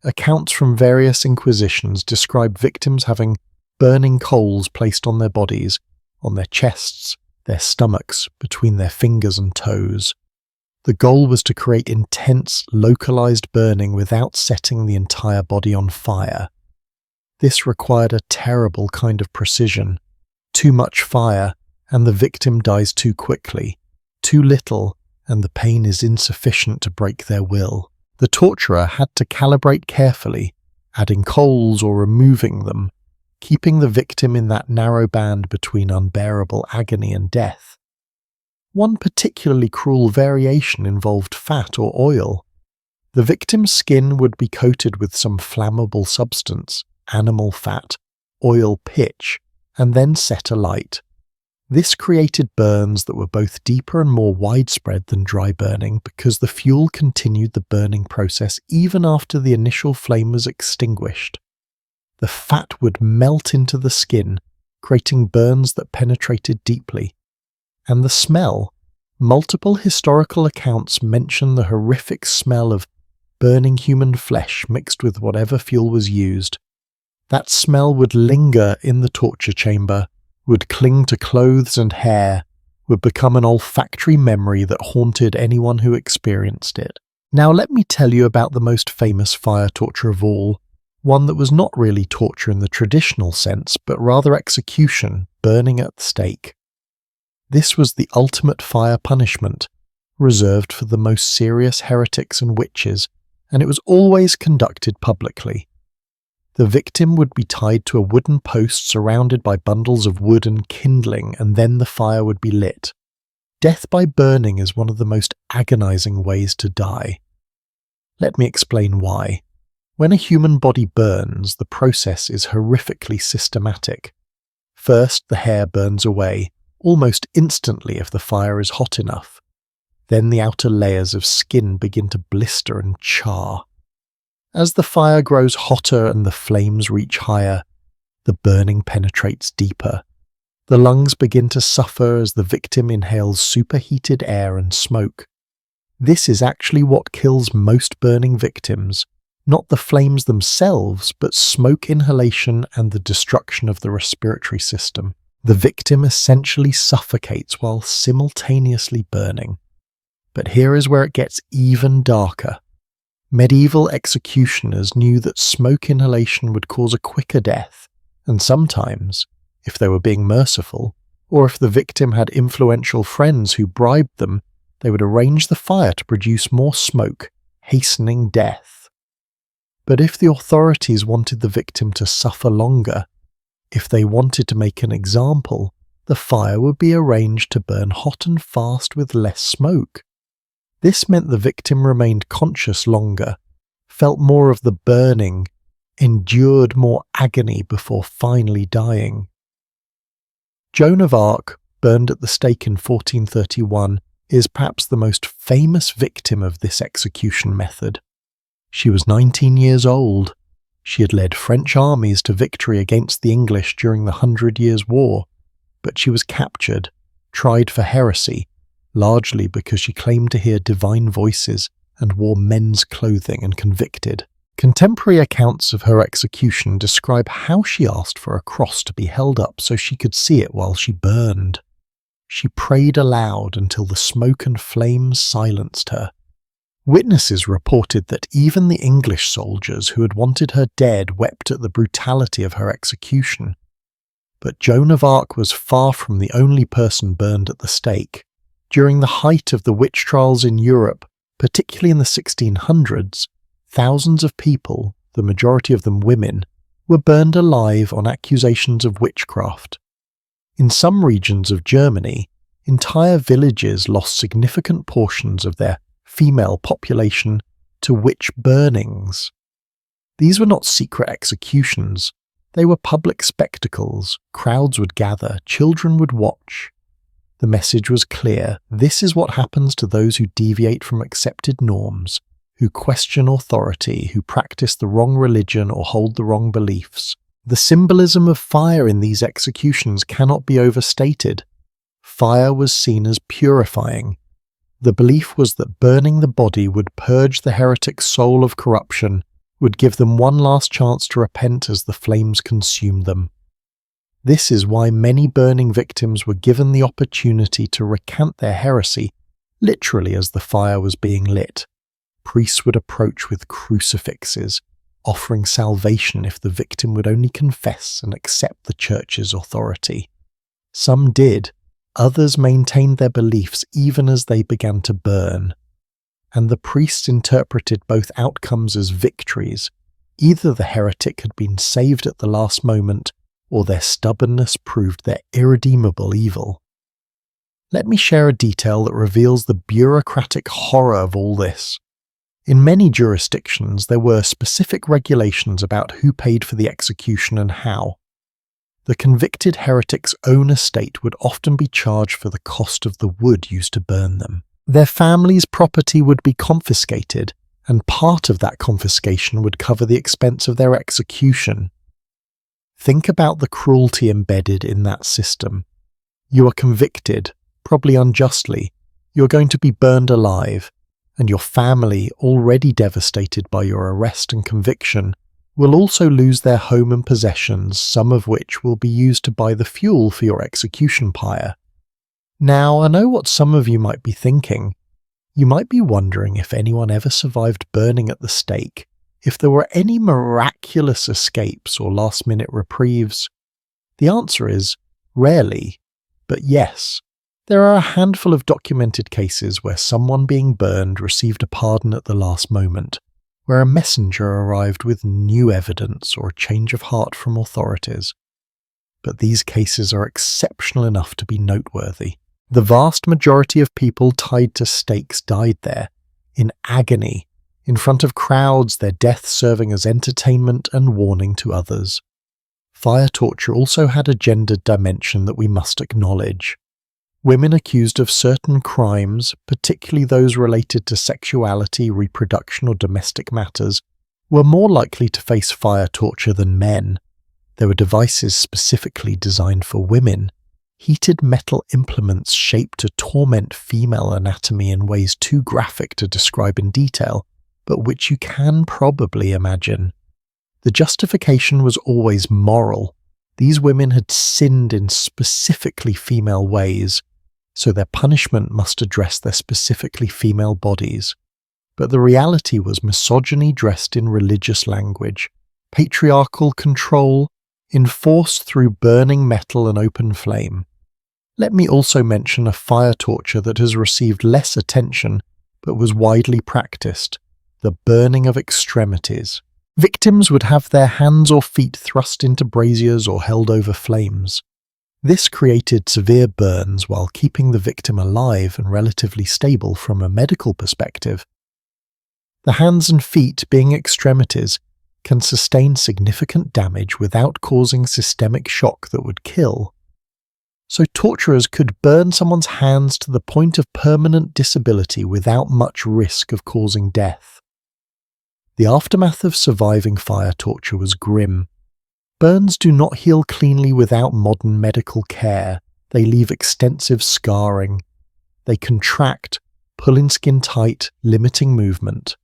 Accounts from various inquisitions describe victims having burning coals placed on their bodies, on their chests, their stomachs, between their fingers and toes. The goal was to create intense, localized burning without setting the entire body on fire. This required a terrible kind of precision. Too much fire, and the victim dies too quickly. too little, and the pain is insufficient to break their will. The torturer had to calibrate carefully, adding coals or removing them, keeping the victim in that narrow band between unbearable agony and death. One particularly cruel variation involved fat or oil. The victim's skin would be coated with some flammable substance, animal fat, oil pitch, and then set alight. This created burns that were both deeper and more widespread than dry burning because the fuel continued the burning process even after the initial flame was extinguished. The fat would melt into the skin, creating burns that penetrated deeply. And the smell. Multiple historical accounts mention the horrific smell of burning human flesh mixed with whatever fuel was used. That smell would linger in the torture chamber, would cling to clothes and hair, would become an olfactory memory that haunted anyone who experienced it. Now let me tell you about the most famous fire torture of all, one that was not really torture in the traditional sense, but rather execution, burning at the stake. This was the ultimate fire punishment, reserved for the most serious heretics and witches, and it was always conducted publicly. The victim would be tied to a wooden post surrounded by bundles of wood and kindling, and then the fire would be lit. Death by burning is one of the most agonizing ways to die. Let me explain why. When a human body burns, the process is horrifically systematic. First, the hair burns away, almost instantly if the fire is hot enough. Then the outer layers of skin begin to blister and char. As the fire grows hotter and the flames reach higher, the burning penetrates deeper. The lungs begin to suffer as the victim inhales superheated air and smoke. This is actually what kills most burning victims, not the flames themselves, but smoke inhalation and the destruction of the respiratory system. The victim essentially suffocates while simultaneously burning. But here is where it gets even darker. Medieval executioners knew that smoke inhalation would cause a quicker death, and sometimes, if they were being merciful, or if the victim had influential friends who bribed them, they would arrange the fire to produce more smoke, hastening death. But if the authorities wanted the victim to suffer longer, if they wanted to make an example, the fire would be arranged to burn hot and fast with less smoke. This meant the victim remained conscious longer, felt more of the burning, endured more agony before finally dying. Joan of Arc, burned at the stake in 1431, is perhaps the most famous victim of this execution method. She was 19 years old. She had led French armies to victory against the English during the 100 Years' War, but she was captured, tried for heresy, largely because she claimed to hear divine voices and wore men's clothing, and convicted. Contemporary accounts of her execution describe how she asked for a cross to be held up so she could see it while she burned. She prayed aloud until the smoke and flames silenced her. Witnesses reported that even the English soldiers who had wanted her dead wept at the brutality of her execution. But Joan of Arc was far from the only person burned at the stake. During the height of the witch trials in Europe, particularly in the 1600s, thousands of people, the majority of them women, were burned alive on accusations of witchcraft. In some regions of Germany, entire villages lost significant portions of their female population to witch burnings. These were not secret executions. They were public spectacles. Crowds would gather, children would watch. The message was clear. This is what happens to those who deviate from accepted norms, who question authority, who practice the wrong religion or hold the wrong beliefs. The symbolism of fire in these executions cannot be overstated. Fire was seen as purifying. The belief was that burning the body would purge the heretic's soul of corruption, would give them one last chance to repent as the flames consumed them. This is why many burning victims were given the opportunity to recant their heresy, literally as the fire was being lit. Priests would approach with crucifixes, offering salvation if the victim would only confess and accept the church's authority. Some did, others maintained their beliefs even as they began to burn. And the priests interpreted both outcomes as victories. Either the heretic had been saved at the last moment, or their stubbornness proved their irredeemable evil. Let me share a detail that reveals the bureaucratic horror of all this. In many jurisdictions, there were specific regulations about who paid for the execution and how. The convicted heretic's own estate would often be charged for the cost of the wood used to burn them. Their family's property would be confiscated, and part of that confiscation would cover the expense of their execution. Think about the cruelty embedded in that system. You are convicted, probably unjustly. You're going to be burned alive, and your family, already devastated by your arrest and conviction, will also lose their home and possessions, some of which will be used to buy the fuel for your execution pyre. Now, I know what some of you might be thinking. You might be wondering if anyone ever survived burning at the stake, if there were any miraculous escapes or last-minute reprieves. The answer is, rarely, but yes. There are a handful of documented cases where someone being burned received a pardon at the last moment, where a messenger arrived with new evidence or a change of heart from authorities. But these cases are exceptional enough to be noteworthy. The vast majority of people tied to stakes died there, in agony, in front of crowds, their death serving as entertainment and warning to others. Fire torture also had a gendered dimension that we must acknowledge. Women accused of certain crimes, particularly those related to sexuality, reproduction, or domestic matters, were more likely to face fire torture than men. There were devices specifically designed for women, heated metal implements shaped to torment female anatomy in ways too graphic to describe in detail, but which you can probably imagine. The justification was always moral. These women had sinned in specifically female ways, so their punishment must address their specifically female bodies. But the reality was misogyny dressed in religious language, patriarchal control, enforced through burning metal and open flame. Let me also mention a fire torture that has received less attention but was widely practiced: the burning of extremities. Victims would have their hands or feet thrust into braziers or held over flames. This created severe burns while keeping the victim alive and relatively stable from a medical perspective. The hands and feet, being extremities, can sustain significant damage without causing systemic shock that would kill. So torturers could burn someone's hands to the point of permanent disability without much risk of causing death. The aftermath of surviving fire torture was grim. Burns do not heal cleanly without modern medical care. They leave extensive scarring. They contract, pulling skin tight, limiting movement.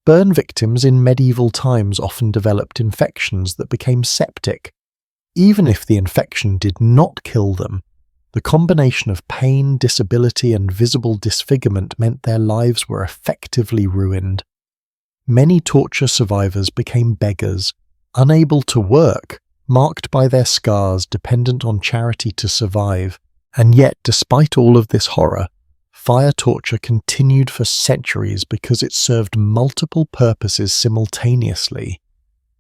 Burn victims in medieval times often developed infections that became septic. Even if the infection did not kill them, the combination of pain, disability, and visible disfigurement meant their lives were effectively ruined. Many torture survivors became beggars, unable to work, marked by their scars, dependent on charity to survive. And yet, despite all of this horror, fire torture continued for centuries because it served multiple purposes simultaneously.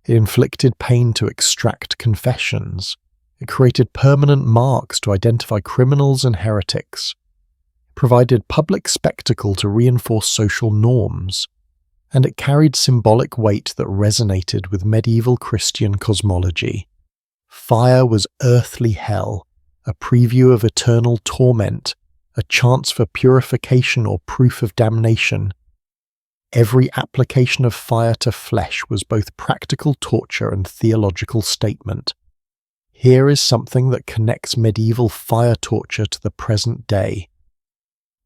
It inflicted pain to extract confessions. It created permanent marks to identify criminals and heretics. It provided public spectacle to reinforce social norms. And it carried symbolic weight that resonated with medieval Christian cosmology. Fire was earthly hell, a preview of eternal torment, a chance for purification or proof of damnation. Every application of fire to flesh was both practical torture and theological statement. Here is something that connects medieval fire torture to the present day.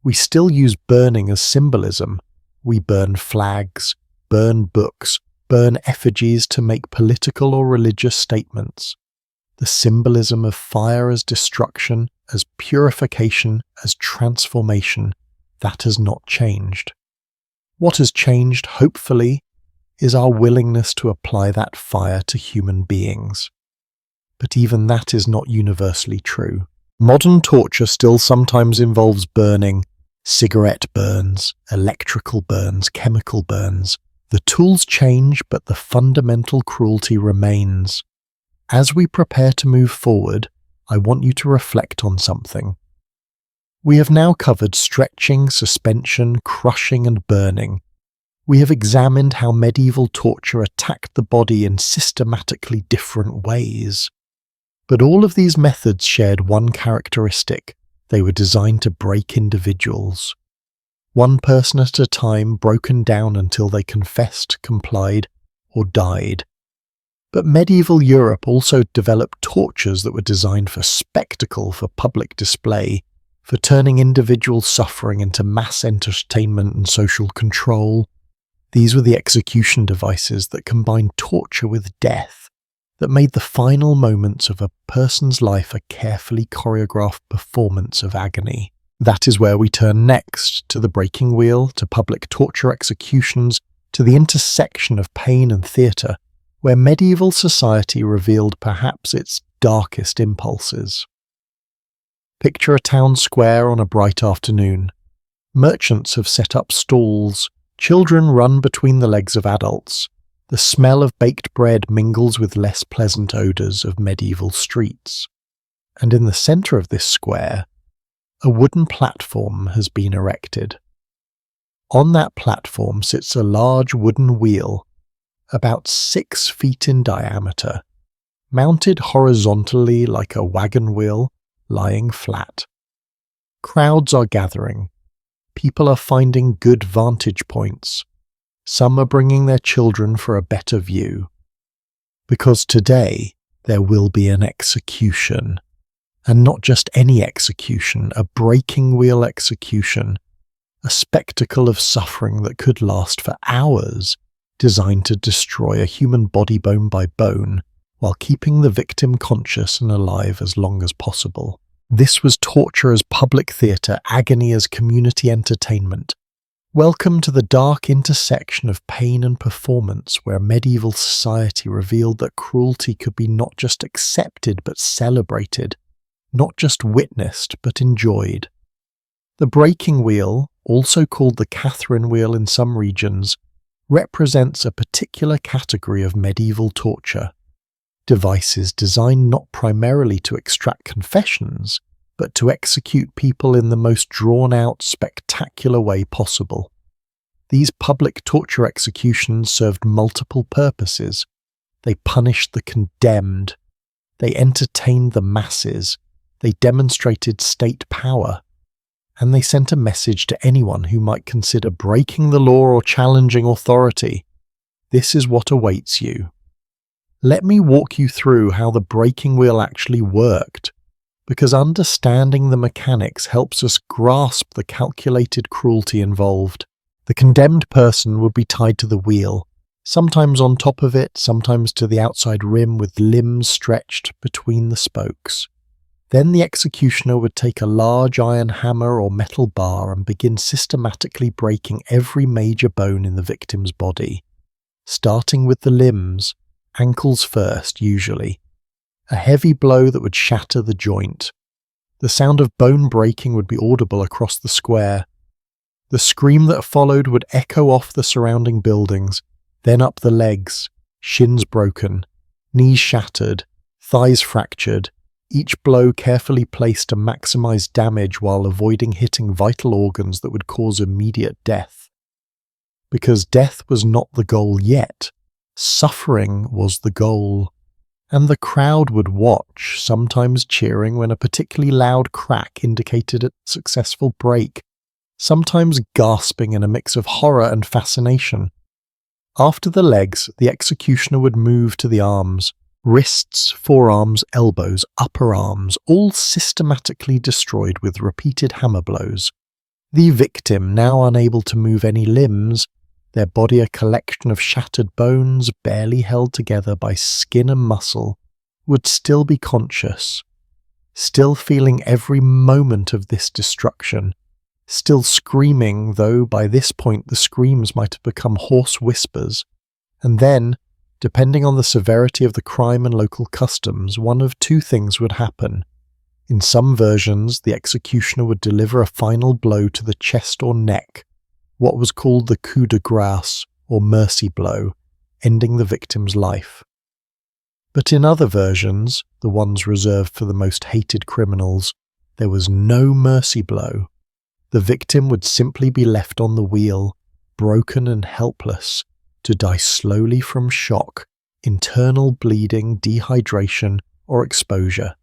We still use burning as symbolism. We burn flags, burn books, burn effigies to make political or religious statements. The symbolism of fire as destruction, as purification, as transformation, that has not changed. What has changed, hopefully, is our willingness to apply that fire to human beings. But even that is not universally true. Modern torture still sometimes involves burning, cigarette burns, electrical burns, chemical burns. The tools change, but the fundamental cruelty remains. As we prepare to move forward, I want you to reflect on something. We have now covered stretching, suspension, crushing, and burning. We have examined how medieval torture attacked the body in systematically different ways. But all of these methods shared one characteristic: they were designed to break individuals. One person at a time, broken down until they confessed, complied, or died. But medieval Europe also developed tortures that were designed for spectacle, for public display, for turning individual suffering into mass entertainment and social control. These were the execution devices that combined torture with death, that made the final moments of a person's life a carefully choreographed performance of agony. That is where we turn next, to the breaking wheel, to public torture executions, to the intersection of pain and theatre, where medieval society revealed perhaps its darkest impulses. Picture a town square on a bright afternoon. Merchants have set up stalls. Children run between the legs of adults. The smell of baked bread mingles with less pleasant odours of medieval streets. And in the centre of this square, a wooden platform has been erected. On that platform sits a large wooden wheel, about 6 feet in diameter, mounted horizontally like a wagon wheel, lying flat. Crowds are gathering. People are finding good vantage points. Some are bringing their children for a better view. Because today there will be an execution. And not just any execution, a breaking wheel execution. A spectacle of suffering that could last for hours, designed to destroy a human body bone by bone, while keeping the victim conscious and alive as long as possible. This was torture as public theatre, agony as community entertainment. Welcome to the dark intersection of pain and performance, where medieval society revealed that cruelty could be not just accepted but celebrated, not just witnessed but enjoyed. The breaking wheel, also called the Catherine wheel in some regions, represents a particular category of medieval torture. Devices designed not primarily to extract confessions, but to execute people in the most drawn-out, spectacular way possible. These public torture executions served multiple purposes. They punished the condemned. They entertained the masses. They demonstrated state power. And they sent a message to anyone who might consider breaking the law or challenging authority. This is what awaits you. Let me walk you through how the breaking wheel actually worked, because understanding the mechanics helps us grasp the calculated cruelty involved. The condemned person would be tied to the wheel, sometimes on top of it, sometimes to the outside rim with limbs stretched between the spokes. Then the executioner would take a large iron hammer or metal bar and begin systematically breaking every major bone in the victim's body, starting with the limbs, ankles first usually. A heavy blow that would shatter the joint. The sound of bone breaking would be audible across the square. The scream that followed would echo off the surrounding buildings, then up the legs, shins broken, knees shattered, thighs fractured, each blow carefully placed to maximize damage while avoiding hitting vital organs that would cause immediate death. Because death was not the goal yet, suffering was the goal. And the crowd would watch, sometimes cheering when a particularly loud crack indicated a successful break, sometimes gasping in a mix of horror and fascination. After the legs, the executioner would move to the arms, wrists, forearms, elbows, upper arms, all systematically destroyed with repeated hammer blows. The victim, now unable to move any limbs, their body a collection of shattered bones barely held together by skin and muscle, would still be conscious, still feeling every moment of this destruction, still screaming, though by this point the screams might have become hoarse whispers, and then, depending on the severity of the crime and local customs, one of two things would happen. In some versions, the executioner would deliver a final blow to the chest or neck, what was called the coup de grâce or mercy blow, ending the victim's life. But in other versions, the ones reserved for the most hated criminals, there was no mercy blow. The victim would simply be left on the wheel, broken and helpless, to die slowly from shock, internal bleeding, dehydration, or exposure.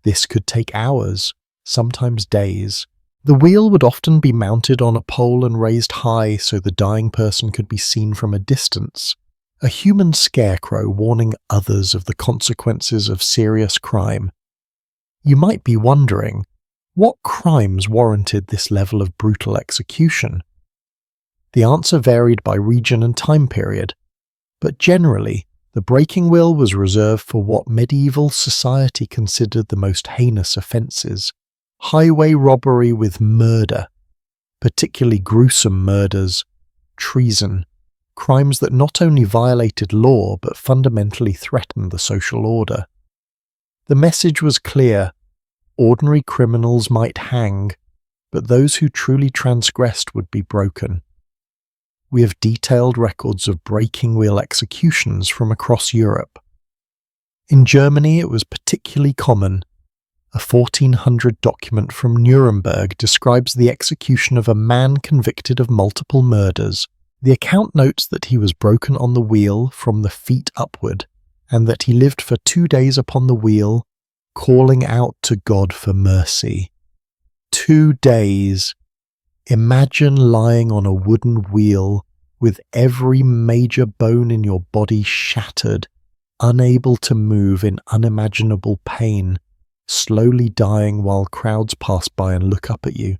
This could take hours, sometimes days. The wheel would often be mounted on a pole and raised high so the dying person could be seen from a distance, a human scarecrow warning others of the consequences of serious crime. You might be wondering, what crimes warranted this level of brutal execution? The answer varied by region and time period, but generally, the breaking wheel was reserved for what medieval society considered the most heinous offences: highway robbery with murder, particularly gruesome murders, treason, crimes that not only violated law but fundamentally threatened the social order. The message was clear: ordinary criminals might hang, but those who truly transgressed would be broken. We have detailed records of breaking wheel executions from across Europe. In Germany, it was particularly common. A 1400 document from Nuremberg describes the execution of a man convicted of multiple murders. The account notes that he was broken on the wheel from the feet upward, and that he lived for 2 days upon the wheel, calling out to God for mercy. 2 days. Imagine lying on a wooden wheel with every major bone in your body shattered, unable to move in unimaginable pain, slowly dying while crowds pass by and look up at you.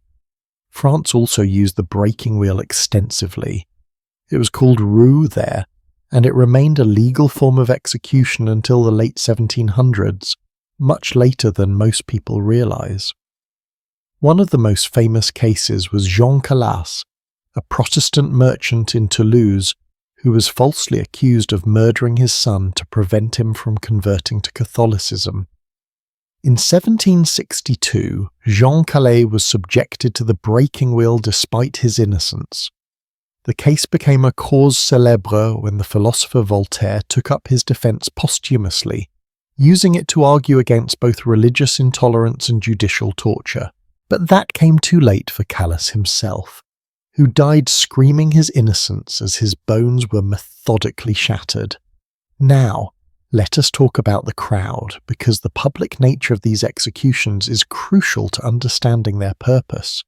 France also used the breaking wheel extensively. It was called roue there, and it remained a legal form of execution until the late 1700s, much later than most people realize. One of the most famous cases was Jean Calas, a Protestant merchant in Toulouse who was falsely accused of murdering his son to prevent him from converting to Catholicism. In 1762, Jean Calas was subjected to the breaking wheel despite his innocence. The case became a cause célèbre when the philosopher Voltaire took up his defense posthumously, using it to argue against both religious intolerance and judicial torture. But that came too late for Calas himself, who died screaming his innocence as his bones were methodically shattered. Now, let us talk about the crowd, because the public nature of these executions is crucial to understanding their purpose.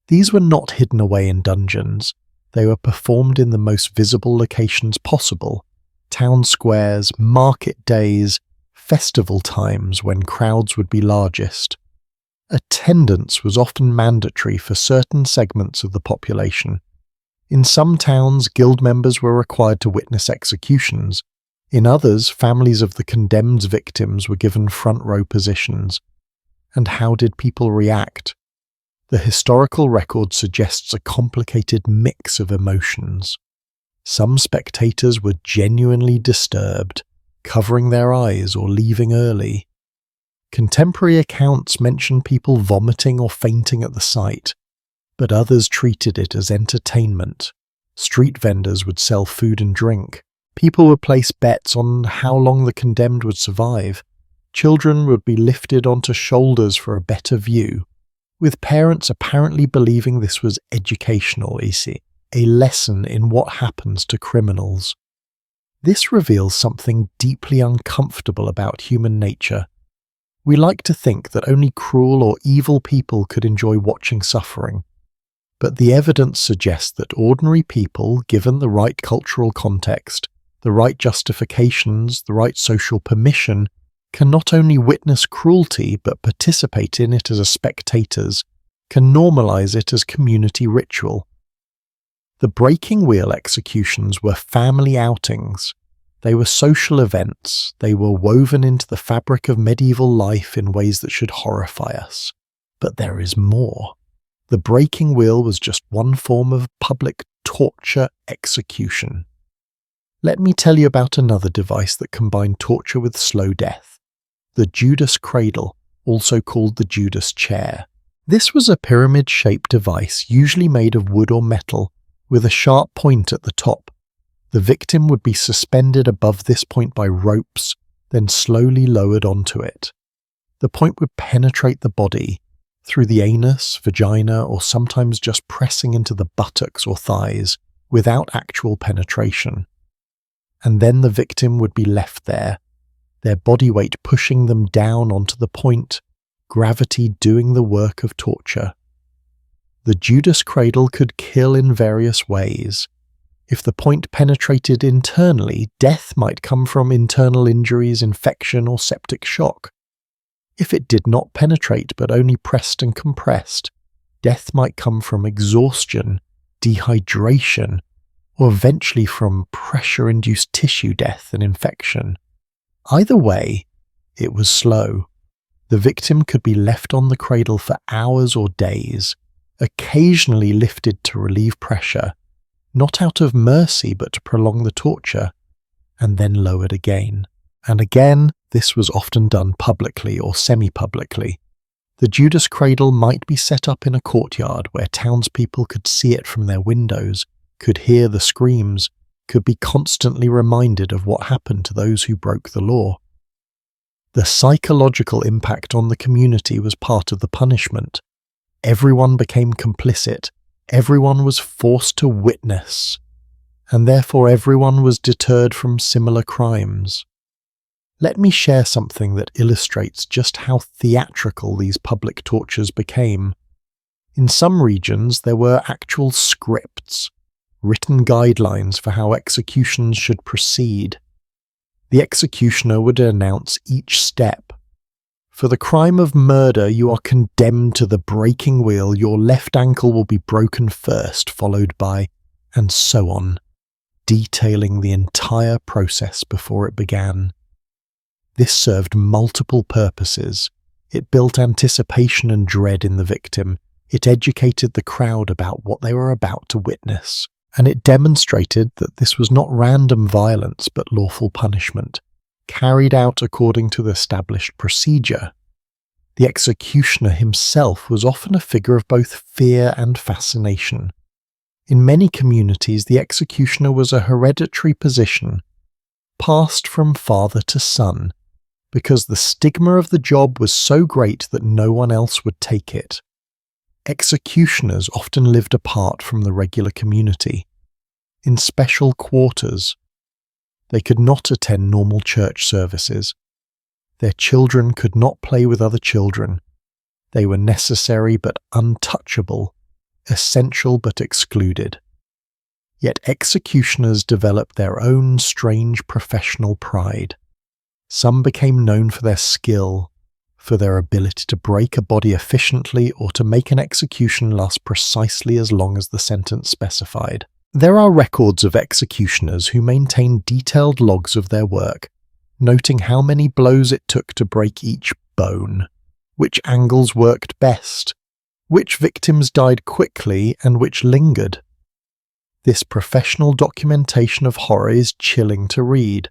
These were not hidden away in dungeons. They were performed in the most visible locations possible: town squares, market days, festival times when crowds would be largest. Attendance was often mandatory for certain segments of the population. In some towns, guild members were required to witness executions. In others, families of the condemned victims were given front row positions. And how did people react? The historical record suggests a complicated mix of emotions. Some spectators were genuinely disturbed, covering their eyes or leaving early. Contemporary accounts mention people vomiting or fainting at the sight, but others treated it as entertainment. Street vendors would sell food and drink. People would place bets on how long the condemned would survive. Children would be lifted onto shoulders for a better view, with parents apparently believing this was educational, a lesson in what happens to criminals. This reveals something deeply uncomfortable about human nature. We like to think that only cruel or evil people could enjoy watching suffering, but the evidence suggests that ordinary people, given the right cultural context, the right justifications, the right social permission, can not only witness cruelty but participate in it as spectators, can normalize it as community ritual. The breaking wheel executions were family outings. They were social events. They were woven into the fabric of medieval life in ways that should horrify us. But there is more. The breaking wheel was just one form of public torture execution. Let me tell you about another device that combined torture with slow death: the Judas cradle, also called the Judas chair. This was a pyramid-shaped device usually made of wood or metal, with a sharp point at the top. The victim would be suspended above this point by ropes, then slowly lowered onto it. The point would penetrate the body, through the anus, vagina, or sometimes just pressing into the buttocks or thighs, without actual penetration. And then the victim would be left there, their body weight pushing them down onto the point, gravity doing the work of torture. The Judas cradle could kill in various ways. If the point penetrated internally, death might come from internal injuries, infection, or septic shock. If it did not penetrate but only pressed and compressed, death might come from exhaustion, dehydration, or eventually from pressure-induced tissue death and infection. Either way, it was slow. The victim could be left on the cradle for hours or days, occasionally lifted to relieve pressure, not out of mercy but to prolong the torture, and then lowered again. And again, this was often done publicly or semi-publicly. The Judas cradle might be set up in a courtyard where townspeople could see it from their windows, could hear the screams, could be constantly reminded of what happened to those who broke the law. The psychological impact on the community was part of the punishment. Everyone became complicit, everyone was forced to witness, and therefore everyone was deterred from similar crimes. Let me share something that illustrates just how theatrical these public tortures became. In some regions there were actual scripts, written guidelines for how executions should proceed. The executioner would announce each step. For the crime of murder, you are condemned to the breaking wheel. Your left ankle will be broken first, followed by, and so on, detailing the entire process before it began. This served multiple purposes. It built anticipation and dread in the victim. It educated the crowd about what they were about to witness. And it demonstrated that this was not random violence but lawful punishment, carried out according to the established procedure. The executioner himself was often a figure of both fear and fascination. In many communities, the executioner was a hereditary position, passed from father to son, because the stigma of the job was so great that no one else would take it. Executioners often lived apart from the regular community, in special quarters. They could not attend normal church services. Their children could not play with other children. They were necessary but untouchable, essential but excluded. Yet executioners developed their own strange professional pride. Some became known for their skill, for their ability to break a body efficiently or to make an execution last precisely as long as the sentence specified. There are records of executioners who maintain detailed logs of their work, noting how many blows it took to break each bone, which angles worked best, which victims died quickly and which lingered. This professional documentation of horror is chilling to read.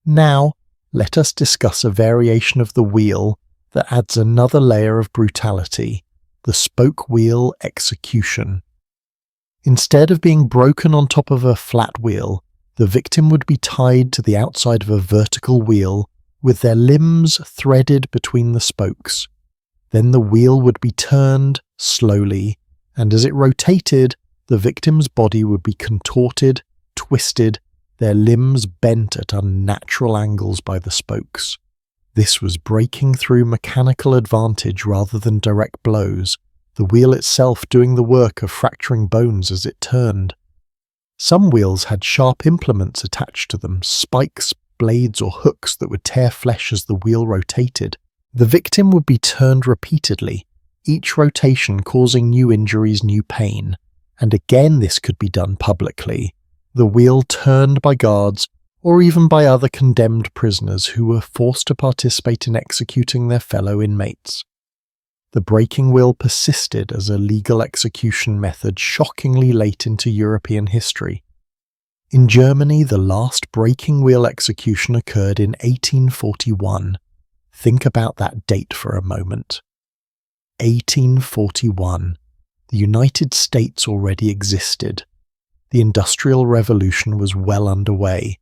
Now, let us discuss a variation of the wheel that adds another layer of brutality, the spoke wheel execution. Instead of being broken on top of a flat wheel, the victim would be tied to the outside of a vertical wheel with their limbs threaded between the spokes. Then the wheel would be turned slowly, and as it rotated, the victim's body would be contorted, twisted, their limbs bent at unnatural angles by the spokes. This was breaking through mechanical advantage rather than direct blows, the wheel itself doing the work of fracturing bones as it turned. Some wheels had sharp implements attached to them, spikes, blades, or hooks that would tear flesh as the wheel rotated. The victim would be turned repeatedly, each rotation causing new injuries, new pain. And again this could be done publicly, the wheel turned by guards or even by other condemned prisoners who were forced to participate in executing their fellow inmates. The breaking wheel persisted as a legal execution method shockingly late into European history. In Germany, the last breaking wheel execution occurred in 1841, Think about that date for a moment. 1841. The United States already existed. The Industrial Revolution was well underway.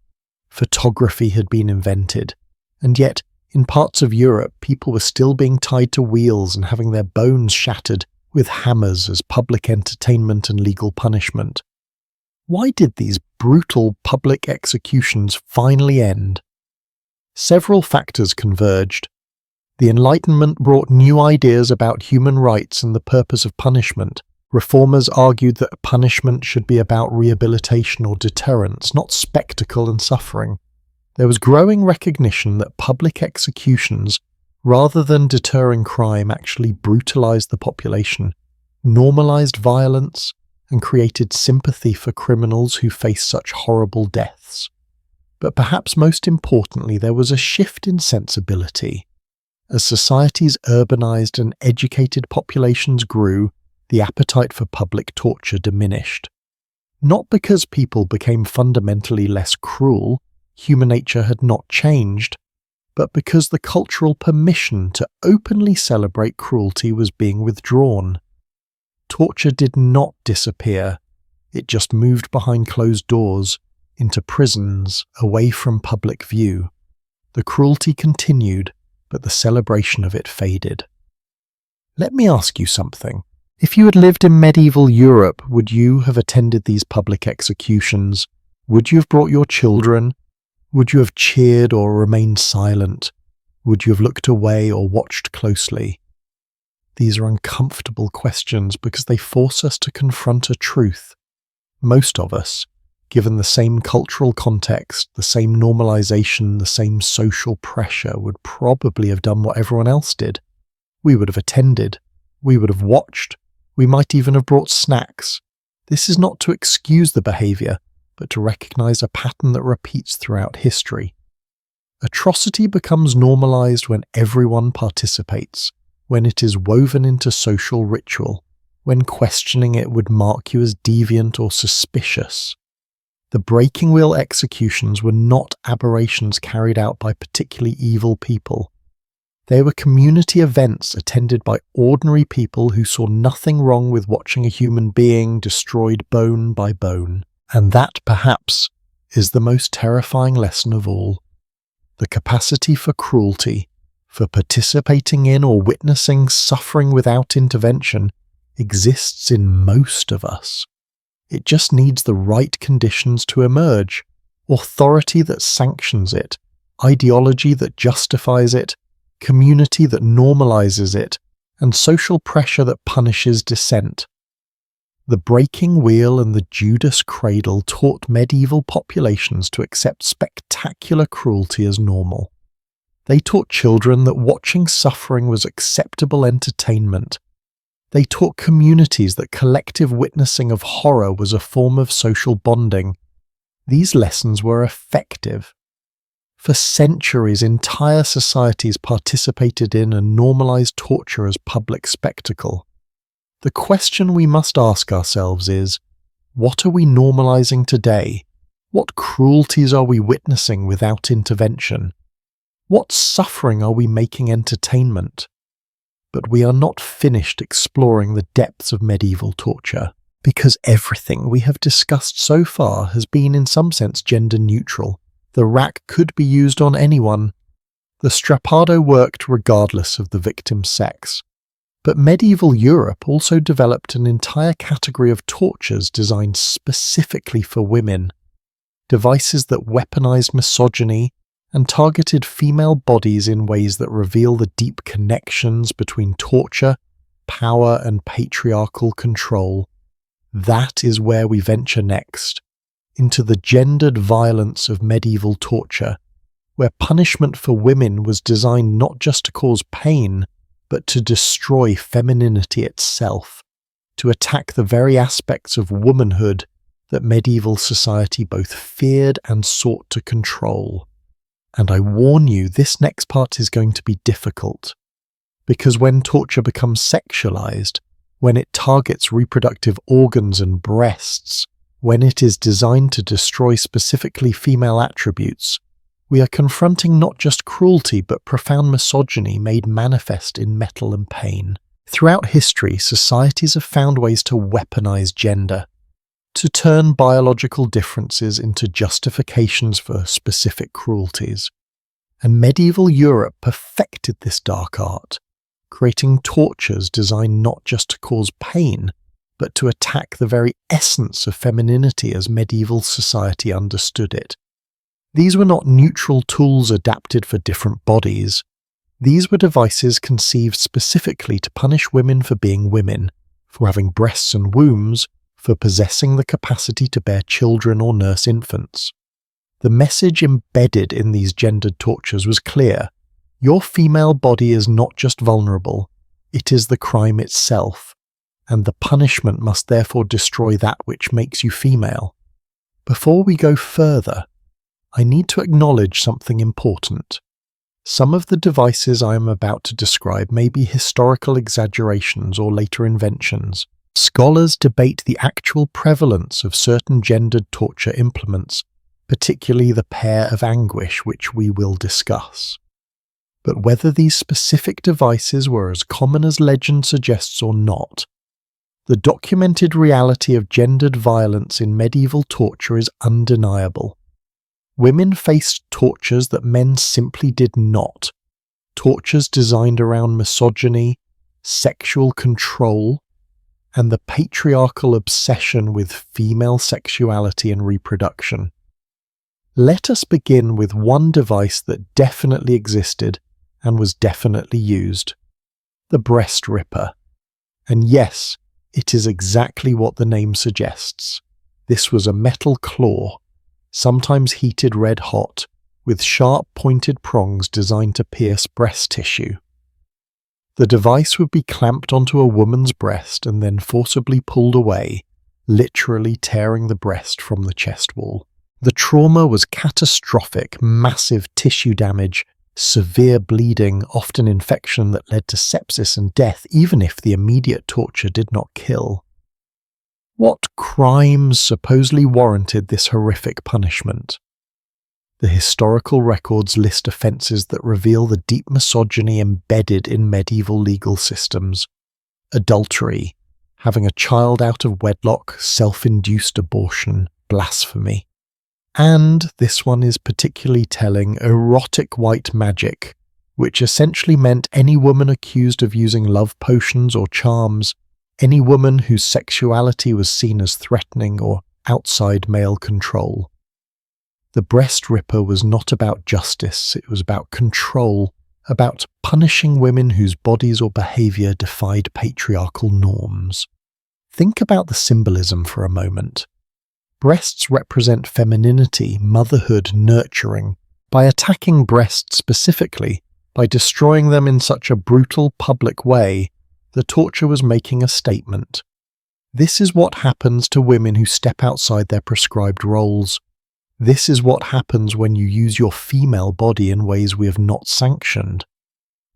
Photography had been invented. And yet, in parts of Europe, people were still being tied to wheels and having their bones shattered with hammers as public entertainment and legal punishment. Why did these brutal public executions finally end? Several factors converged. The Enlightenment brought new ideas about human rights and the purpose of punishment. Reformers argued that punishment should be about rehabilitation or deterrence, not spectacle and suffering. There was growing recognition that public executions, rather than deterring crime, actually brutalized the population, normalized violence, and created sympathy for criminals who face such horrible deaths. But perhaps most importantly, there was a shift in sensibility. As societies urbanized and educated populations grew, the appetite for public torture diminished. Not because people became fundamentally less cruel, human nature had not changed, but because the cultural permission to openly celebrate cruelty was being withdrawn. Torture did not disappear, it just moved behind closed doors, into prisons, away from public view. The cruelty continued, but the celebration of it faded. Let me ask you something. If you had lived in medieval Europe, would you have attended these public executions? Would you have brought your children? Would you have cheered or remained silent? Would you have looked away or watched closely? These are uncomfortable questions because they force us to confront a truth. Most of us, given the same cultural context, the same normalization, the same social pressure, would probably have done what everyone else did. We would have attended. We would have watched. We might even have brought snacks. This is not to excuse the behavior, but to recognize a pattern that repeats throughout history. Atrocity becomes normalized when everyone participates, when it is woven into social ritual, when questioning it would mark you as deviant or suspicious. The breaking wheel executions were not aberrations carried out by particularly evil people. They were community events attended by ordinary people who saw nothing wrong with watching a human being destroyed bone by bone. And that, perhaps, is the most terrifying lesson of all. The capacity for cruelty, for participating in or witnessing suffering without intervention, exists in most of us. It just needs the right conditions to emerge: authority that sanctions it, ideology that justifies it, community that normalizes it, and social pressure that punishes dissent. The breaking wheel and the Judas cradle taught medieval populations to accept spectacular cruelty as normal. They taught children that watching suffering was acceptable entertainment. They taught communities that collective witnessing of horror was a form of social bonding. These lessons were effective. For centuries, entire societies participated in and normalized torture as public spectacle. The question we must ask ourselves is, what are we normalizing today? What cruelties are we witnessing without intervention? What suffering are we making entertainment? But we are not finished exploring the depths of medieval torture, because everything we have discussed so far has been in some sense gender neutral. The rack could be used on anyone. The strappado worked regardless of the victim's sex. But medieval Europe also developed an entire category of tortures designed specifically for women, devices that weaponized misogyny and targeted female bodies in ways that reveal the deep connections between torture, power, and patriarchal control. That is where we venture next, into the gendered violence of medieval torture, where punishment for women was designed not just to cause pain, but to destroy femininity itself, to attack the very aspects of womanhood that medieval society both feared and sought to control. And I warn you, this next part is going to be difficult, because when torture becomes sexualized, when it targets reproductive organs and breasts, when it is designed to destroy specifically female attributes, We are confronting not just cruelty but profound misogyny made manifest in metal and pain. Throughout history, societies have found ways to weaponize gender, to turn biological differences into justifications for specific cruelties. And medieval Europe perfected this dark art, creating tortures designed not just to cause pain, but to attack the very essence of femininity as medieval society understood it. These were not neutral tools adapted for different bodies. These were devices conceived specifically to punish women for being women, for having breasts and wombs, for possessing the capacity to bear children or nurse infants. The message embedded in these gendered tortures was clear. Your female body is not just vulnerable, it is the crime itself, and the punishment must therefore destroy that which makes you female. Before we go further, I need to acknowledge something important. Some of the devices I am about to describe may be historical exaggerations or later inventions. Scholars debate the actual prevalence of certain gendered torture implements, particularly the pair of anguish, which we will discuss. But whether these specific devices were as common as legend suggests or not, the documented reality of gendered violence in medieval torture is undeniable. Women faced tortures that men simply did not. Tortures designed around misogyny, sexual control, and the patriarchal obsession with female sexuality and reproduction. Let us begin with one device that definitely existed and was definitely used: the breast ripper. And yes, it is exactly what the name suggests. This was a metal claw, sometimes heated red hot, with sharp pointed prongs designed to pierce breast tissue. The device would be clamped onto a woman's breast and then forcibly pulled away, literally tearing the breast from the chest wall. The trauma was catastrophic, massive tissue damage, severe bleeding, often infection that led to sepsis and death, even if the immediate torture did not kill. What crimes supposedly warranted this horrific punishment? The historical records list offences that reveal the deep misogyny embedded in medieval legal systems: adultery, having a child out of wedlock, self-induced abortion, blasphemy. And, this one is particularly telling, erotic white magic, which essentially meant any woman accused of using love potions or charms, any woman whose sexuality was seen as threatening or outside male control. The breast ripper was not about justice, it was about control, about punishing women whose bodies or behaviour defied patriarchal norms. Think about the symbolism for a moment. Breasts represent femininity, motherhood, nurturing. By attacking breasts specifically, by destroying them in such a brutal public way, the torture was making a statement. This is what happens to women who step outside their prescribed roles. This is what happens when you use your female body in ways we have not sanctioned.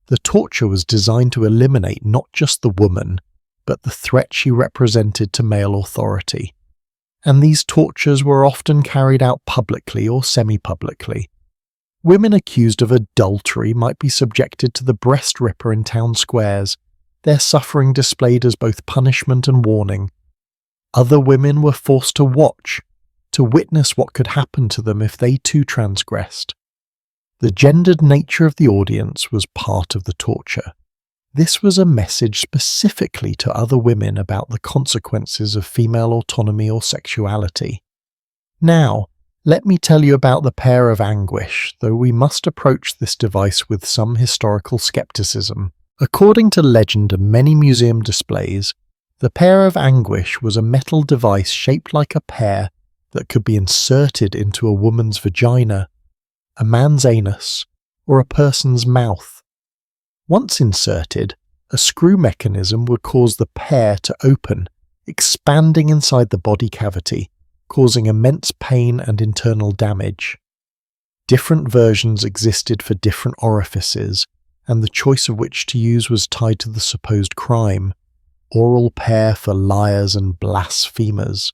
The torture was designed to eliminate not just the woman, but the threat she represented to male authority. And these tortures were often carried out publicly or semi-publicly. Women accused of adultery might be subjected to the breast ripper in town squares, their suffering displayed as both punishment and warning. Other women were forced to watch, to witness what could happen to them if they too transgressed. The gendered nature of the audience was part of the torture. This was a message specifically to other women about the consequences of female autonomy or sexuality. Now, let me tell you about the pair of anguish, though we must approach this device with some historical skepticism. According to legend and many museum displays, the pair of anguish was a metal device shaped like a pear that could be inserted into a woman's vagina, a man's anus, or a person's mouth. Once inserted, a screw mechanism would cause the pear to open, expanding inside the body cavity, causing immense pain and internal damage. Different versions existed for different orifices, and the choice of which to use was tied to the supposed crime: oral pear for liars and blasphemers,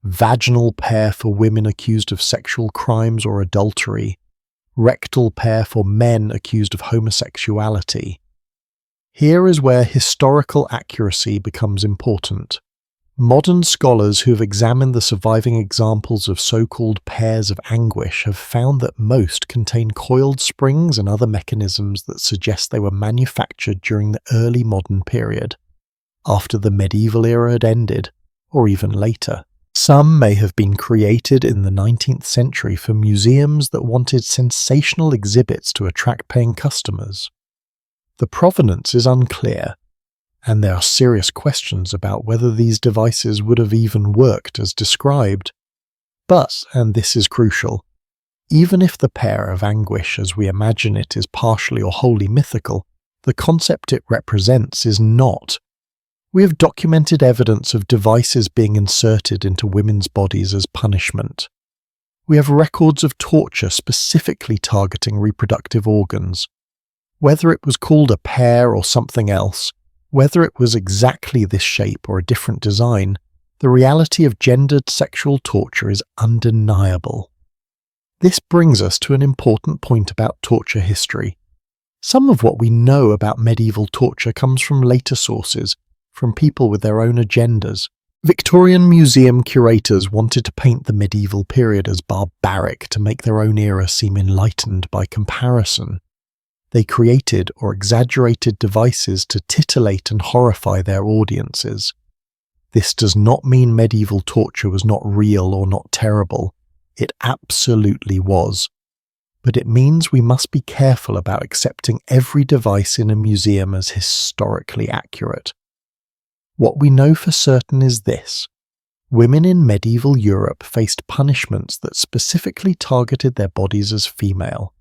vaginal pear for women accused of sexual crimes or adultery, rectal pair for men accused of homosexuality. Here is where historical accuracy becomes important. Modern scholars who have examined the surviving examples of so-called pairs of anguish have found that most contain coiled springs and other mechanisms that suggest they were manufactured during the early modern period, after the medieval era had ended, or even later. Some may have been created in the 19th century for museums that wanted sensational exhibits to attract paying customers. The provenance is unclear, and there are serious questions about whether these devices would have even worked as described. But, and this is crucial, even if the pair of anguish as we imagine it is partially or wholly mythical, the concept it represents is not. We have documented evidence of devices being inserted into women's bodies as punishment. We have records of torture specifically targeting reproductive organs. Whether it was called a pair or something else, whether it was exactly this shape or a different design, the reality of gendered sexual torture is undeniable. This brings us to an important point about torture history. Some of what we know about medieval torture comes from later sources, from people with their own agendas. Victorian museum curators wanted to paint the medieval period as barbaric to make their own era seem enlightened by comparison. They created or exaggerated devices to titillate and horrify their audiences. This does not mean medieval torture was not real or not terrible. It absolutely was. But it means we must be careful about accepting every device in a museum as historically accurate. What we know for certain is this: women in medieval Europe faced punishments that specifically targeted their bodies as female.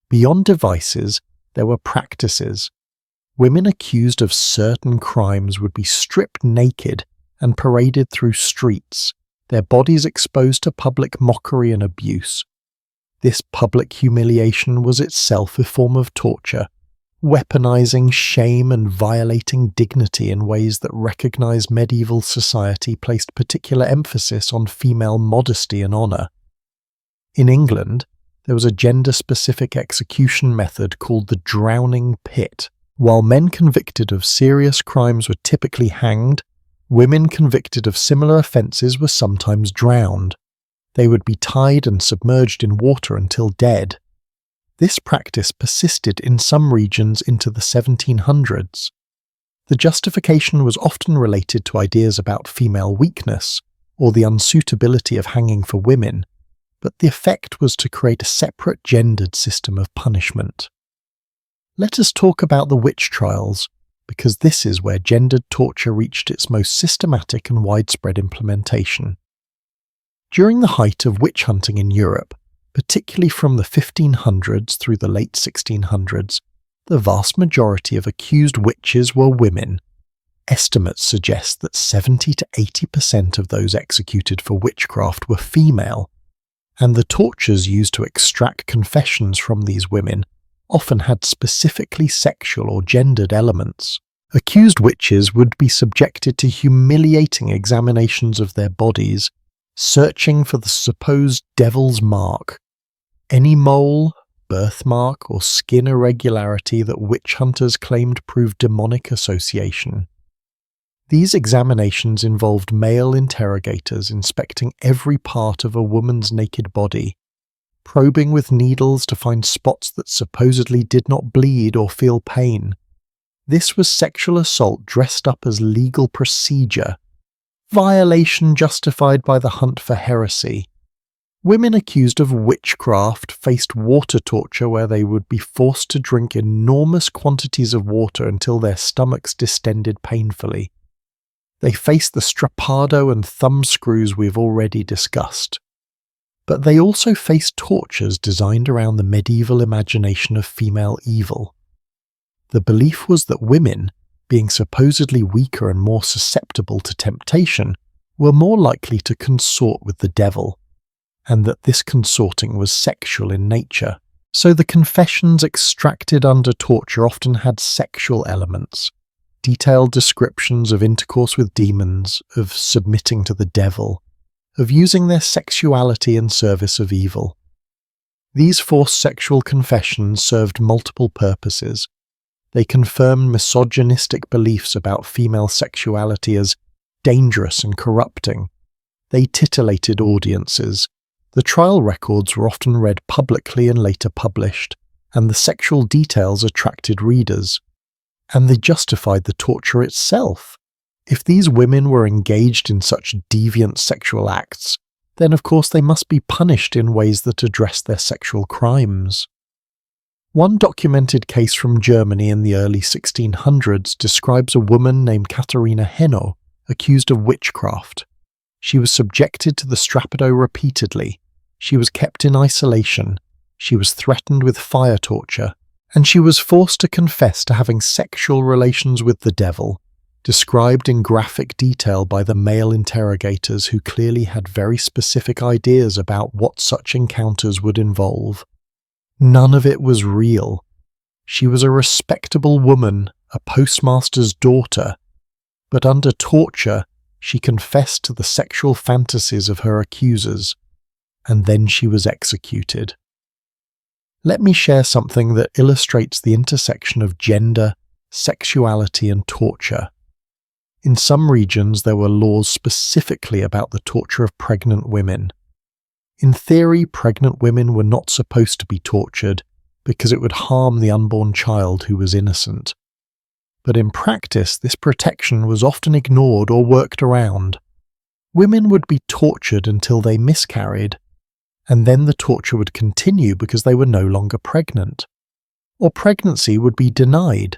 Beyond devices, there were practices. Women accused of certain crimes would be stripped naked and paraded through streets, their bodies exposed to public mockery and abuse. This public humiliation was itself a form of torture, weaponizing shame and violating dignity in ways that recognized medieval society placed particular emphasis on female modesty and honor. In England, there was a gender-specific execution method called the drowning pit. While men convicted of serious crimes were typically hanged, women convicted of similar offences were sometimes drowned. They would be tied and submerged in water until dead. This practice persisted in some regions into the 1700s. The justification was often related to ideas about female weakness, or the unsuitability of hanging for women, but the effect was to create a separate gendered system of punishment. Let us talk about the witch trials, because this is where gendered torture reached its most systematic and widespread implementation. During the height of witch hunting in Europe, particularly from the 1500s through the late 1600s, the vast majority of accused witches were women. Estimates suggest that 70 to 80% of those executed for witchcraft were female, and the tortures used to extract confessions from these women often had specifically sexual or gendered elements. Accused witches would be subjected to humiliating examinations of their bodies, searching for the supposed devil's mark, any mole, birthmark, or skin irregularity that witch hunters claimed proved demonic association. These examinations involved male interrogators inspecting every part of a woman's naked body, probing with needles to find spots that supposedly did not bleed or feel pain. This was sexual assault dressed up as legal procedure, violation justified by the hunt for heresy. Women accused of witchcraft faced water torture where they would be forced to drink enormous quantities of water until their stomachs distended painfully. They faced the strappado and thumb screws we've already discussed. But they also faced tortures designed around the medieval imagination of female evil. The belief was that women, being supposedly weaker and more susceptible to temptation, were more likely to consort with the devil, and that this consorting was sexual in nature. So the confessions extracted under torture often had sexual elements, detailed descriptions of intercourse with demons, of submitting to the devil, of using their sexuality in service of evil. These forced sexual confessions served multiple purposes. They confirmed misogynistic beliefs about female sexuality as dangerous and corrupting. They titillated audiences. The trial records were often read publicly and later published, and the sexual details attracted readers. And they justified the torture itself. If these women were engaged in such deviant sexual acts, then of course they must be punished in ways that address their sexual crimes. One documented case from Germany in the early 1600s describes a woman named Katharina Henno, accused of witchcraft. She was subjected to the strappado repeatedly, she was kept in isolation, she was threatened with fire torture, and she was forced to confess to having sexual relations with the devil, described in graphic detail by the male interrogators who clearly had very specific ideas about what such encounters would involve. None of it was real. She was a respectable woman, a postmaster's daughter, but under torture she confessed to the sexual fantasies of her accusers, and then she was executed. Let me share something that illustrates the intersection of gender, sexuality, and torture. In some regions there were laws specifically about the torture of pregnant women. In theory, pregnant women were not supposed to be tortured because it would harm the unborn child who was innocent. But in practice, this protection was often ignored or worked around. Women would be tortured until they miscarried, and then the torture would continue because they were no longer pregnant. Or pregnancy would be denied.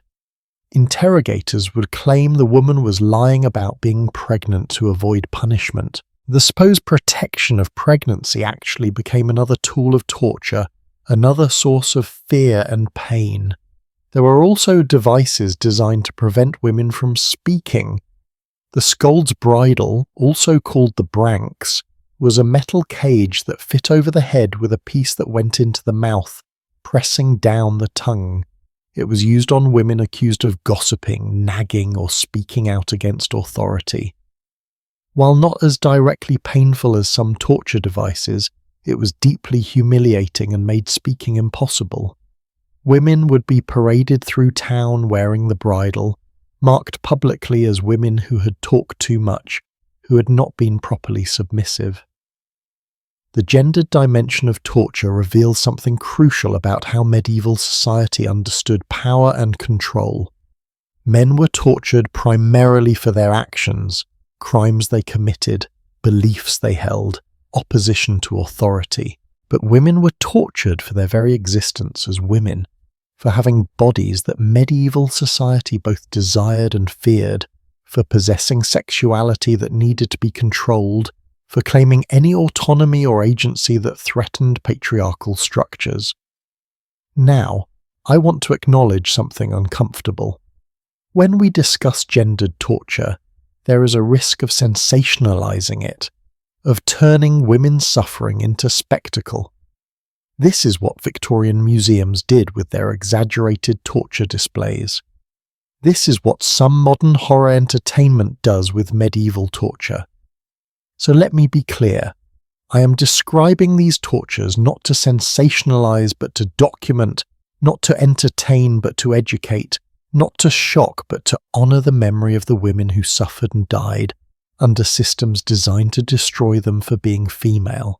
Interrogators would claim the woman was lying about being pregnant to avoid punishment. The supposed protection of pregnancy actually became another tool of torture, another source of fear and pain. There were also devices designed to prevent women from speaking. The scold's bridle, also called the branx, was a metal cage that fit over the head with a piece that went into the mouth, pressing down the tongue. It was used on women accused of gossiping, nagging, or speaking out against authority. While not as directly painful as some torture devices, it was deeply humiliating and made speaking impossible. Women would be paraded through town wearing the bridle, marked publicly as women who had talked too much, who had not been properly submissive. The gendered dimension of torture reveals something crucial about how medieval society understood power and control. Men were tortured primarily for their actions, crimes they committed, beliefs they held, opposition to authority. But women were tortured for their very existence as women, for having bodies that medieval society both desired and feared, for possessing sexuality that needed to be controlled, for claiming any autonomy or agency that threatened patriarchal structures. Now, I want to acknowledge something uncomfortable. When we discuss gendered torture, there is a risk of sensationalizing it, of turning women's suffering into spectacle. This is what Victorian museums did with their exaggerated torture displays. This is what some modern horror entertainment does with medieval torture. So let me be clear. I am describing these tortures not to sensationalize but to document, not to entertain but to educate, not to shock but to honor the memory of the women who suffered and died under systems designed to destroy them for being female.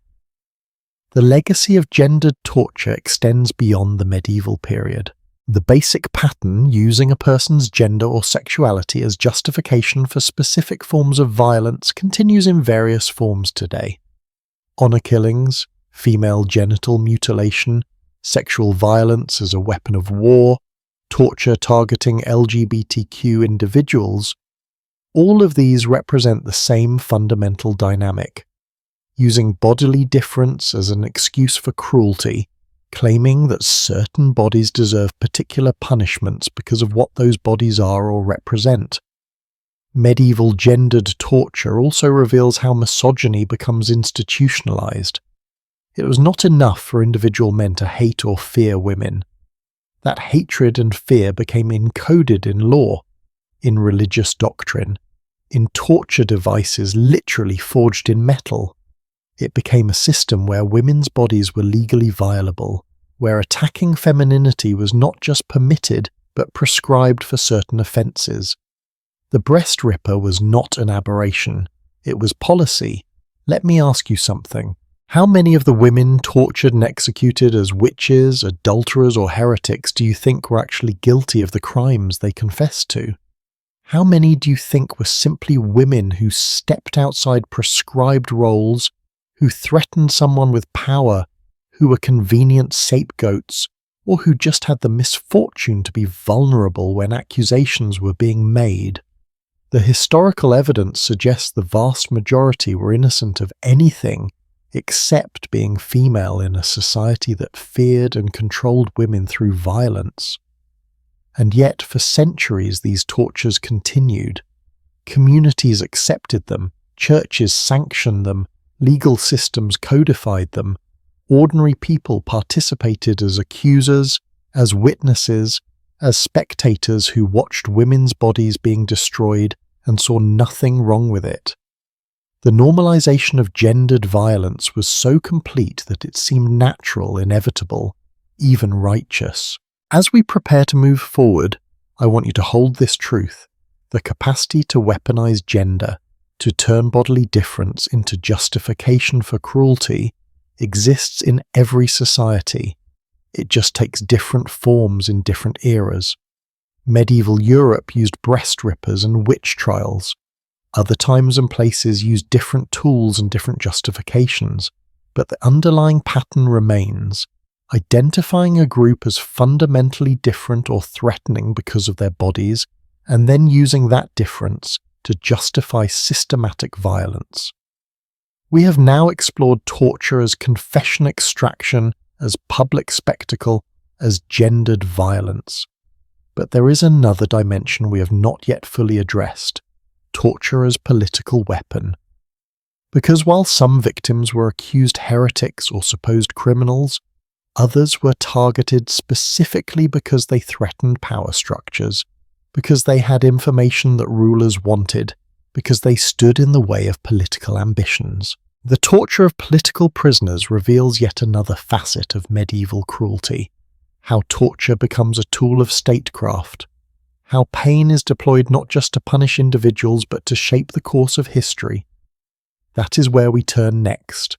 The legacy of gendered torture extends beyond the medieval period. The basic pattern, using a person's gender or sexuality as justification for specific forms of violence, continues in various forms today. Honor killings, female genital mutilation, sexual violence as a weapon of war, torture targeting LGBTQ individuals, all of these represent the same fundamental dynamic. Using bodily difference as an excuse for cruelty, claiming that certain bodies deserve particular punishments because of what those bodies are or represent. Medieval gendered torture also reveals how misogyny becomes institutionalized. It was not enough for individual men to hate or fear women. That hatred and fear became encoded in law, in religious doctrine, in torture devices literally forged in metal. It became a system where women's bodies were legally violable, where attacking femininity was not just permitted but prescribed for certain offences. The breast ripper was not an aberration, it was policy. Let me ask you something. How many of the women tortured and executed as witches, adulterers, or heretics do you think were actually guilty of the crimes they confessed to? How many do you think were simply women who stepped outside prescribed roles, who threatened someone with power, who were convenient scapegoats, or who just had the misfortune to be vulnerable when accusations were being made? The historical evidence suggests the vast majority were innocent of anything except being female in a society that feared and controlled women through violence. And yet, for centuries, these tortures continued. Communities accepted them, churches sanctioned them, legal systems codified them. Ordinary people participated as accusers, as witnesses, as spectators who watched women's bodies being destroyed and saw nothing wrong with it. The normalization of gendered violence was so complete that it seemed natural, inevitable, even righteous. As we prepare to move forward, I want you to hold this truth: the capacity to weaponize gender, to turn bodily difference into justification for cruelty, exists in every society. It just takes different forms in different eras. Medieval Europe used breast rippers and witch trials. Other times and places used different tools and different justifications, but the underlying pattern remains: identifying a group as fundamentally different or threatening because of their bodies, and then using that difference to justify systematic violence. We have now explored torture as confession extraction, as public spectacle, as gendered violence. But there is another dimension we have not yet fully addressed: torture as political weapon. Because while some victims were accused heretics or supposed criminals, others were targeted specifically because they threatened power structures, because they had information that rulers wanted, because they stood in the way of political ambitions. The torture of political prisoners reveals yet another facet of medieval cruelty: how torture becomes a tool of statecraft, how pain is deployed not just to punish individuals but to shape the course of history. That is where we turn next,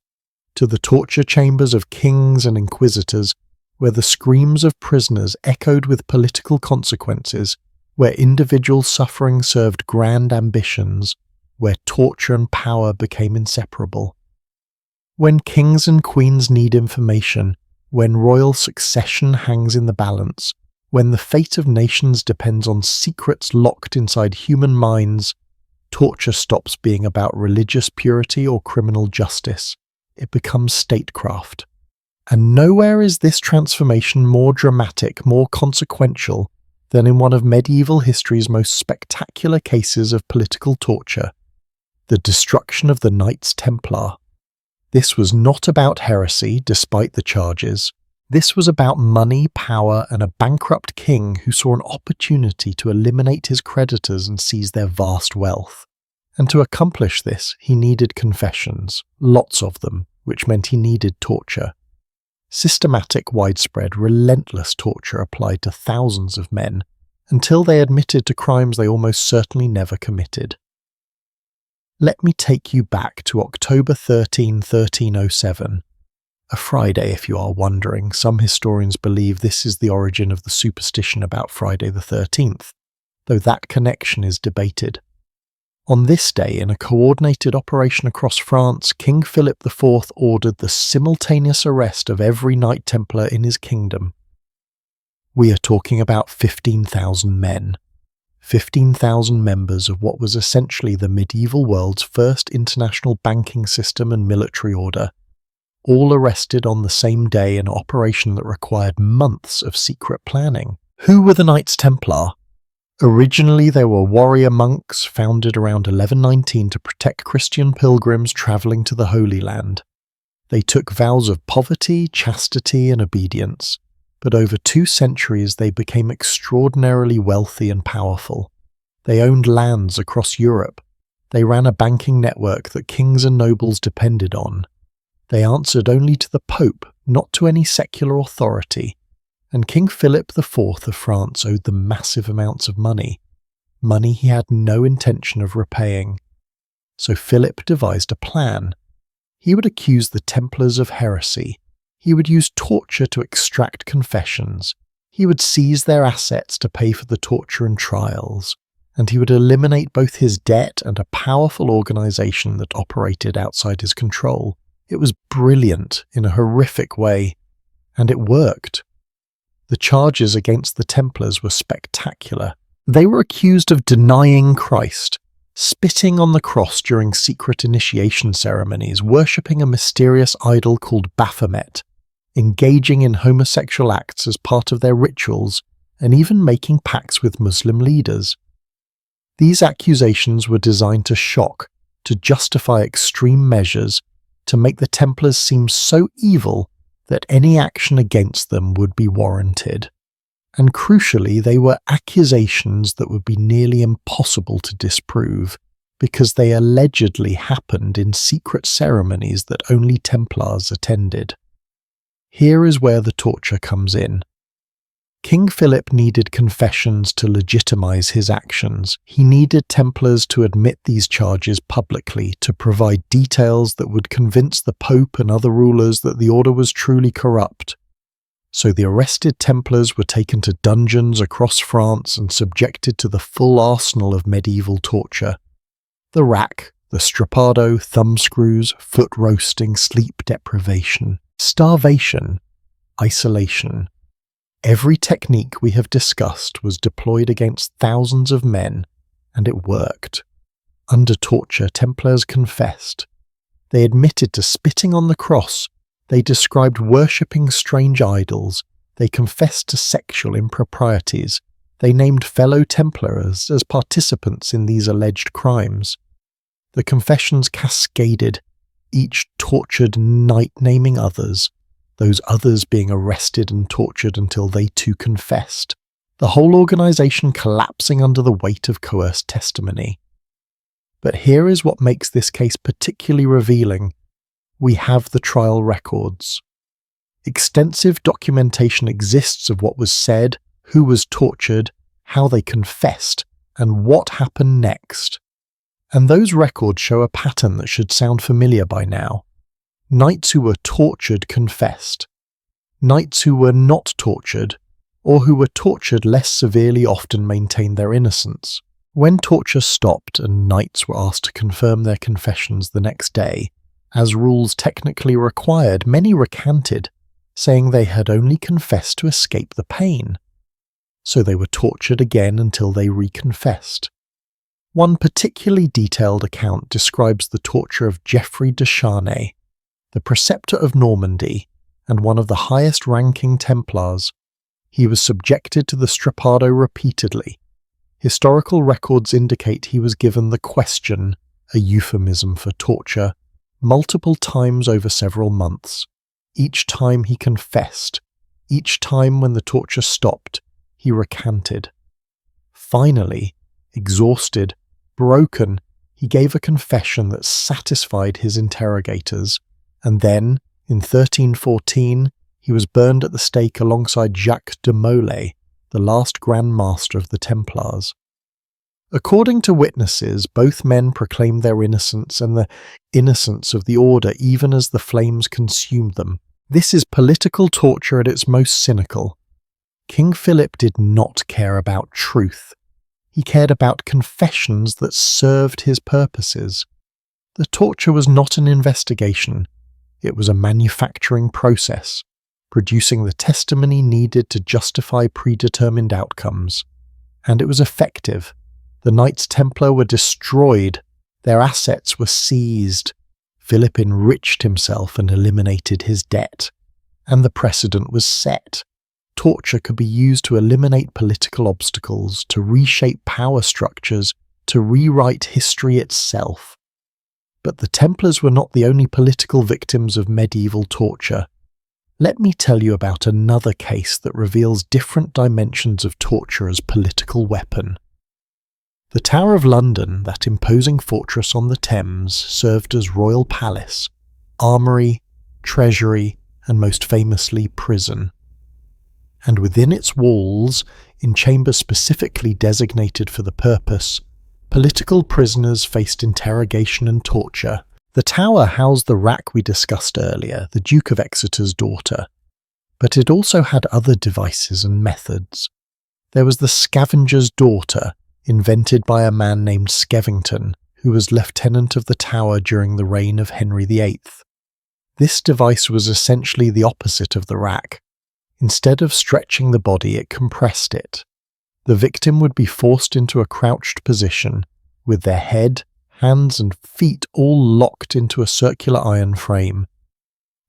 to the torture chambers of kings and inquisitors, where the screams of prisoners echoed with political consequences, where individual suffering served grand ambitions, where torture and power became inseparable. When kings and queens need information, when royal succession hangs in the balance, when the fate of nations depends on secrets locked inside human minds, torture stops being about religious purity or criminal justice. It becomes statecraft. And nowhere is this transformation more dramatic, more consequential, than in one of medieval history's most spectacular cases of political torture: the destruction of the Knights Templar. This was not about heresy, despite the charges. This was about money, power, and a bankrupt king who saw an opportunity to eliminate his creditors and seize their vast wealth. And to accomplish this, he needed confessions, lots of them, which meant he needed torture. Systematic, widespread, relentless torture applied to thousands of men, until they admitted to crimes they almost certainly never committed. Let me take you back to October 13, 1307. A Friday, if you are wondering. Some historians believe this is the origin of the superstition about Friday the 13th, though that connection is debated. On this day, in a coordinated operation across France, King Philip IV ordered the simultaneous arrest of every Knight Templar in his kingdom. We are talking about 15,000 men. 15,000 members of what was essentially the medieval world's first international banking system and military order, all arrested on the same day in an operation that required months of secret planning. Who were the Knights Templar? Originally, they were warrior monks founded around 1119 to protect Christian pilgrims travelling to the Holy Land. They took vows of poverty, chastity, and obedience, but over 2 centuries they became extraordinarily wealthy and powerful. They owned lands across Europe. They ran a banking network that kings and nobles depended on. They answered only to the Pope, not to any secular authority, and King Philip IV of France owed them massive amounts of money he had no intention of repaying. So Philip devised a plan. He would accuse the Templars of heresy. He would use torture to extract confessions. He would seize their assets to pay for the torture and trials. And he would eliminate both his debt and a powerful organization that operated outside his control. It was brilliant in a horrific way, and it worked. The charges against the Templars were spectacular. They were accused of denying Christ, spitting on the cross during secret initiation ceremonies, worshipping a mysterious idol called Baphomet, engaging in homosexual acts as part of their rituals, and even making pacts with Muslim leaders. These accusations were designed to shock, to justify extreme measures, to make the Templars seem so evil that any action against them would be warranted. And crucially, they were accusations that would be nearly impossible to disprove, because they allegedly happened in secret ceremonies that only Templars attended. Here is where the torture comes in. King Philip needed confessions to legitimize his actions. He needed Templars to admit these charges publicly, to provide details that would convince the Pope and other rulers that the order was truly corrupt. So the arrested Templars were taken to dungeons across France and subjected to the full arsenal of medieval torture. The rack, the strappado, thumbscrews, foot roasting, sleep deprivation, starvation, isolation. Every technique we have discussed was deployed against thousands of men, and it worked. Under torture, Templars confessed. They admitted to spitting on the cross. They described worshipping strange idols. They confessed to sexual improprieties. They named fellow Templars as participants in these alleged crimes. The confessions cascaded, each tortured knight naming others, those others being arrested and tortured until they too confessed, the whole organization collapsing under the weight of coerced testimony. But here is what makes this case particularly revealing. We have the trial records. Extensive documentation exists of what was said, who was tortured, how they confessed, and what happened next. And those records show a pattern that should sound familiar by now. Knights who were tortured confessed. Knights who were not tortured, or who were tortured less severely, often maintained their innocence. When torture stopped and knights were asked to confirm their confessions the next day, as rules technically required, many recanted, saying they had only confessed to escape the pain. So they were tortured again until they reconfessed. One particularly detailed account describes the torture of Geoffrey de Charnay, the preceptor of Normandy and one of the highest-ranking Templars. He was subjected to the strappado repeatedly. Historical records indicate he was given the question, a euphemism for torture, multiple times over several months. Each time he confessed. Each time when the torture stopped, he recanted. Finally, exhausted, broken, he gave a confession that satisfied his interrogators, and then, in 1314, he was burned at the stake alongside Jacques de Molay, the last Grand Master of the Templars. According to witnesses, both men proclaimed their innocence and the innocence of the order even as the flames consumed them. This is political torture at its most cynical. King Philip did not care about truth. He cared about confessions that served his purposes. The torture was not an investigation. It was a manufacturing process, producing the testimony needed to justify predetermined outcomes. And it was effective. The Knights Templar were destroyed. Their assets were seized. Philip enriched himself and eliminated his debt. And the precedent was set. Torture could be used to eliminate political obstacles, to reshape power structures, to rewrite history itself. But the Templars were not the only political victims of medieval torture. Let me tell you about another case that reveals different dimensions of torture as political weapon. The Tower of London, that imposing fortress on the Thames, served as royal palace, armoury, treasury, and most famously, prison. And within its walls, in chambers specifically designated for the purpose, political prisoners faced interrogation and torture. The tower housed the rack we discussed earlier, the Duke of Exeter's daughter, but it also had other devices and methods. There was the scavenger's daughter, invented by a man named Skevington, who was lieutenant of the tower during the reign of Henry VIII. This device was essentially the opposite of the rack. Instead of stretching the body, it compressed it. The victim would be forced into a crouched position, with their head, hands and feet all locked into a circular iron frame.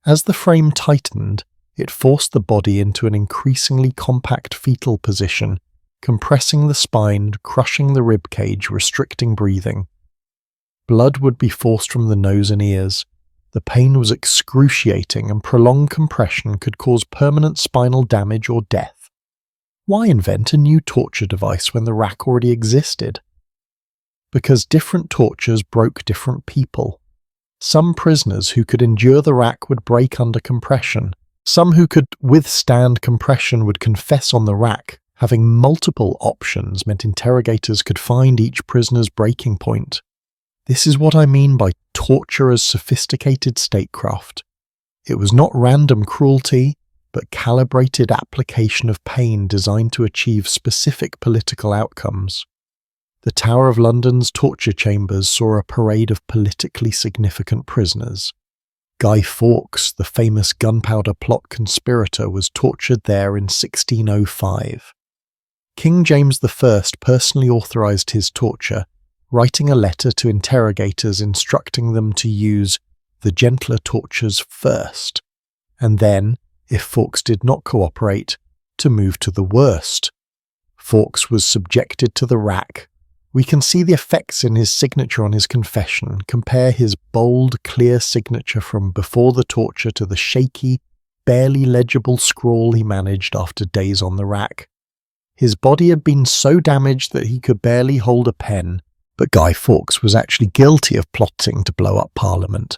As the frame tightened, it forced the body into an increasingly compact fetal position, compressing the spine, crushing the rib cage, restricting breathing. Blood would be forced from the nose and ears. The pain was excruciating, and prolonged compression could cause permanent spinal damage or death. Why invent a new torture device when the rack already existed? Because different tortures broke different people. Some prisoners who could endure the rack would break under compression. Some who could withstand compression would confess on the rack. Having multiple options meant interrogators could find each prisoner's breaking point. This is what I mean by torture as sophisticated statecraft. It was not random cruelty, but calibrated application of pain designed to achieve specific political outcomes. The Tower of London's torture chambers saw a parade of politically significant prisoners. Guy Fawkes, the famous gunpowder plot conspirator, was tortured there in 1605. King James I personally authorised his torture, writing a letter to interrogators instructing them to use the gentler tortures first, and then, if Fawkes did not cooperate, to move to the worst. Fawkes was subjected to the rack. We can see the effects in his signature on his confession. Compare his bold, clear signature from before the torture to the shaky, barely legible scrawl he managed after days on the rack. His body had been so damaged that he could barely hold a pen, but Guy Fawkes was actually guilty of plotting to blow up Parliament.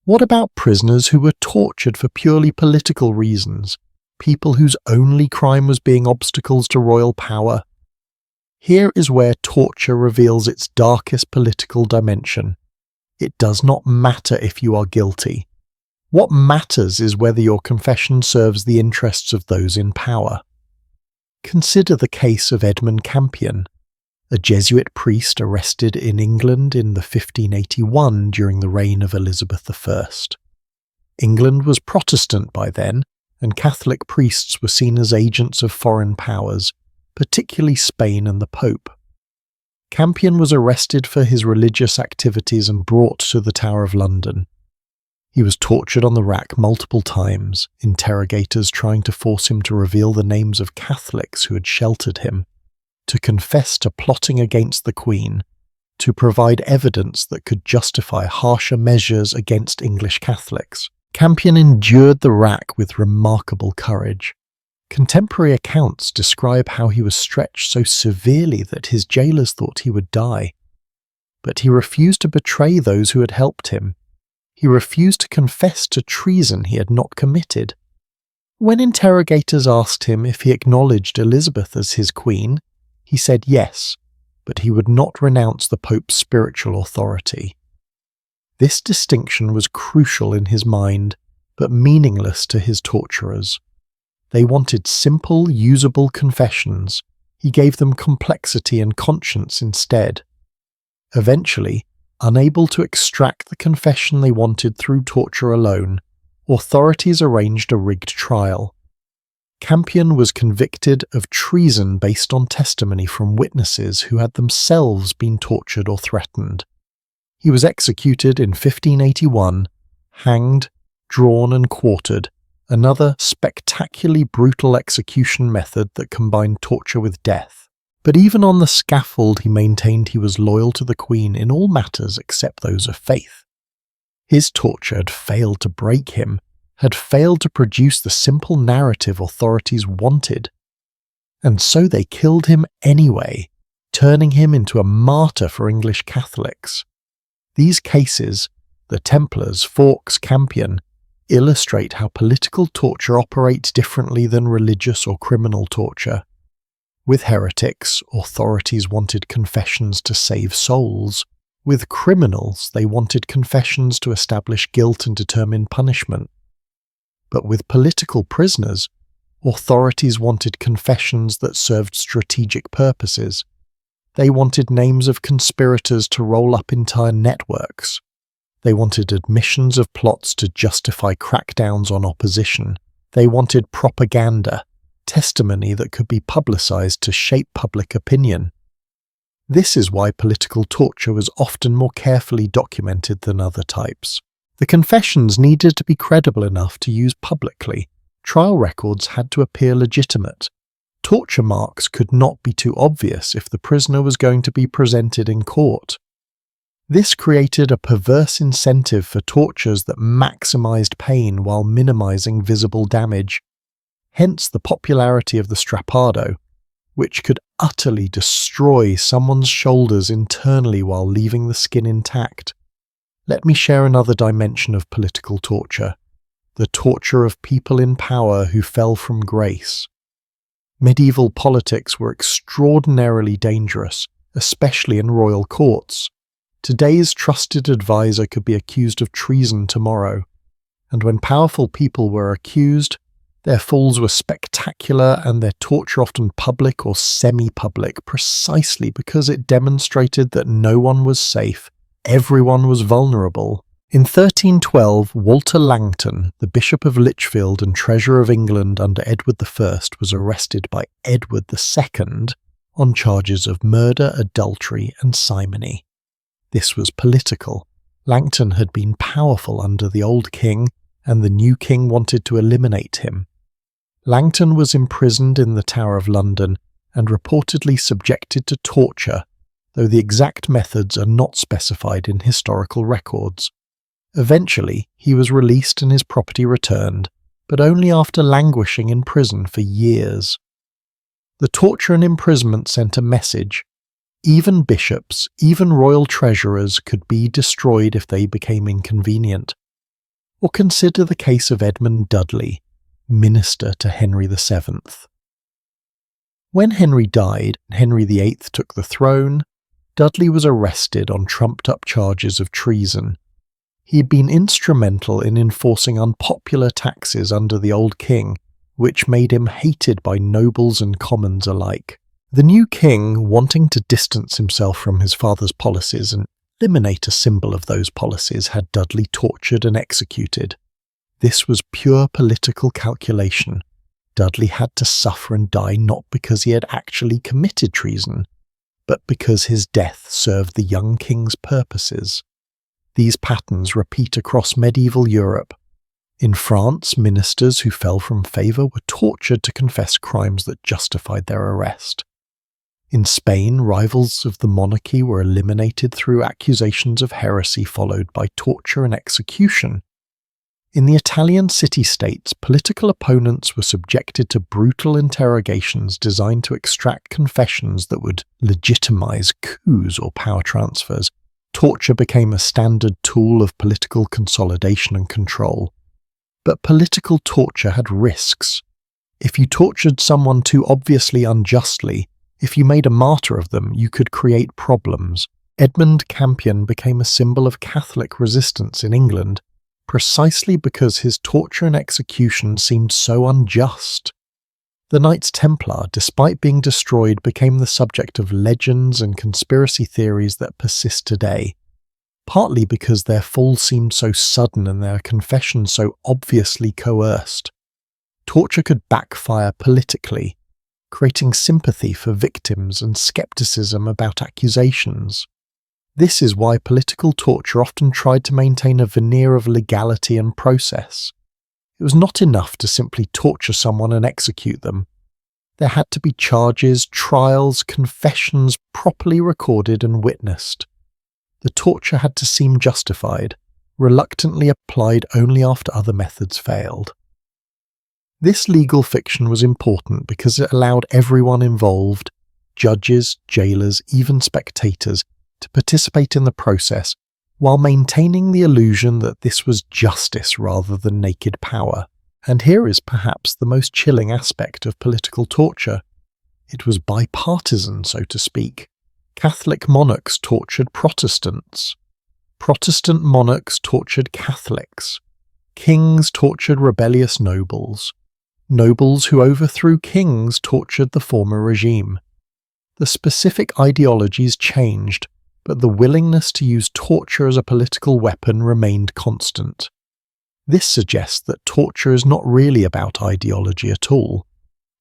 What about prisoners who were tortured for purely political reasons, people whose only crime was being obstacles to royal power? Here is where torture reveals its darkest political dimension. It does not matter if you are guilty. What matters is whether your confession serves the interests of those in power. Consider the case of Edmund Campion, a Jesuit priest arrested in England in the 1581 during the reign of Elizabeth I. England was Protestant by then, and Catholic priests were seen as agents of foreign powers, particularly Spain and the Pope. Campion was arrested for his religious activities and brought to the Tower of London. He was tortured on the rack multiple times, interrogators trying to force him to reveal the names of Catholics who had sheltered him, to confess to plotting against the Queen, to provide evidence that could justify harsher measures against English Catholics. Campion endured the rack with remarkable courage. Contemporary accounts describe how he was stretched so severely that his jailers thought he would die. But he refused to betray those who had helped him. He refused to confess to treason he had not committed. When interrogators asked him if he acknowledged Elizabeth as his queen, he said yes, but he would not renounce the Pope's spiritual authority. This distinction was crucial in his mind, but meaningless to his torturers. They wanted simple, usable confessions. He gave them complexity and conscience instead. Eventually, unable to extract the confession they wanted through torture alone, authorities arranged a rigged trial. Campion was convicted of treason based on testimony from witnesses who had themselves been tortured or threatened. He was executed in 1581, hanged, drawn and quartered, another spectacularly brutal execution method that combined torture with death. But even on the scaffold he maintained he was loyal to the Queen in all matters except those of faith. His torture had failed to break him, had failed to produce the simple narrative authorities wanted. And so they killed him anyway, turning him into a martyr for English Catholics. These cases, the Templars, Fawkes, Campion, illustrate how political torture operates differently than religious or criminal torture. With heretics, authorities wanted confessions to save souls. With criminals, they wanted confessions to establish guilt and determine punishment. But with political prisoners, authorities wanted confessions that served strategic purposes. They wanted names of conspirators to roll up entire networks. They wanted admissions of plots to justify crackdowns on opposition. They wanted propaganda, testimony that could be publicized to shape public opinion. This is why political torture was often more carefully documented than other types. The confessions needed to be credible enough to use publicly. Trial records had to appear legitimate. Torture marks could not be too obvious if the prisoner was going to be presented in court. This created a perverse incentive for tortures that maximized pain while minimizing visible damage. Hence the popularity of the strappado, which could utterly destroy someone's shoulders internally while leaving the skin intact. Let me share another dimension of political torture: the torture of people in power who fell from grace. Medieval politics were extraordinarily dangerous, especially in royal courts. Today's trusted advisor could be accused of treason tomorrow, and when powerful people were accused, their falls were spectacular and their torture often public or semi-public, precisely because it demonstrated that no one was safe, everyone was vulnerable. In 1312, Walter Langton, the Bishop of Lichfield and Treasurer of England under Edward I, was arrested by Edward II on charges of murder, adultery and simony. This was political. Langton had been powerful under the old king, and the new king wanted to eliminate him. Langton was imprisoned in the Tower of London and reportedly subjected to torture, though the exact methods are not specified in historical records. Eventually, he was released and his property returned, but only after languishing in prison for years. The torture and imprisonment sent a message. Even bishops, even royal treasurers could be destroyed if they became inconvenient. Or consider the case of Edmund Dudley, minister to Henry VII. When Henry died and Henry VIII took the throne, Dudley was arrested on trumped-up charges of treason. He had been instrumental in enforcing unpopular taxes under the old king, which made him hated by nobles and commons alike. The new king, wanting to distance himself from his father's policies and eliminate a symbol of those policies, had Dudley tortured and executed. This was pure political calculation. Dudley had to suffer and die not because he had actually committed treason, but because his death served the young king's purposes. These patterns repeat across medieval Europe. In France, ministers who fell from favour were tortured to confess crimes that justified their arrest. In Spain, rivals of the monarchy were eliminated through accusations of heresy followed by torture and execution. In the Italian city-states, political opponents were subjected to brutal interrogations designed to extract confessions that would legitimize coups or power transfers. Torture became a standard tool of political consolidation and control. But political torture had risks. If you tortured someone too obviously unjustly, if you made a martyr of them, you could create problems. Edmund Campion became a symbol of Catholic resistance in England, precisely because his torture and execution seemed so unjust. The Knights Templar, despite being destroyed, became the subject of legends and conspiracy theories that persist today, partly because their fall seemed so sudden and their confession so obviously coerced. Torture could backfire politically, creating sympathy for victims and skepticism about accusations. This is why political torture often tried to maintain a veneer of legality and process. It was not enough to simply torture someone and execute them. There had to be charges, trials, confessions properly recorded and witnessed. The torture had to seem justified, reluctantly applied only after other methods failed. This legal fiction was important because it allowed everyone involved, judges, jailers, even spectators, to participate in the process while maintaining the illusion that this was justice rather than naked power. And here is perhaps the most chilling aspect of political torture. It was bipartisan, so to speak. Catholic monarchs tortured Protestants. Protestant monarchs tortured Catholics. Kings tortured rebellious nobles. Nobles who overthrew kings tortured the former regime. The specific ideologies changed, but the willingness to use torture as a political weapon remained constant. This suggests that torture is not really about ideology at all.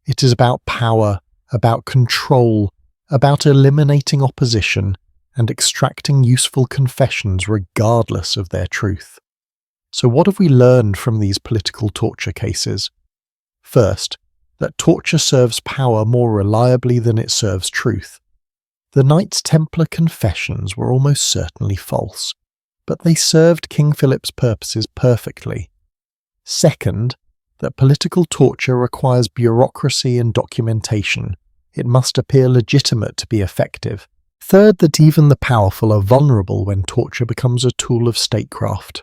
It is about power, about control, about eliminating opposition, and extracting useful confessions regardless of their truth. So what have we learned from these political torture cases? First, that torture serves power more reliably than it serves truth. The Knights Templar confessions were almost certainly false, but they served King Philip's purposes perfectly. Second, that political torture requires bureaucracy and documentation. It must appear legitimate to be effective. Third, that even the powerful are vulnerable when torture becomes a tool of statecraft.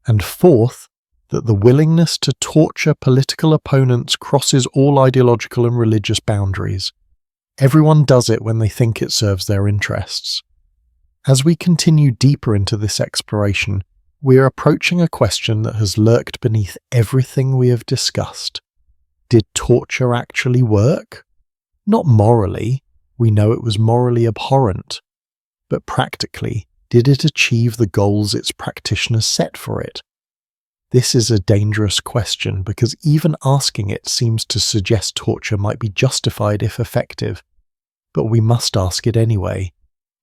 And fourth, that the willingness to torture political opponents crosses all ideological and religious boundaries. Everyone does it when they think it serves their interests. As we continue deeper into this exploration, we are approaching a question that has lurked beneath everything we have discussed. Did torture actually work? Not morally, we know it was morally abhorrent, but practically, did it achieve the goals its practitioners set for it? This is a dangerous question because even asking it seems to suggest torture might be justified if effective, but we must ask it anyway,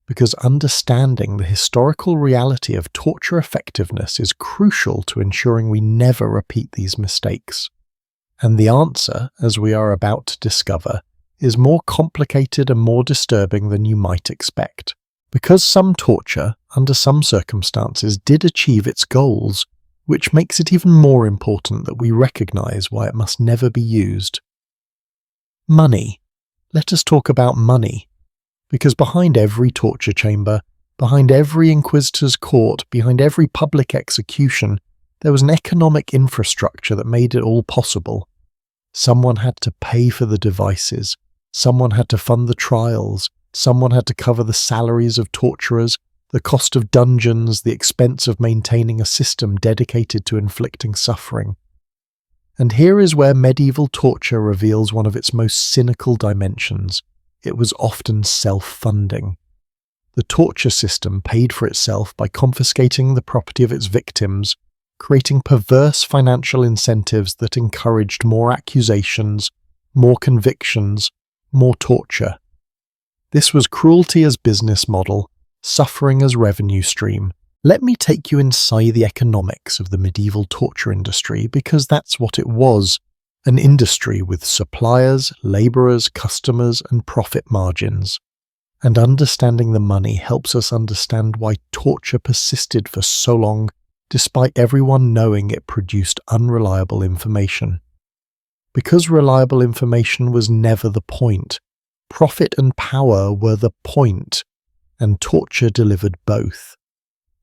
because understanding the historical reality of torture effectiveness is crucial to ensuring we never repeat these mistakes. And the answer, as we are about to discover, is more complicated and more disturbing than you might expect. Because some torture, under some circumstances, did achieve its goals, which makes it even more important that we recognize why it must never be used. Money. Let us talk about money. Because behind every torture chamber, behind every inquisitor's court, behind every public execution, there was an economic infrastructure that made it all possible. Someone had to pay for the devices, someone had to fund the trials, someone had to cover the salaries of torturers, the cost of dungeons, the expense of maintaining a system dedicated to inflicting suffering. And here is where medieval torture reveals one of its most cynical dimensions. It was often self-funding. The torture system paid for itself by confiscating the property of its victims, creating perverse financial incentives that encouraged more accusations, more convictions, more torture. This was cruelty as business model, suffering as revenue stream. Let me take you inside the economics of the medieval torture industry because that's what it was, an industry with suppliers, labourers, customers and profit margins. And understanding the money helps us understand why torture persisted for so long despite everyone knowing it produced unreliable information. Because reliable information was never the point, profit and power were the point, and torture delivered both.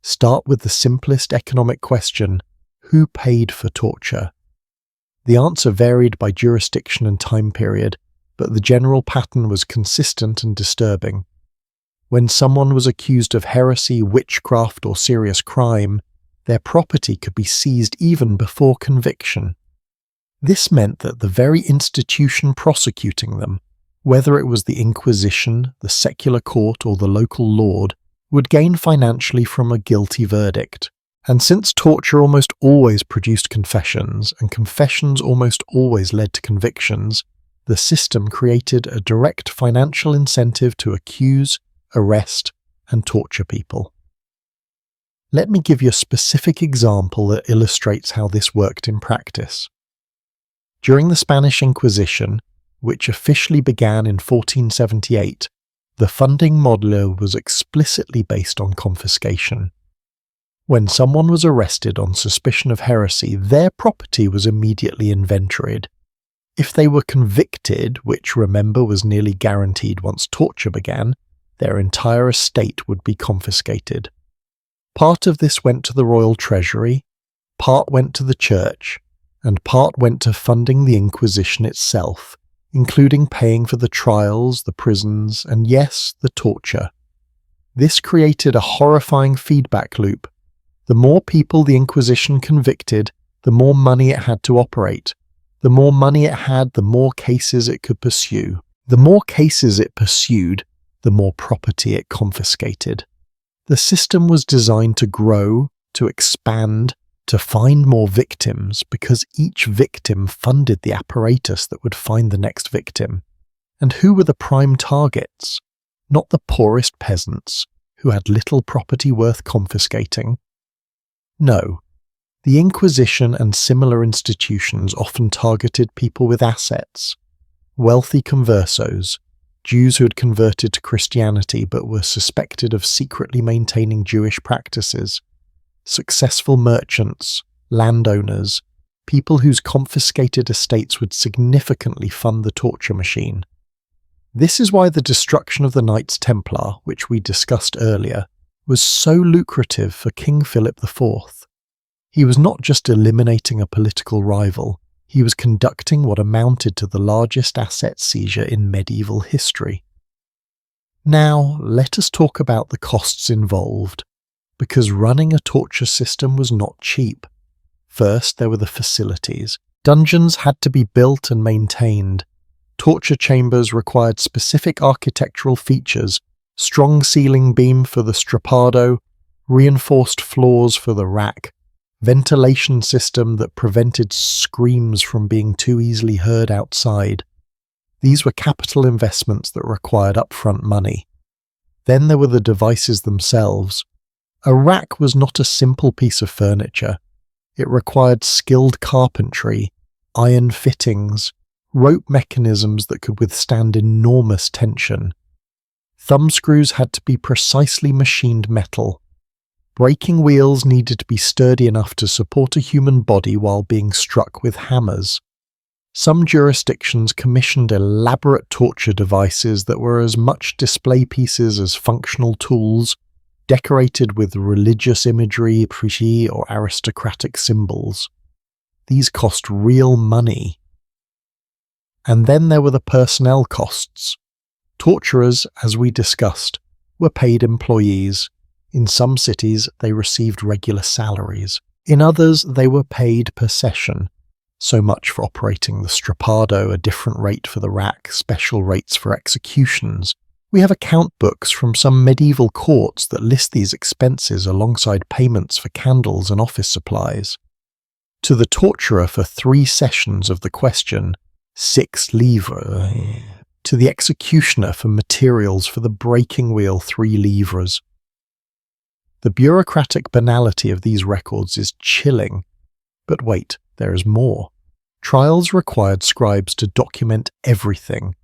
Start with the simplest economic question: who paid for torture? The answer varied by jurisdiction and time period, but the general pattern was consistent and disturbing. When someone was accused of heresy, witchcraft, or serious crime, their property could be seized even before conviction. This meant that the very institution prosecuting them, whether it was the Inquisition, the secular court, or the local lord, would gain financially from a guilty verdict. And since torture almost always produced confessions, and confessions almost always led to convictions, the system created a direct financial incentive to accuse, arrest, and torture people. Let me give you a specific example that illustrates how this worked in practice. During the Spanish Inquisition, which officially began in 1478, the funding model was explicitly based on confiscation. When someone was arrested on suspicion of heresy, their property was immediately inventoried. If they were convicted, which remember was nearly guaranteed once torture began, their entire estate would be confiscated. Part of this went to the royal treasury, part went to the church, and part went to funding the Inquisition itself, including paying for the trials, the prisons, and yes, the torture. This created a horrifying feedback loop. The more people the Inquisition convicted, the more money it had to operate. The more money it had, the more cases it could pursue. The more cases it pursued, the more property it confiscated. The system was designed to grow, to expand, to find more victims, because each victim funded the apparatus that would find the next victim. And who were the prime targets? Not the poorest peasants, who had little property worth confiscating. No, the Inquisition and similar institutions often targeted people with assets, wealthy conversos, Jews who had converted to Christianity but were suspected of secretly maintaining Jewish practices, successful merchants, landowners, people whose confiscated estates would significantly fund the torture machine. This is why the destruction of the Knights Templar, which we discussed earlier, was so lucrative for King Philip IV. He was not just eliminating a political rival, he was conducting what amounted to the largest asset seizure in medieval history. Now, let us talk about the costs involved, because running a torture system was not cheap. First, there were the facilities. Dungeons had to be built and maintained. Torture chambers required specific architectural features, strong ceiling beam for the strappado, reinforced floors for the rack, ventilation system that prevented screams from being too easily heard outside. These were capital investments that required upfront money. Then there were the devices themselves. A rack was not a simple piece of furniture. It required skilled carpentry, iron fittings, rope mechanisms that could withstand enormous tension. Thumb screws had to be precisely machined metal. Braking wheels needed to be sturdy enough to support a human body while being struck with hammers. Some jurisdictions commissioned elaborate torture devices that were as much display pieces as functional tools, decorated with religious imagery, or aristocratic symbols. These cost real money. And then there were the personnel costs. Torturers, as we discussed, were paid employees. In some cities, they received regular salaries. In others, they were paid per session. So much for operating the strappado, a different rate for the rack, special rates for executions. We have account books from some medieval courts that list these expenses alongside payments for candles and office supplies. To the torturer for 3 sessions of the question, 6 livres. To the executioner for materials for the breaking wheel, 3 livres. The bureaucratic banality of these records is chilling. But wait, there is more. Trials required scribes to document everything.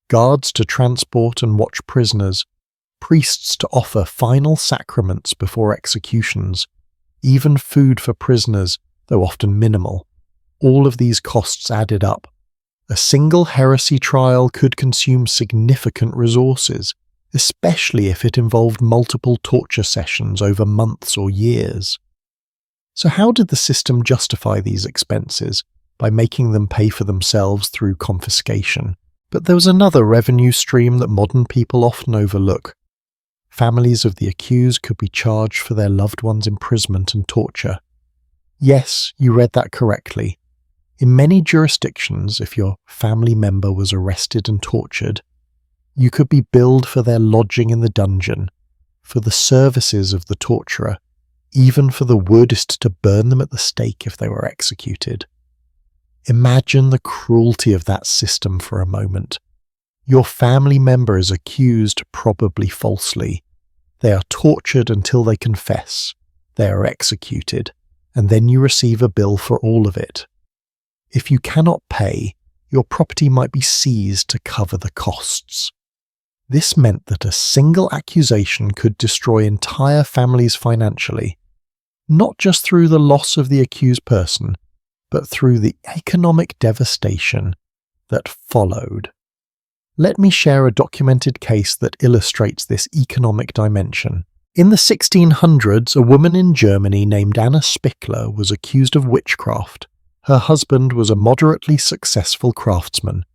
Guards to transport and watch prisoners. Priests to offer final sacraments before executions. Even food for prisoners, though often minimal. All of these costs added up. A single heresy trial could consume significant resources, especially if it involved multiple torture sessions over months or years. So how did the system justify these expenses? By making them pay for themselves through confiscation. But there was another revenue stream that modern people often overlook. Families of the accused could be charged for their loved ones' imprisonment and torture. Yes, you read that correctly. In many jurisdictions, if your family member was arrested and tortured, you could be billed for their lodging in the dungeon, for the services of the torturer, even for the wood to burn them at the stake if they were executed. Imagine the cruelty of that system for a moment. Your family member is accused, probably falsely. They are tortured until they confess. They are executed, and then you receive a bill for all of it. If you cannot pay, your property might be seized to cover the costs. This meant that a single accusation could destroy entire families financially, not just through the loss of the accused person, but through the economic devastation that followed. Let me share a documented case that illustrates this economic dimension. In the 1600s, a woman in Germany named Anna Spickler was accused of witchcraft. Her husband was a moderately successful craftsman,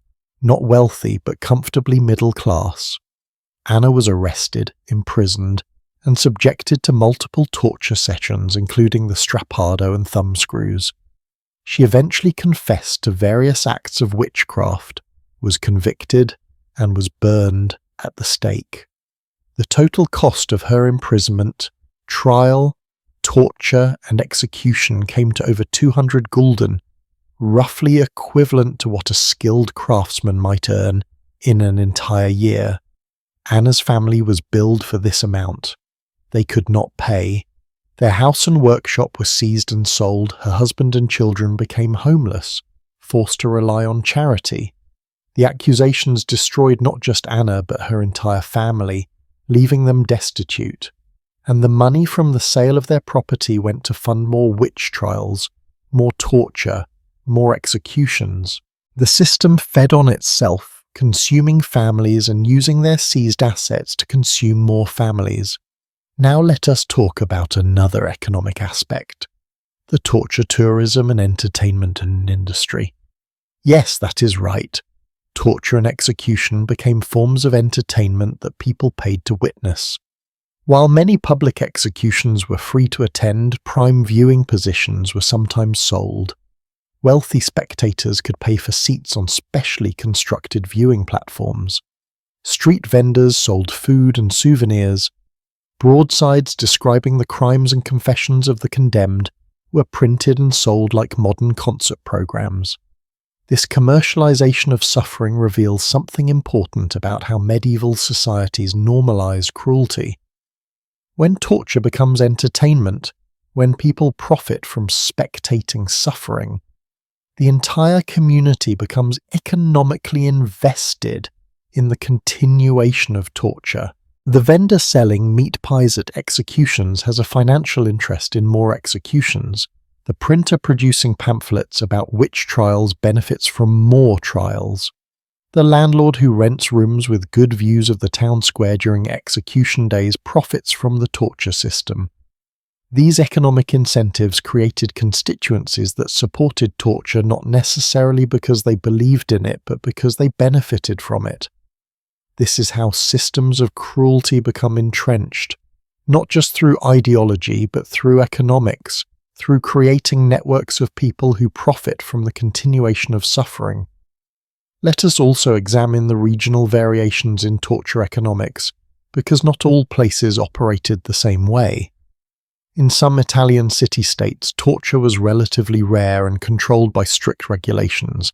not wealthy but comfortably middle class. Anna was arrested, imprisoned, and subjected to multiple torture sessions, including the strappado and thumbscrews. She eventually confessed to various acts of witchcraft, was convicted, and was burned at the stake. The total cost of her imprisonment, trial, torture, and execution came to over 200 gulden, roughly equivalent to what a skilled craftsman might earn in an entire year. Anna's family was billed for this amount. They could not pay. Their house and workshop were seized and sold. Her husband and children became homeless, forced to rely on charity. The accusations destroyed not just Anna but her entire family, leaving them destitute. And the money from the sale of their property went to fund more witch trials, more torture, more executions. The system fed on itself, consuming families and using their seized assets to consume more families. Now let us talk about another economic aspect, the torture tourism and entertainment industry. Yes, that is right. Torture and execution became forms of entertainment that people paid to witness. While many public executions were free to attend, prime viewing positions were sometimes sold. Wealthy spectators could pay for seats on specially constructed viewing platforms. Street vendors sold food and souvenirs. Broadsides describing the crimes and confessions of the condemned were printed and sold like modern concert programs. This commercialization of suffering reveals something important about how medieval societies normalized cruelty. When torture becomes entertainment, when people profit from spectating suffering, the entire community becomes economically invested in the continuation of torture. The vendor selling meat pies at executions has a financial interest in more executions. The printer producing pamphlets about witch trials benefits from more trials. The landlord who rents rooms with good views of the town square during execution days profits from the torture system. These economic incentives created constituencies that supported torture not necessarily because they believed in it, but because they benefited from it. This is how systems of cruelty become entrenched, not just through ideology, but through economics, through creating networks of people who profit from the continuation of suffering. Let us also examine the regional variations in torture economics, because not all places operated the same way. In some Italian city-states, torture was relatively rare and controlled by strict regulations,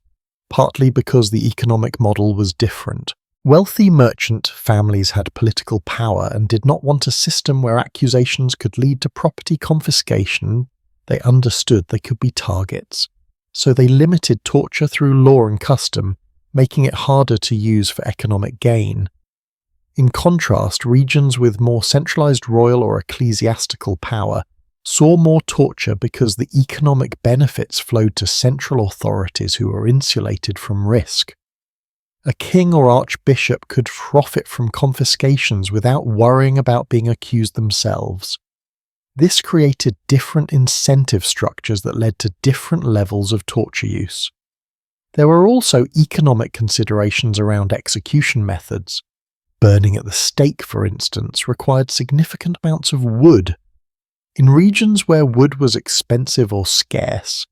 partly because the economic model was different. Wealthy merchant families had political power and did not want a system where accusations could lead to property confiscation. They understood they could be targets, so they limited torture through law and custom, making it harder to use for economic gain. In contrast, regions with more centralized royal or ecclesiastical power saw more torture because the economic benefits flowed to central authorities who were insulated from risk. A king or archbishop could profit from confiscations without worrying about being accused themselves. This created different incentive structures that led to different levels of torture use. There were also economic considerations around execution methods. Burning at the stake, for instance, required significant amounts of wood. In regions where wood was expensive or scarce,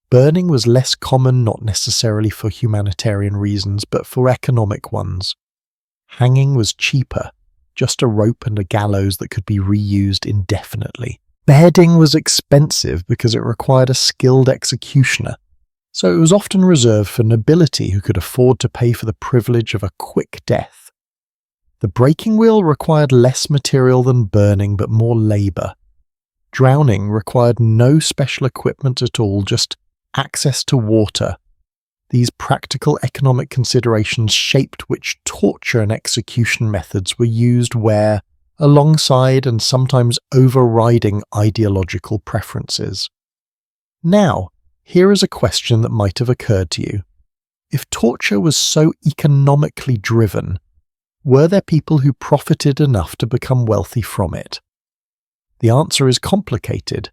burning was less common, not necessarily for humanitarian reasons, but for economic ones. Hanging was cheaper, just a rope and a gallows that could be reused indefinitely. Beheading was expensive because it required a skilled executioner, so it was often reserved for nobility who could afford to pay for the privilege of a quick death. The breaking wheel required less material than burning, but more labour. Drowning required no special equipment at all, just access to water. These practical economic considerations shaped which torture and execution methods were used where, alongside and sometimes overriding ideological preferences. Now, here is a question that might have occurred to you. If torture was so economically driven, were there people who profited enough to become wealthy from it? The answer is complicated.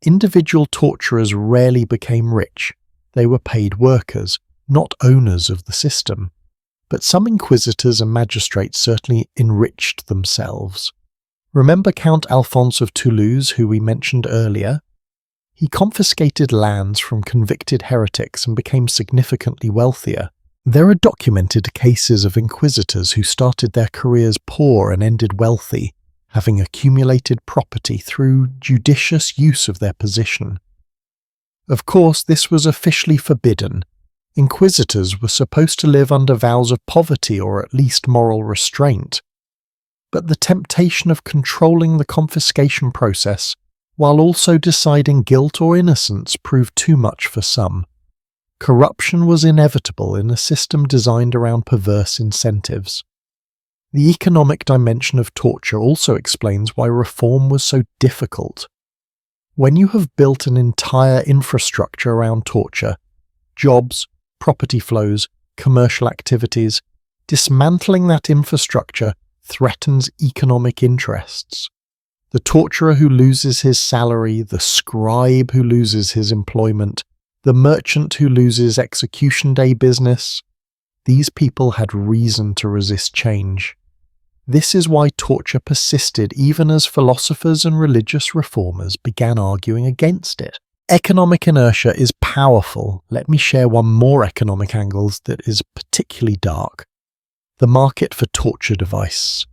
Individual torturers rarely became rich. They were paid workers, not owners of the system. But some inquisitors and magistrates certainly enriched themselves. Remember Count Alphonse of Toulouse, who we mentioned earlier? He confiscated lands from convicted heretics and became significantly wealthier. There are documented cases of inquisitors who started their careers poor and ended wealthy, having accumulated property through judicious use of their position. Of course, this was officially forbidden. Inquisitors were supposed to live under vows of poverty or at least moral restraint. But the temptation of controlling the confiscation process while also deciding guilt or innocence proved too much for some. Corruption was inevitable in a system designed around perverse incentives. The economic dimension of torture also explains why reform was so difficult. When you have built an entire infrastructure around torture, jobs, property flows, commercial activities, dismantling that infrastructure threatens economic interests. The torturer who loses his salary, the scribe who loses his employment, the merchant who loses execution day business, these people had reason to resist change. This is why torture persisted even as philosophers and religious reformers began arguing against it. Economic inertia is powerful. Let me share one more economic angle that is particularly dark. The market for torture device.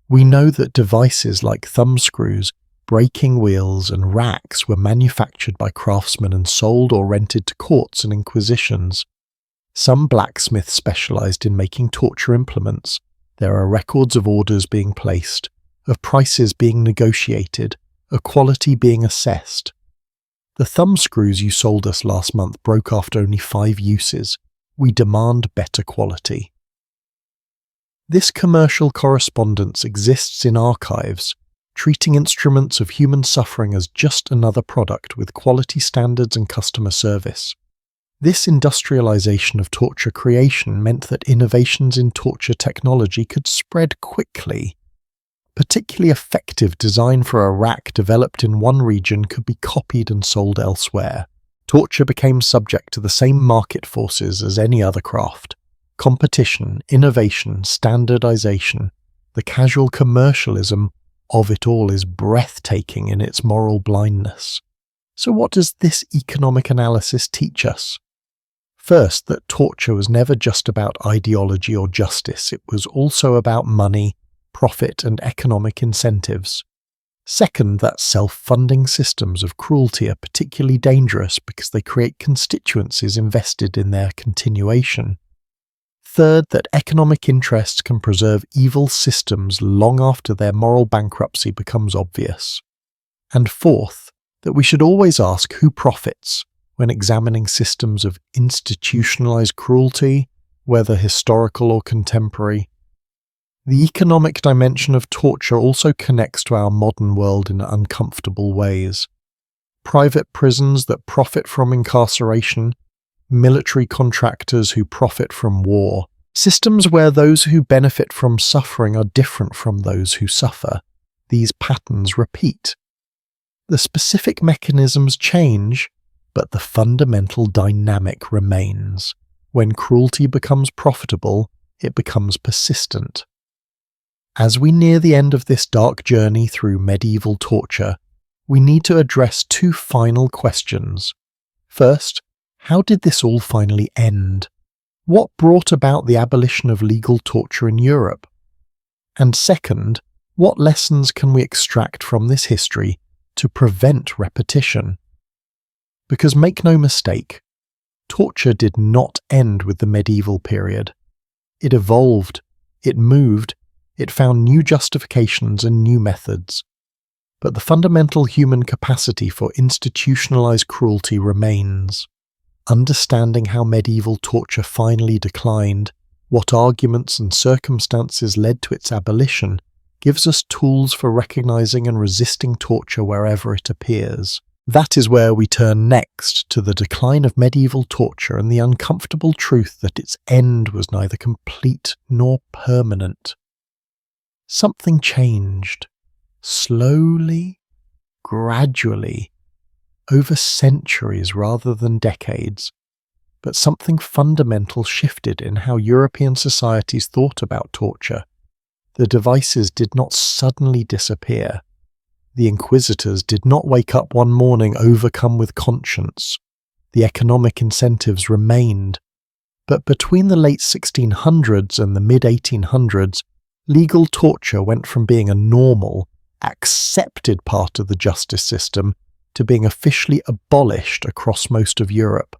We know that devices like thumbscrews, breaking wheels, and racks were manufactured by craftsmen and sold or rented to courts and inquisitions. Some blacksmiths specialized in making torture implements. There are records of orders being placed, of prices being negotiated, of quality being assessed. The thumbscrews you sold us last month broke after only 5 uses. We demand better quality. This commercial correspondence exists in archives, treating instruments of human suffering as just another product with quality standards and customer service. This industrialization of torture creation meant that innovations in torture technology could spread quickly. Particularly effective design for a rack developed in one region could be copied and sold elsewhere. Torture became subject to the same market forces as any other craft. Competition, innovation, standardization, the casual commercialism of it all is breathtaking in its moral blindness. So what does this economic analysis teach us? First, that torture was never just about ideology or justice, it was also about money, profit, and economic incentives. Second, that self-funding systems of cruelty are particularly dangerous because they create constituencies invested in their continuation. Third, that economic interests can preserve evil systems long after their moral bankruptcy becomes obvious. And fourth, that we should always ask who profits when examining systems of institutionalized cruelty, whether historical or contemporary. The economic dimension of torture also connects to our modern world in uncomfortable ways. Private prisons that profit from incarceration, military contractors who profit from war, systems where those who benefit from suffering are different from those who suffer. These patterns repeat. The specific mechanisms change, but the fundamental dynamic remains. When cruelty becomes profitable, it becomes persistent. As we near the end of this dark journey through medieval torture, we need to address 2 final questions. First, how did this all finally end? What brought about the abolition of legal torture in Europe? And second, what lessons can we extract from this history to prevent repetition? Because make no mistake, torture did not end with the medieval period. It evolved, it moved, it found new justifications and new methods. But the fundamental human capacity for institutionalized cruelty remains. Understanding how medieval torture finally declined, what arguments and circumstances led to its abolition, gives us tools for recognizing and resisting torture wherever it appears. That is where we turn next to the decline of medieval torture and the uncomfortable truth that its end was neither complete nor permanent. Something changed, slowly gradually, over centuries rather than decades, but something fundamental shifted in how European societies thought about torture. The devices did not suddenly disappear. The inquisitors did not wake up one morning overcome with conscience. The economic incentives remained. But between the late 1600s and the mid-1800s, legal torture went from being a normal, accepted part of the justice system to being officially abolished across most of Europe.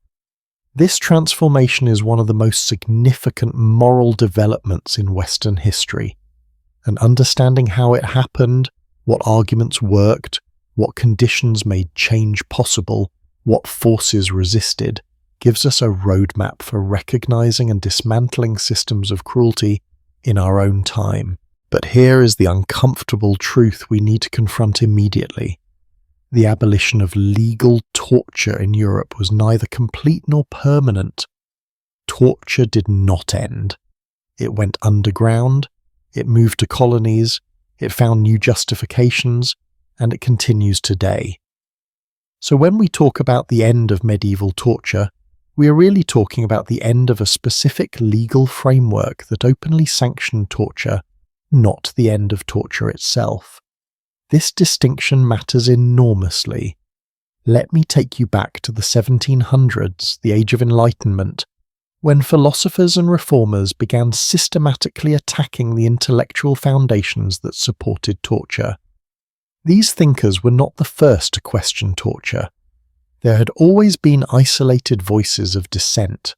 This transformation is one of the most significant moral developments in Western history, and understanding how it happened, what arguments worked, what conditions made change possible, what forces resisted, gives us a roadmap for recognizing and dismantling systems of cruelty in our own time. But here is the uncomfortable truth we need to confront immediately. The abolition of legal torture in Europe was neither complete nor permanent. Torture did not end. It went underground, it moved to colonies, it found new justifications, and it continues today. So when we talk about the end of medieval torture, we are really talking about the end of a specific legal framework that openly sanctioned torture, not the end of torture itself. This distinction matters enormously. Let me take you back to the 1700s, the Age of Enlightenment, when philosophers and reformers began systematically attacking the intellectual foundations that supported torture. These thinkers were not the first to question torture. There had always been isolated voices of dissent,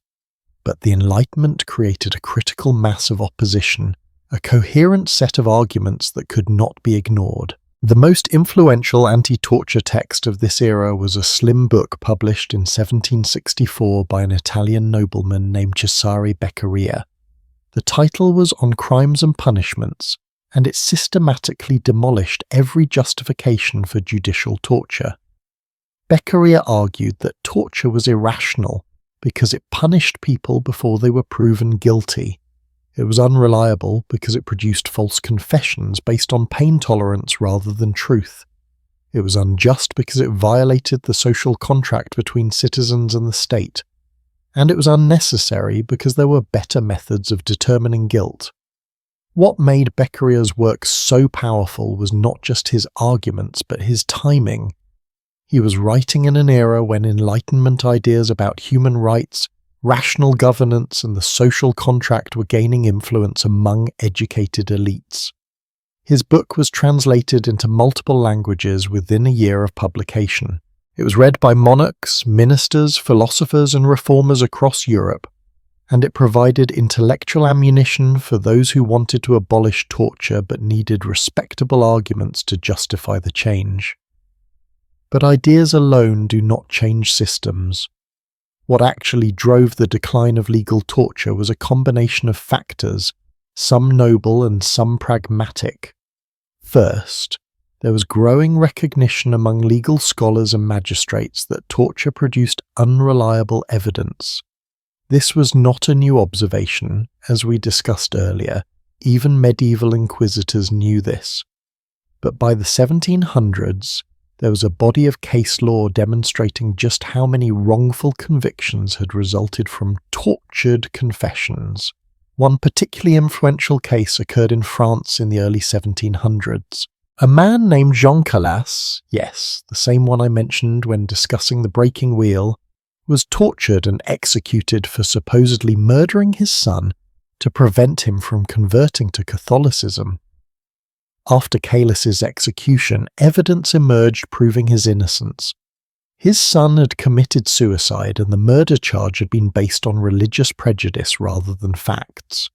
but the Enlightenment created a critical mass of opposition, a coherent set of arguments that could not be ignored. The most influential anti-torture text of this era was a slim book published in 1764 by an Italian nobleman named Cesare Beccaria. The title was On Crimes and Punishments, and it systematically demolished every justification for judicial torture. Beccaria argued that torture was irrational because it punished people before they were proven guilty. It was unreliable because it produced false confessions based on pain tolerance rather than truth. It was unjust because it violated the social contract between citizens and the state. And it was unnecessary because there were better methods of determining guilt. What made Beccaria's work so powerful was not just his arguments, but his timing. He was writing in an era when Enlightenment ideas about human rights, rational governance, and the social contract were gaining influence among educated elites. His book was translated into multiple languages within a year of publication. It was read by monarchs, ministers, philosophers, and reformers across Europe, and it provided intellectual ammunition for those who wanted to abolish torture but needed respectable arguments to justify the change. But ideas alone do not change systems. What actually drove the decline of legal torture was a combination of factors, some noble and some pragmatic. First, there was growing recognition among legal scholars and magistrates that torture produced unreliable evidence. This was not a new observation, as we discussed earlier. Even medieval inquisitors knew this. But by the 1700s, there was a body of case law demonstrating just how many wrongful convictions had resulted from tortured confessions. One particularly influential case occurred in France in the early 1700s. A man named Jean Calas, yes, the same one I mentioned when discussing the breaking wheel, was tortured and executed for supposedly murdering his son to prevent him from converting to Catholicism. After Calas's execution, evidence emerged proving his innocence. His son had committed suicide, and the murder charge had been based on religious prejudice rather than facts.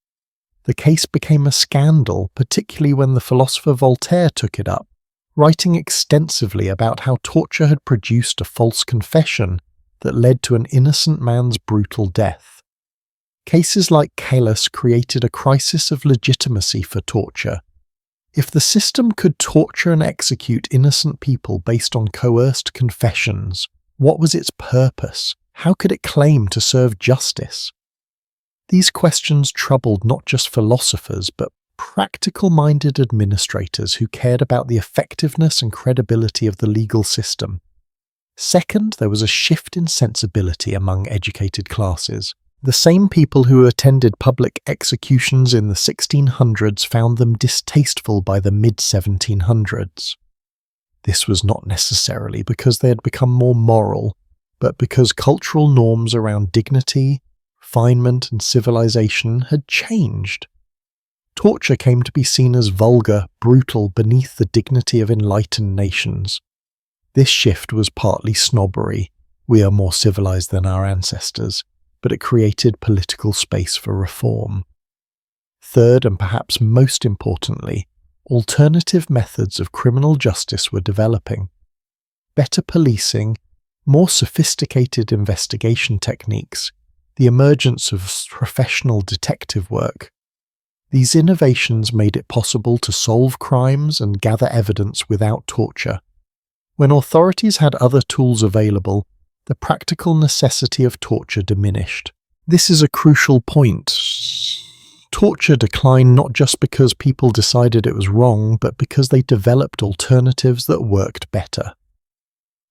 The case became a scandal, particularly when the philosopher Voltaire took it up, writing extensively about how torture had produced a false confession that led to an innocent man's brutal death. Cases like Calas created a crisis of legitimacy for torture. If the system could torture and execute innocent people based on coerced confessions, what was its purpose? How could it claim to serve justice? These questions troubled not just philosophers, but practical-minded administrators who cared about the effectiveness and credibility of the legal system. Second, there was a shift in sensibility among educated classes. The same people who attended public executions in the 1600s found them distasteful by the mid-1700s. This was not necessarily because they had become more moral, but because cultural norms around dignity, refinement, and civilization had changed. Torture came to be seen as vulgar, brutal, beneath the dignity of enlightened nations. This shift was partly snobbery. We are more civilized than our ancestors, but it created political space for reform. Third, and perhaps most importantly, alternative methods of criminal justice were developing. Better policing, more sophisticated investigation techniques, the emergence of professional detective work. These innovations made it possible to solve crimes and gather evidence without torture. When authorities had other tools available, the practical necessity of torture diminished. This is a crucial point. Torture declined not just because people decided it was wrong, but because they developed alternatives that worked better.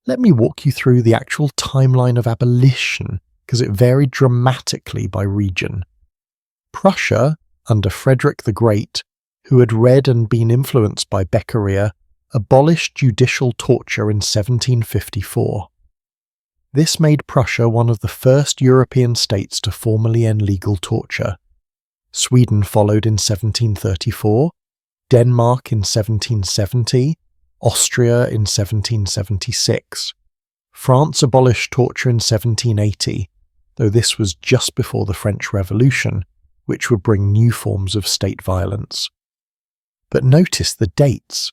Let me walk you through the actual timeline of abolition, because it varied dramatically by region. Prussia, under Frederick the Great, who had read and been influenced by Beccaria, abolished judicial torture in 1754. This made Prussia one of the first European states to formally end legal torture. Sweden followed in 1734, Denmark in 1770, Austria in 1776. France abolished torture in 1780, though this was just before the French Revolution, which would bring new forms of state violence. But notice the dates.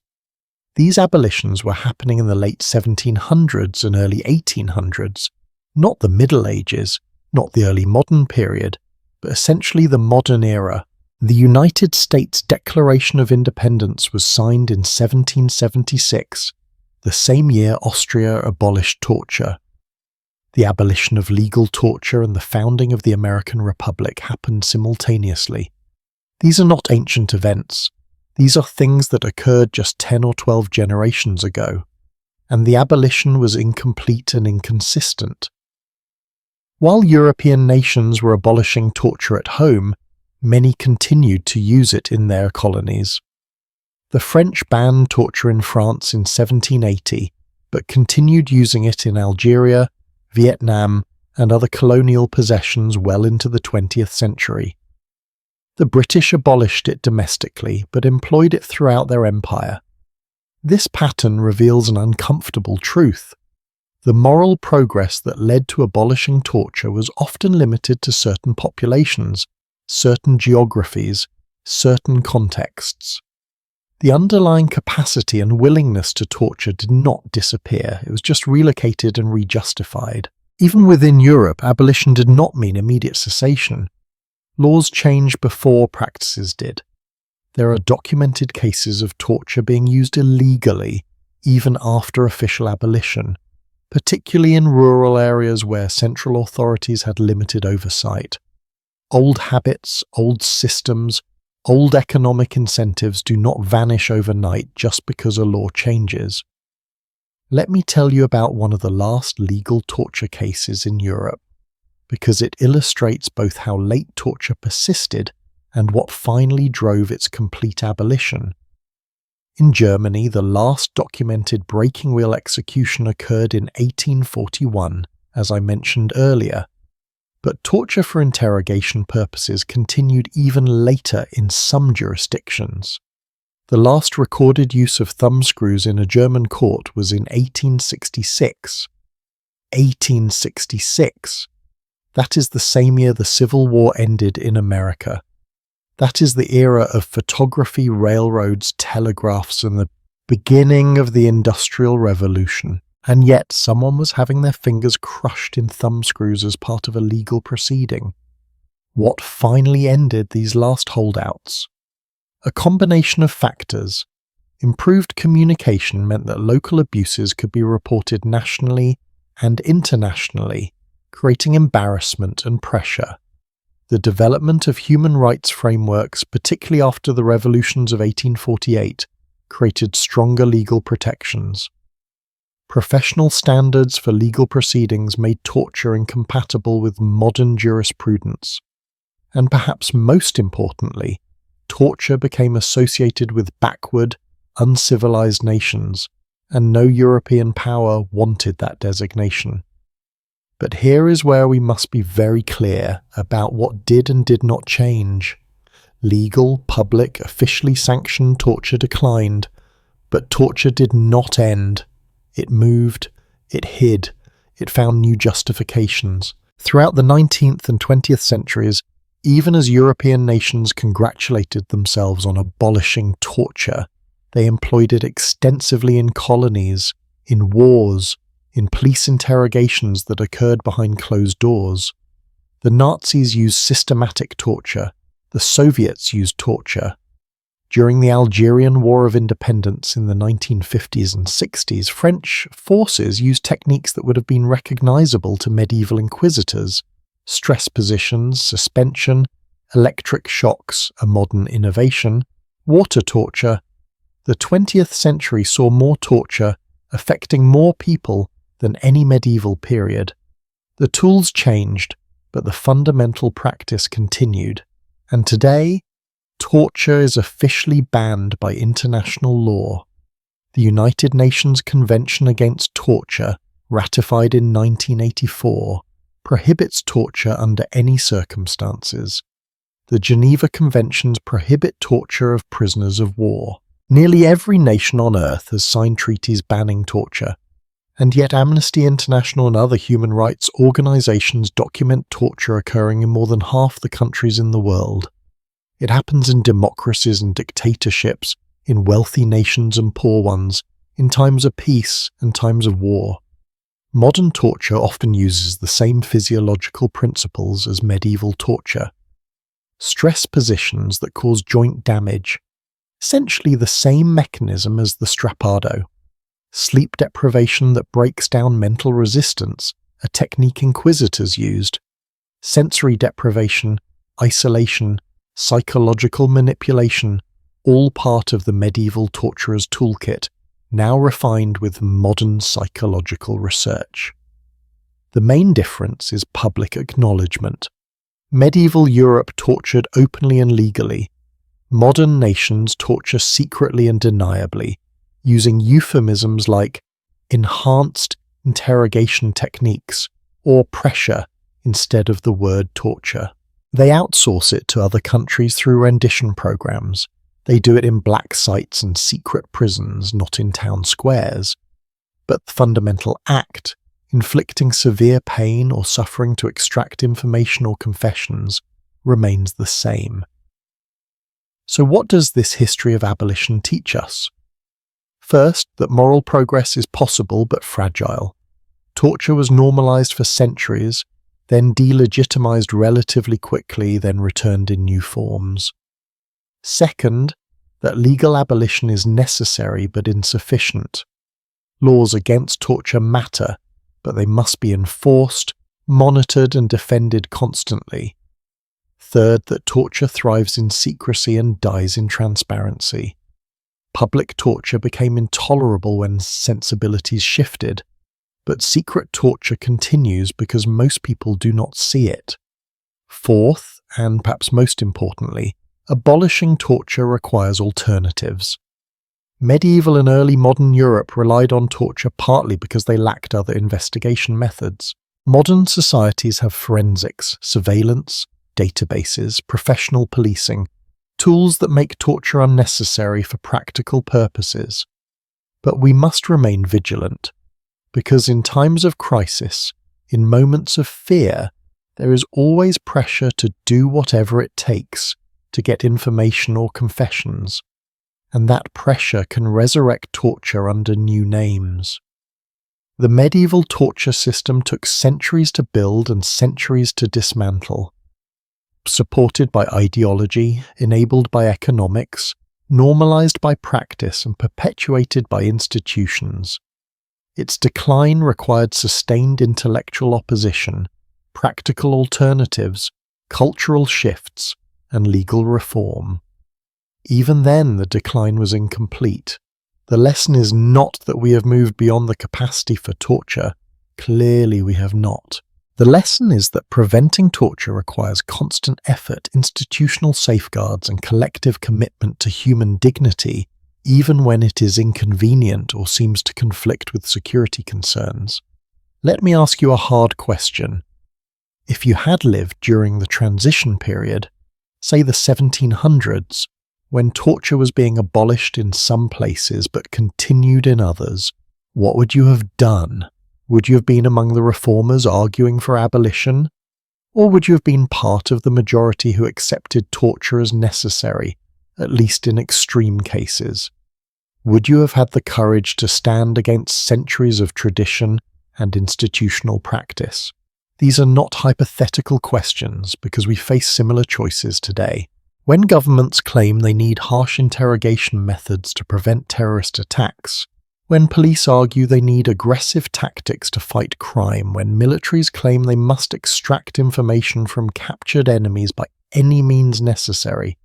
These abolitions were happening in the late 1700s and early 1800s, not the Middle Ages, not the early modern period, but essentially the modern era. The United States Declaration of Independence was signed in 1776, the same year Austria abolished torture. The abolition of legal torture and the founding of the American Republic happened simultaneously. These are not ancient events. These are things that occurred just 10 or 12 generations ago, and the abolition was incomplete and inconsistent. While European nations were abolishing torture at home, many continued to use it in their colonies. The French banned torture in France in 1780, but continued using it in Algeria, Vietnam, and other colonial possessions well into the 20th century. The British abolished it domestically, but employed it throughout their empire. This pattern reveals an uncomfortable truth. The moral progress that led to abolishing torture was often limited to certain populations, certain geographies, certain contexts. The underlying capacity and willingness to torture did not disappear, it was just relocated and rejustified. Even within Europe, abolition did not mean immediate cessation. Laws changed before practices did. There are documented cases of torture being used illegally, even after official abolition, particularly in rural areas where central authorities had limited oversight. Old habits, old systems, old economic incentives do not vanish overnight just because a law changes. Let me tell you about one of the last legal torture cases in Europe, because it illustrates both how late torture persisted and what finally drove its complete abolition. In Germany, the last documented breaking wheel execution occurred in 1841, as I mentioned earlier, but torture for interrogation purposes continued even later in some jurisdictions. The last recorded use of thumbscrews in a German court was in 1866. 1866! That is the same year the Civil War ended in America. That is the era of photography, railroads, telegraphs, and the beginning of the Industrial Revolution. And yet someone was having their fingers crushed in thumbscrews as part of a legal proceeding. What finally ended these last holdouts? A combination of factors. Improved communication meant that local abuses could be reported nationally and internationally, creating embarrassment and pressure. The development of human rights frameworks, particularly after the revolutions of 1848, created stronger legal protections. Professional standards for legal proceedings made torture incompatible with modern jurisprudence. And perhaps most importantly, torture became associated with backward, uncivilized nations, and no European power wanted that designation. But here is where we must be very clear about what did and did not change. Legal, public, officially sanctioned torture declined, but torture did not end. It moved, it hid, it found new justifications. Throughout the 19th and 20th centuries, even as European nations congratulated themselves on abolishing torture, they employed it extensively in colonies, in wars, in police interrogations that occurred behind closed doors. The Nazis used systematic torture. The Soviets used torture. During the Algerian War of Independence in the 1950s and 60s, French forces used techniques that would have been recognizable to medieval inquisitors: stress positions, suspension, electric shocks, a modern innovation, water torture. The 20th century saw more torture, affecting more people than any medieval period. The tools changed, but the fundamental practice continued. And today, torture is officially banned by international law. The United Nations Convention Against Torture, ratified in 1984, prohibits torture under any circumstances. The Geneva Conventions prohibit torture of prisoners of war. Nearly every nation on earth has signed treaties banning torture, and yet Amnesty International and other human rights organizations document torture occurring in more than half the countries in the world. It happens in democracies and dictatorships, in wealthy nations and poor ones, in times of peace and times of war. Modern torture often uses the same physiological principles as medieval torture. Stress positions that cause joint damage, essentially the same mechanism as the strappado. Sleep deprivation that breaks down mental resistance, a technique inquisitors used. Sensory deprivation, isolation, psychological manipulation, all part of the medieval torturer's toolkit, now refined with modern psychological research. The main difference is public acknowledgement. Medieval Europe tortured openly and legally. Modern nations torture secretly and deniably, using euphemisms like enhanced interrogation techniques or pressure instead of the word torture. They outsource it to other countries through rendition programs. They do it in black sites and secret prisons, not in town squares. But the fundamental act, inflicting severe pain or suffering to extract information or confessions, remains the same. So what does this history of abolition teach us? First, that moral progress is possible but fragile. Torture was normalized for centuries, then delegitimized relatively quickly, then returned in new forms. Second, that legal abolition is necessary but insufficient. Laws against torture matter, but they must be enforced, monitored, and defended constantly. Third, that torture thrives in secrecy and dies in transparency. Public torture became intolerable when sensibilities shifted, but secret torture continues because most people do not see it. Fourth, and perhaps most importantly, abolishing torture requires alternatives. Medieval and early modern Europe relied on torture partly because they lacked other investigation methods. Modern societies have forensics, surveillance, databases, professional policing, tools that make torture unnecessary for practical purposes. But we must remain vigilant, because in times of crisis, in moments of fear, there is always pressure to do whatever it takes to get information or confessions, and that pressure can resurrect torture under new names. The medieval torture system took centuries to build and centuries to dismantle. Supported by ideology, enabled by economics, normalized by practice, and perpetuated by institutions. Its decline required sustained intellectual opposition, practical alternatives, cultural shifts, and legal reform. Even then, the decline was incomplete. The lesson is not that we have moved beyond the capacity for torture. Clearly we have not. The lesson is that preventing torture requires constant effort, institutional safeguards, and collective commitment to human dignity, even when it is inconvenient or seems to conflict with security concerns. Let me ask you a hard question. If you had lived during the transition period, say the 1700s, when torture was being abolished in some places but continued in others, what would you have done? Would you have been among the reformers arguing for abolition? Or would you have been part of the majority who accepted torture as necessary, at least in extreme cases? Would you have had the courage to stand against centuries of tradition and institutional practice? These are not hypothetical questions because we face similar choices today. When governments claim they need harsh interrogation methods to prevent terrorist attacks, when police argue they need aggressive tactics to fight crime, when militaries claim they must extract information from captured enemies by any means necessary,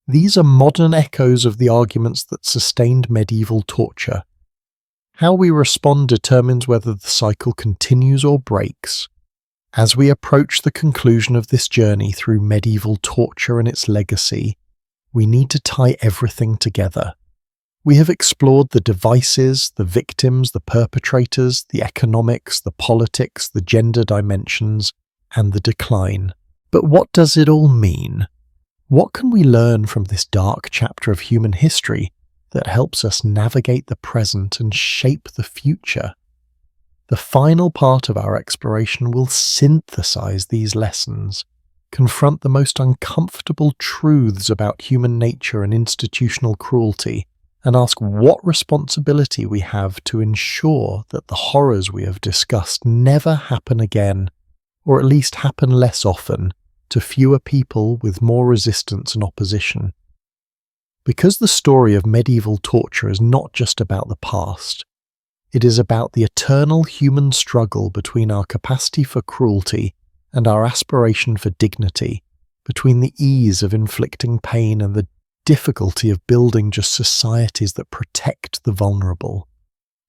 these are modern echoes of the arguments that sustained medieval torture. How we respond determines whether the cycle continues or breaks. As we approach the conclusion of this journey through medieval torture and its legacy, we need to tie everything together. We have explored the devices, the victims, the perpetrators, the economics, the politics, the gender dimensions, and the decline. But what does it all mean? What can we learn from this dark chapter of human history that helps us navigate the present and shape the future? The final part of our exploration will synthesize these lessons, confront the most uncomfortable truths about human nature and institutional cruelty, and ask what responsibility we have to ensure that the horrors we have discussed never happen again, or at least happen less often, to fewer people with more resistance and opposition. Because the story of medieval torture is not just about the past, it is about the eternal human struggle between our capacity for cruelty and our aspiration for dignity, between the ease of inflicting pain and the difficulty of building just societies that protect the vulnerable.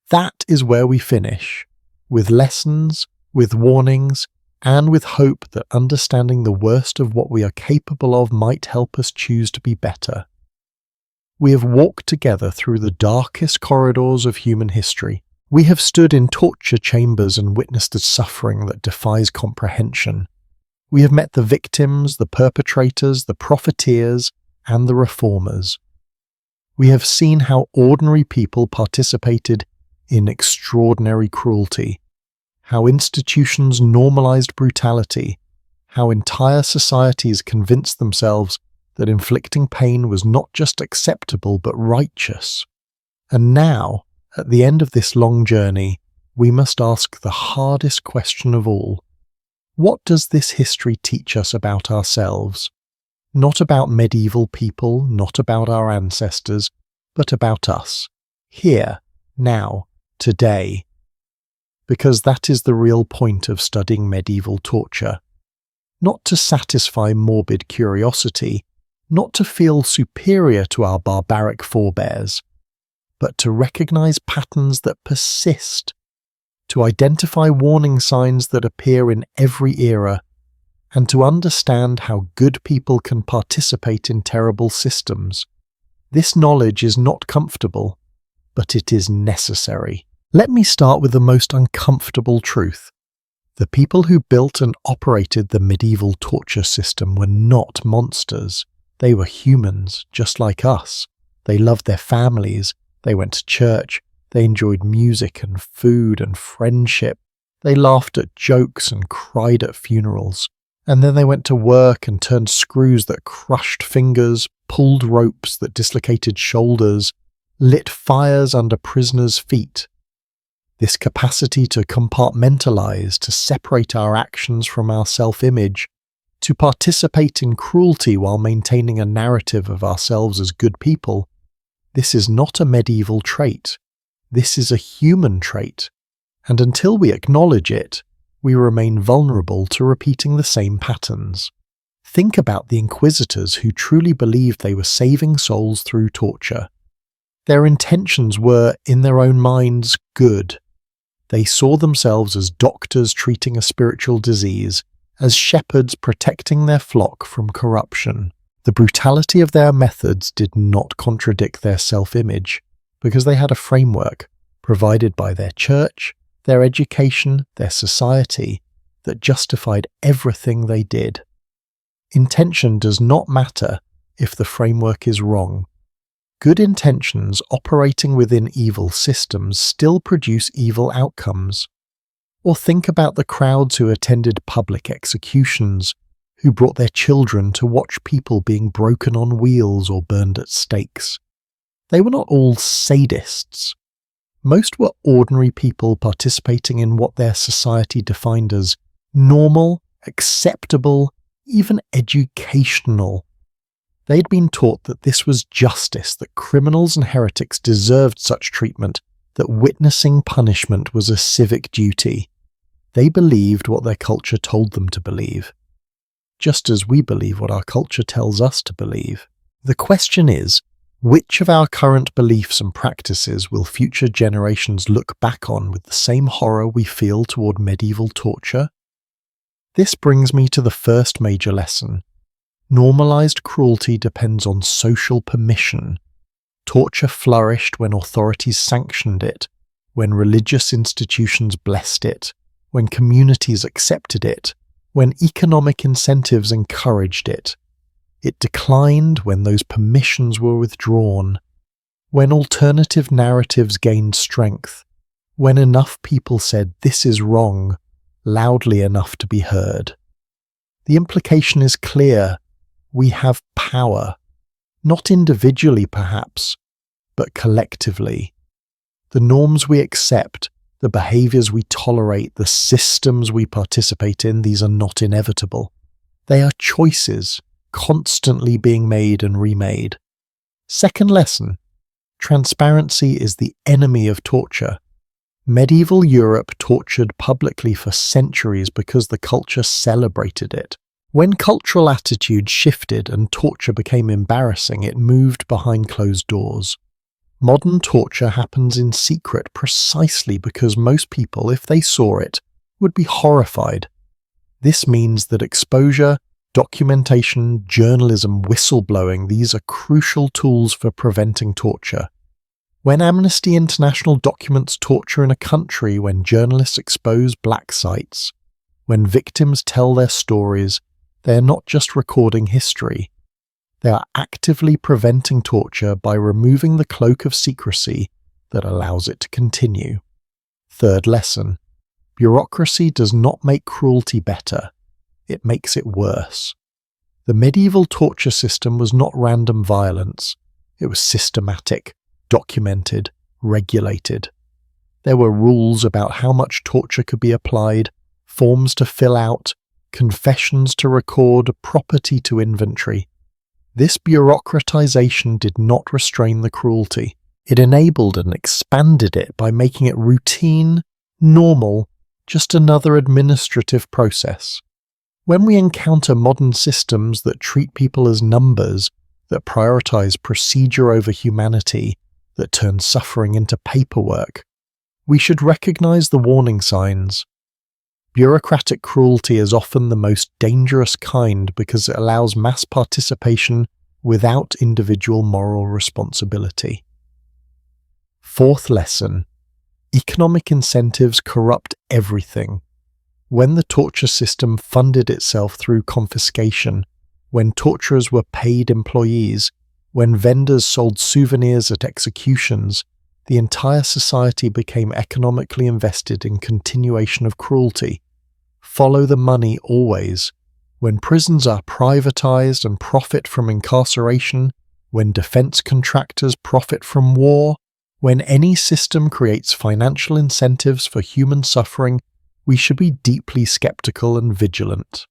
That is where we finish, with lessons, with warnings, and with hope that understanding the worst of what we are capable of might help us choose to be better. We have walked together through the darkest corridors of human history. We have stood in torture chambers and witnessed the suffering that defies comprehension. We have met the victims, the perpetrators, the profiteers, and the reformers. We have seen how ordinary people participated in extraordinary cruelty, how institutions normalized brutality, how entire societies convinced themselves that inflicting pain was not just acceptable but righteous. And now, at the end of this long journey, we must ask the hardest question of all. What does this history teach us about ourselves? Not about medieval people, not about our ancestors, but about us, here, now, today. Because that is the real point of studying medieval torture. Not to satisfy morbid curiosity, not to feel superior to our barbaric forebears, but to recognize patterns that persist, to identify warning signs that appear in every era, and to understand how good people can participate in terrible systems. This knowledge is not comfortable, but it is necessary. Let me start with the most uncomfortable truth. The people who built and operated the medieval torture system were not monsters. They were humans, just like us. They loved their families, they went to church, they enjoyed music and food and friendship. They laughed at jokes and cried at funerals. And then they went to work and turned screws that crushed fingers, pulled ropes that dislocated shoulders, lit fires under prisoners' feet. This capacity to compartmentalize, to separate our actions from our self-image, to participate in cruelty while maintaining a narrative of ourselves as good people, this is not a medieval trait. This is a human trait. And until we acknowledge it, we remain vulnerable to repeating the same patterns. Think about the inquisitors who truly believed they were saving souls through torture. Their intentions were, in their own minds, good. They saw themselves as doctors treating a spiritual disease, as shepherds protecting their flock from corruption. The brutality of their methods did not contradict their self-image, because they had a framework provided by their church, their education, their society, that justified everything they did. Intention does not matter if the framework is wrong. Good intentions operating within evil systems still produce evil outcomes. Or think about the crowds who attended public executions, who brought their children to watch people being broken on wheels or burned at stakes. They were not all sadists. Most were ordinary people participating in what their society defined as normal, acceptable, even educational. They'd been taught that this was justice, that criminals and heretics deserved such treatment, that witnessing punishment was a civic duty. They believed what their culture told them to believe, just as we believe what our culture tells us to believe. The question is, which of our current beliefs and practices will future generations look back on with the same horror we feel toward medieval torture? This brings me to the first major lesson. Normalized cruelty depends on social permission. Torture flourished when authorities sanctioned it, when religious institutions blessed it, when communities accepted it, when economic incentives encouraged it. It declined when those permissions were withdrawn, when alternative narratives gained strength, when enough people said this is wrong, loudly enough to be heard. The implication is clear. We have power, not individually perhaps, but collectively. The norms we accept, the behaviors we tolerate, the systems we participate in, these are not inevitable. They are choices, constantly being made and remade. Second lesson, transparency is the enemy of torture. Medieval Europe tortured publicly for centuries because the culture celebrated it. When cultural attitudes shifted and torture became embarrassing, it moved behind closed doors. Modern torture happens in secret precisely because most people, if they saw it, would be horrified. This means that exposure, documentation, journalism, whistleblowing, these are crucial tools for preventing torture. When Amnesty International documents torture in a country, when journalists expose black sites, when victims tell their stories, they are not just recording history. They are actively preventing torture by removing the cloak of secrecy that allows it to continue. Third lesson. Bureaucracy does not make cruelty better. It makes it worse. The medieval torture system was not random violence. It was systematic, documented, regulated. There were rules about how much torture could be applied, forms to fill out, confessions to record, property to inventory. This bureaucratization did not restrain the cruelty. It enabled and expanded it by making it routine, normal, just another administrative process. When we encounter modern systems that treat people as numbers, that prioritize procedure over humanity, that turn suffering into paperwork, we should recognize the warning signs. Bureaucratic cruelty is often the most dangerous kind because it allows mass participation without individual moral responsibility. Fourth lesson. Economic incentives corrupt everything. When the torture system funded itself through confiscation, when torturers were paid employees, when vendors sold souvenirs at executions, the entire society became economically invested in continuation of cruelty. Follow the money always. When prisons are privatized and profit from incarceration, when defense contractors profit from war, when any system creates financial incentives for human suffering, we should be deeply skeptical and vigilant.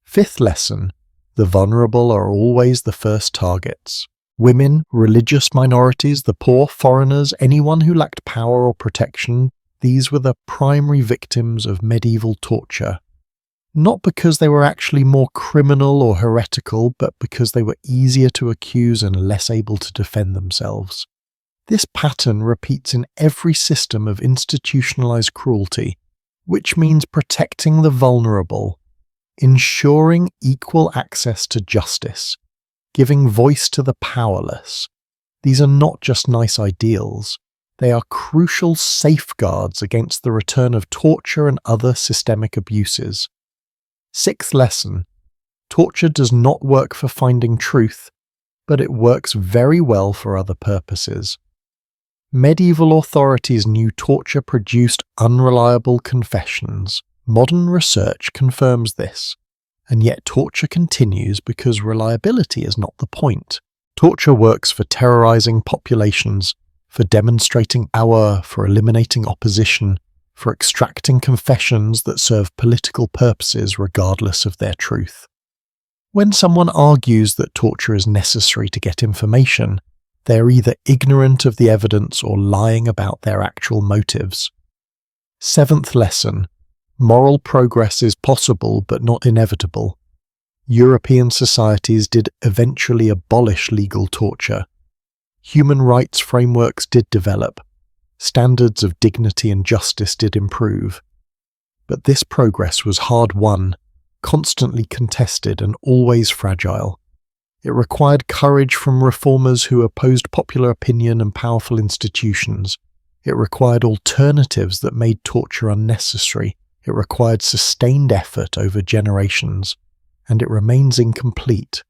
Fifth lesson. The vulnerable are always the first targets. Women, religious minorities, the poor, foreigners, anyone who lacked power or protection, these were the primary victims of medieval torture. not because they were actually more criminal or heretical, but because they were easier to accuse and less able to defend themselves. This pattern repeats in every system of institutionalized cruelty, which means protecting the vulnerable, ensuring equal access to justice, giving voice to the powerless. These are not just nice ideals. They are crucial safeguards against the return of torture and other systemic abuses. Sixth lesson: torture does not work for finding truth, but it works very well for other purposes. Medieval authorities knew torture produced unreliable confessions. Modern research confirms this, and yet torture continues because reliability is not the point. Torture works for terrorizing populations, for demonstrating power, for eliminating opposition, for extracting confessions that serve political purposes regardless of their truth. When someone argues that torture is necessary to get information, they are either ignorant of the evidence or lying about their actual motives. Seventh lesson: moral progress is possible but not inevitable. European societies did eventually abolish legal torture. Human rights frameworks did develop. Standards of dignity and justice did improve. But this progress was hard-won, constantly contested, and always fragile. It required courage from reformers who opposed popular opinion and powerful institutions. It required alternatives that made torture unnecessary. It required sustained effort over generations. And it remains incomplete.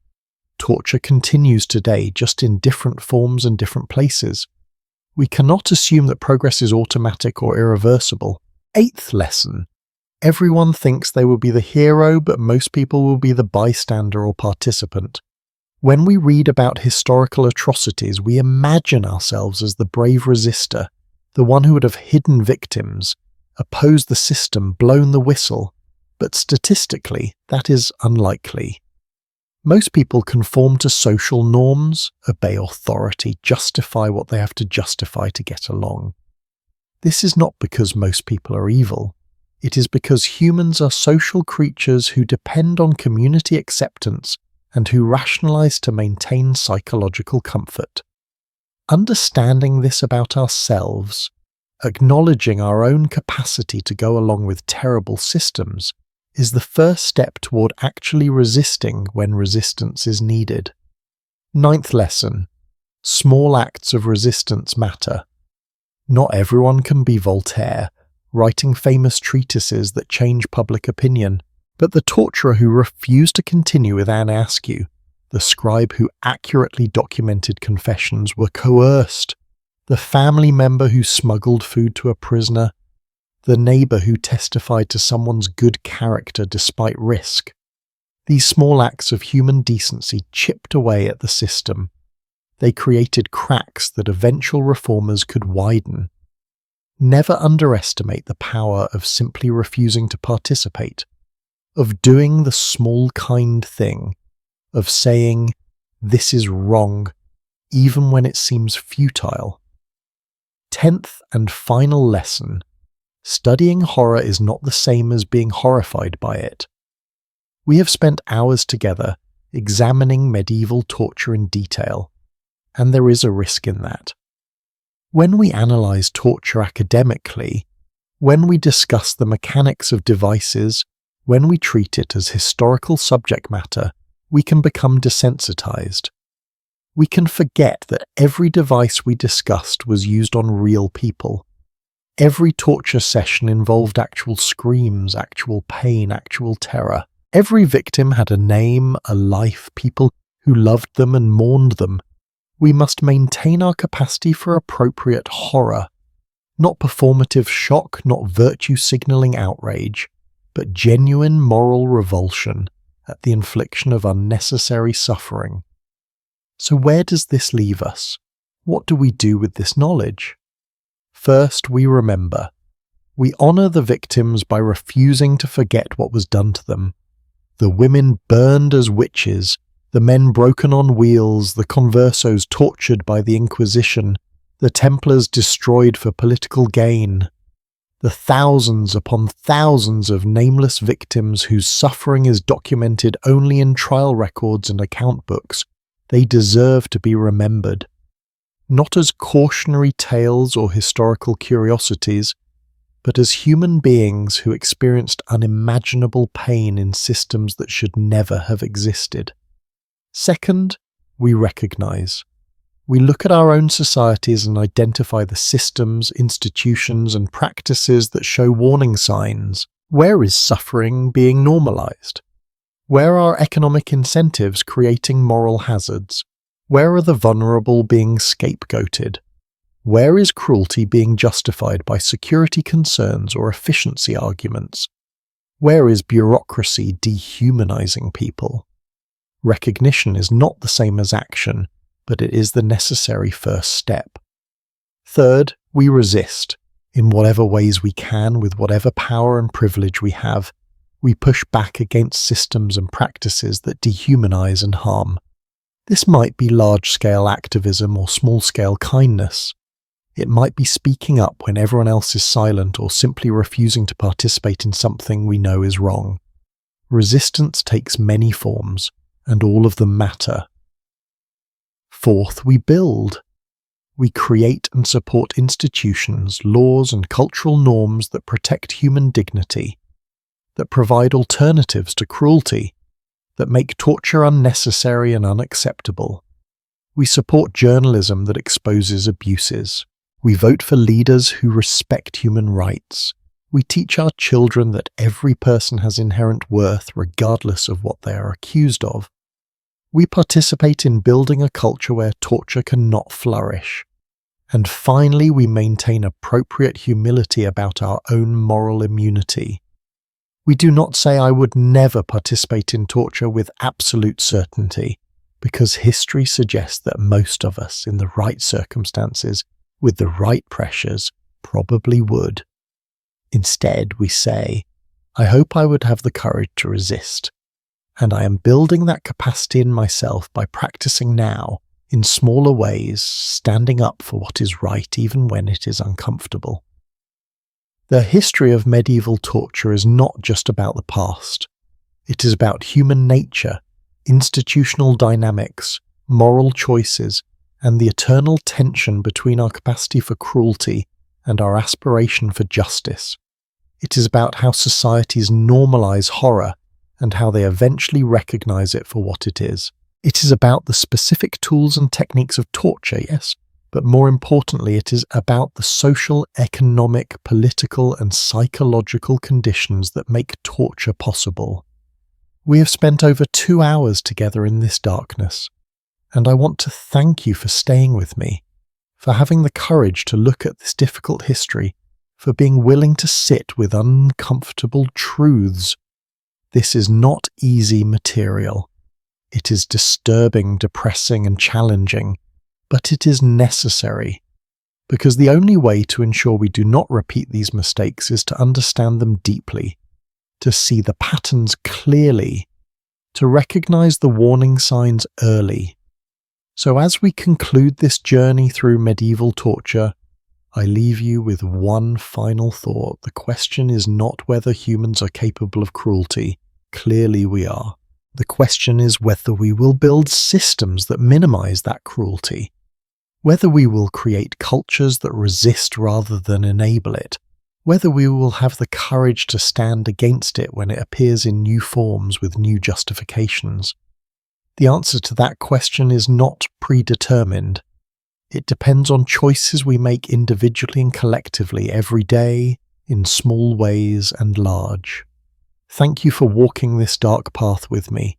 Torture continues today, just in different forms and different places. We cannot assume that progress is automatic or irreversible. Eighth lesson: everyone thinks they will be the hero, but most people will be the bystander or participant. When we read about historical atrocities, we imagine ourselves as the brave resister, the one who would have hidden victims, opposed the system, blown the whistle. But statistically, that is unlikely. Most people conform to social norms, obey authority, justify what they have to justify to get along. This is not because most people are evil. It is because humans are social creatures who depend on community acceptance and who rationalize to maintain psychological comfort. Understanding this about ourselves, acknowledging our own capacity to go along with terrible systems, is the first step toward actually resisting when resistance is needed. Ninth lesson: small acts of resistance matter. Not everyone can be Voltaire, writing famous treatises that change public opinion, but the torturer who refused to continue with Anne Askew, the scribe who accurately documented confessions, were coerced. The family member who smuggled food to a prisoner, the neighbour who testified to someone's good character despite risk. These small acts of human decency chipped away at the system. They created cracks that eventual reformers could widen. Never underestimate the power of simply refusing to participate, of doing the small kind thing, of saying, "This is wrong," even when it seems futile. 10th and final lesson: studying horror is not the same as being horrified by it. We have spent hours together examining medieval torture in detail, and there is a risk in that. When we analyze torture academically, when we discuss the mechanics of devices, when we treat it as historical subject matter, we can become desensitized. We can forget that every device we discussed was used on real people. Every torture session involved actual screams, actual pain, actual terror. Every victim had a name, a life, people who loved them and mourned them. We must maintain our capacity for appropriate horror, not performative shock, not virtue-signaling outrage, but genuine moral revulsion at the infliction of unnecessary suffering. So where does this leave us? What do we do with this knowledge? First, we remember. We honor the victims by refusing to forget what was done to them. The women burned as witches, the men broken on wheels, the conversos tortured by the Inquisition, the Templars destroyed for political gain. The thousands upon thousands of nameless victims whose suffering is documented only in trial records and account books, they deserve to be remembered. Not as cautionary tales or historical curiosities, but as human beings who experienced unimaginable pain in systems that should never have existed. Second, we recognize. We look at our own societies and identify the systems, institutions, and practices that show warning signs. Where is suffering being normalized? Where are economic incentives creating moral hazards? Where are the vulnerable being scapegoated? Where is cruelty being justified by security concerns or efficiency arguments? Where is bureaucracy dehumanizing people? Recognition is not the same as action, but it is the necessary first step. Third, we resist. In whatever ways we can, with whatever power and privilege we have, we push back against systems and practices that dehumanize and harm. This might be large-scale activism or small-scale kindness. It might be speaking up when everyone else is silent or simply refusing to participate in something we know is wrong. Resistance takes many forms, and all of them matter. Fourth, we build. We create and support institutions, laws, and cultural norms that protect human dignity, that provide alternatives to cruelty, that make torture unnecessary and unacceptable. We support journalism that exposes abuses. We vote for leaders who respect human rights. We teach our children that every person has inherent worth regardless of what they are accused of. We participate in building a culture where torture cannot flourish. And finally, we maintain appropriate humility about our own moral immunity. We do not say I would never participate in torture with absolute certainty, because history suggests that most of us, in the right circumstances, with the right pressures, probably would. Instead, we say, I hope I would have the courage to resist. And I am building that capacity in myself by practicing now, in smaller ways, standing up for what is right even when it is uncomfortable. The history of medieval torture is not just about the past. It is about human nature, institutional dynamics, moral choices, and the eternal tension between our capacity for cruelty and our aspiration for justice. It is about how societies normalize horror and how they eventually recognize it for what it is. It is about the specific tools and techniques of torture, yes, but more importantly, it is about the social, economic, political, and psychological conditions that make torture possible. We have spent over 2 hours together in this darkness, and I want to thank you for staying with me, for having the courage to look at this difficult history, for being willing to sit with uncomfortable truths. This is not easy material. It is disturbing, depressing, and challenging, but it is necessary, because the only way to ensure we do not repeat these mistakes is to understand them deeply, to see the patterns clearly, to recognize the warning signs early. So as we conclude this journey through medieval torture, I leave you with one final thought. The question is not whether humans are capable of cruelty. Clearly we are. The question is whether we will build systems that minimize that cruelty, whether we will create cultures that resist rather than enable it, whether we will have the courage to stand against it when it appears in new forms with new justifications. The answer to that question is not predetermined. It depends on choices we make individually and collectively every day, in small ways and large. Thank you for walking this dark path with me.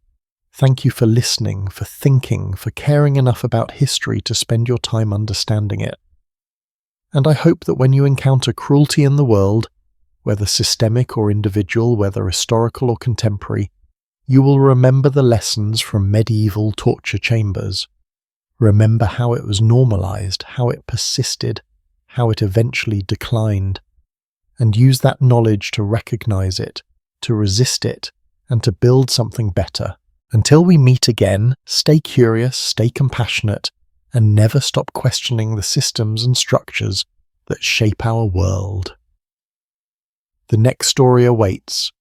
Thank you for listening, for thinking, for caring enough about history to spend your time understanding it. And I hope that when you encounter cruelty in the world, whether systemic or individual, whether historical or contemporary, you will remember the lessons from medieval torture chambers. Remember how it was normalized, how it persisted, how it eventually declined, and use that knowledge to recognize it, to resist it, and to build something better. Until we meet again, stay curious, stay compassionate, and never stop questioning the systems and structures that shape our world. The next story awaits,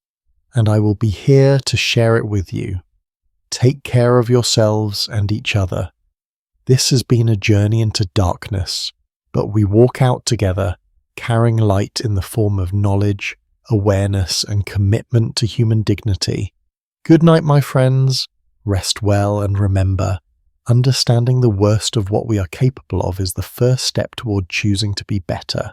and I will be here to share it with you. Take care of yourselves and each other. This has been a journey into darkness, but we walk out together, carrying light in the form of knowledge, awareness, and commitment to human dignity. Good night, my friends. Rest well, and remember, understanding the worst of what we are capable of is the first step toward choosing to be better.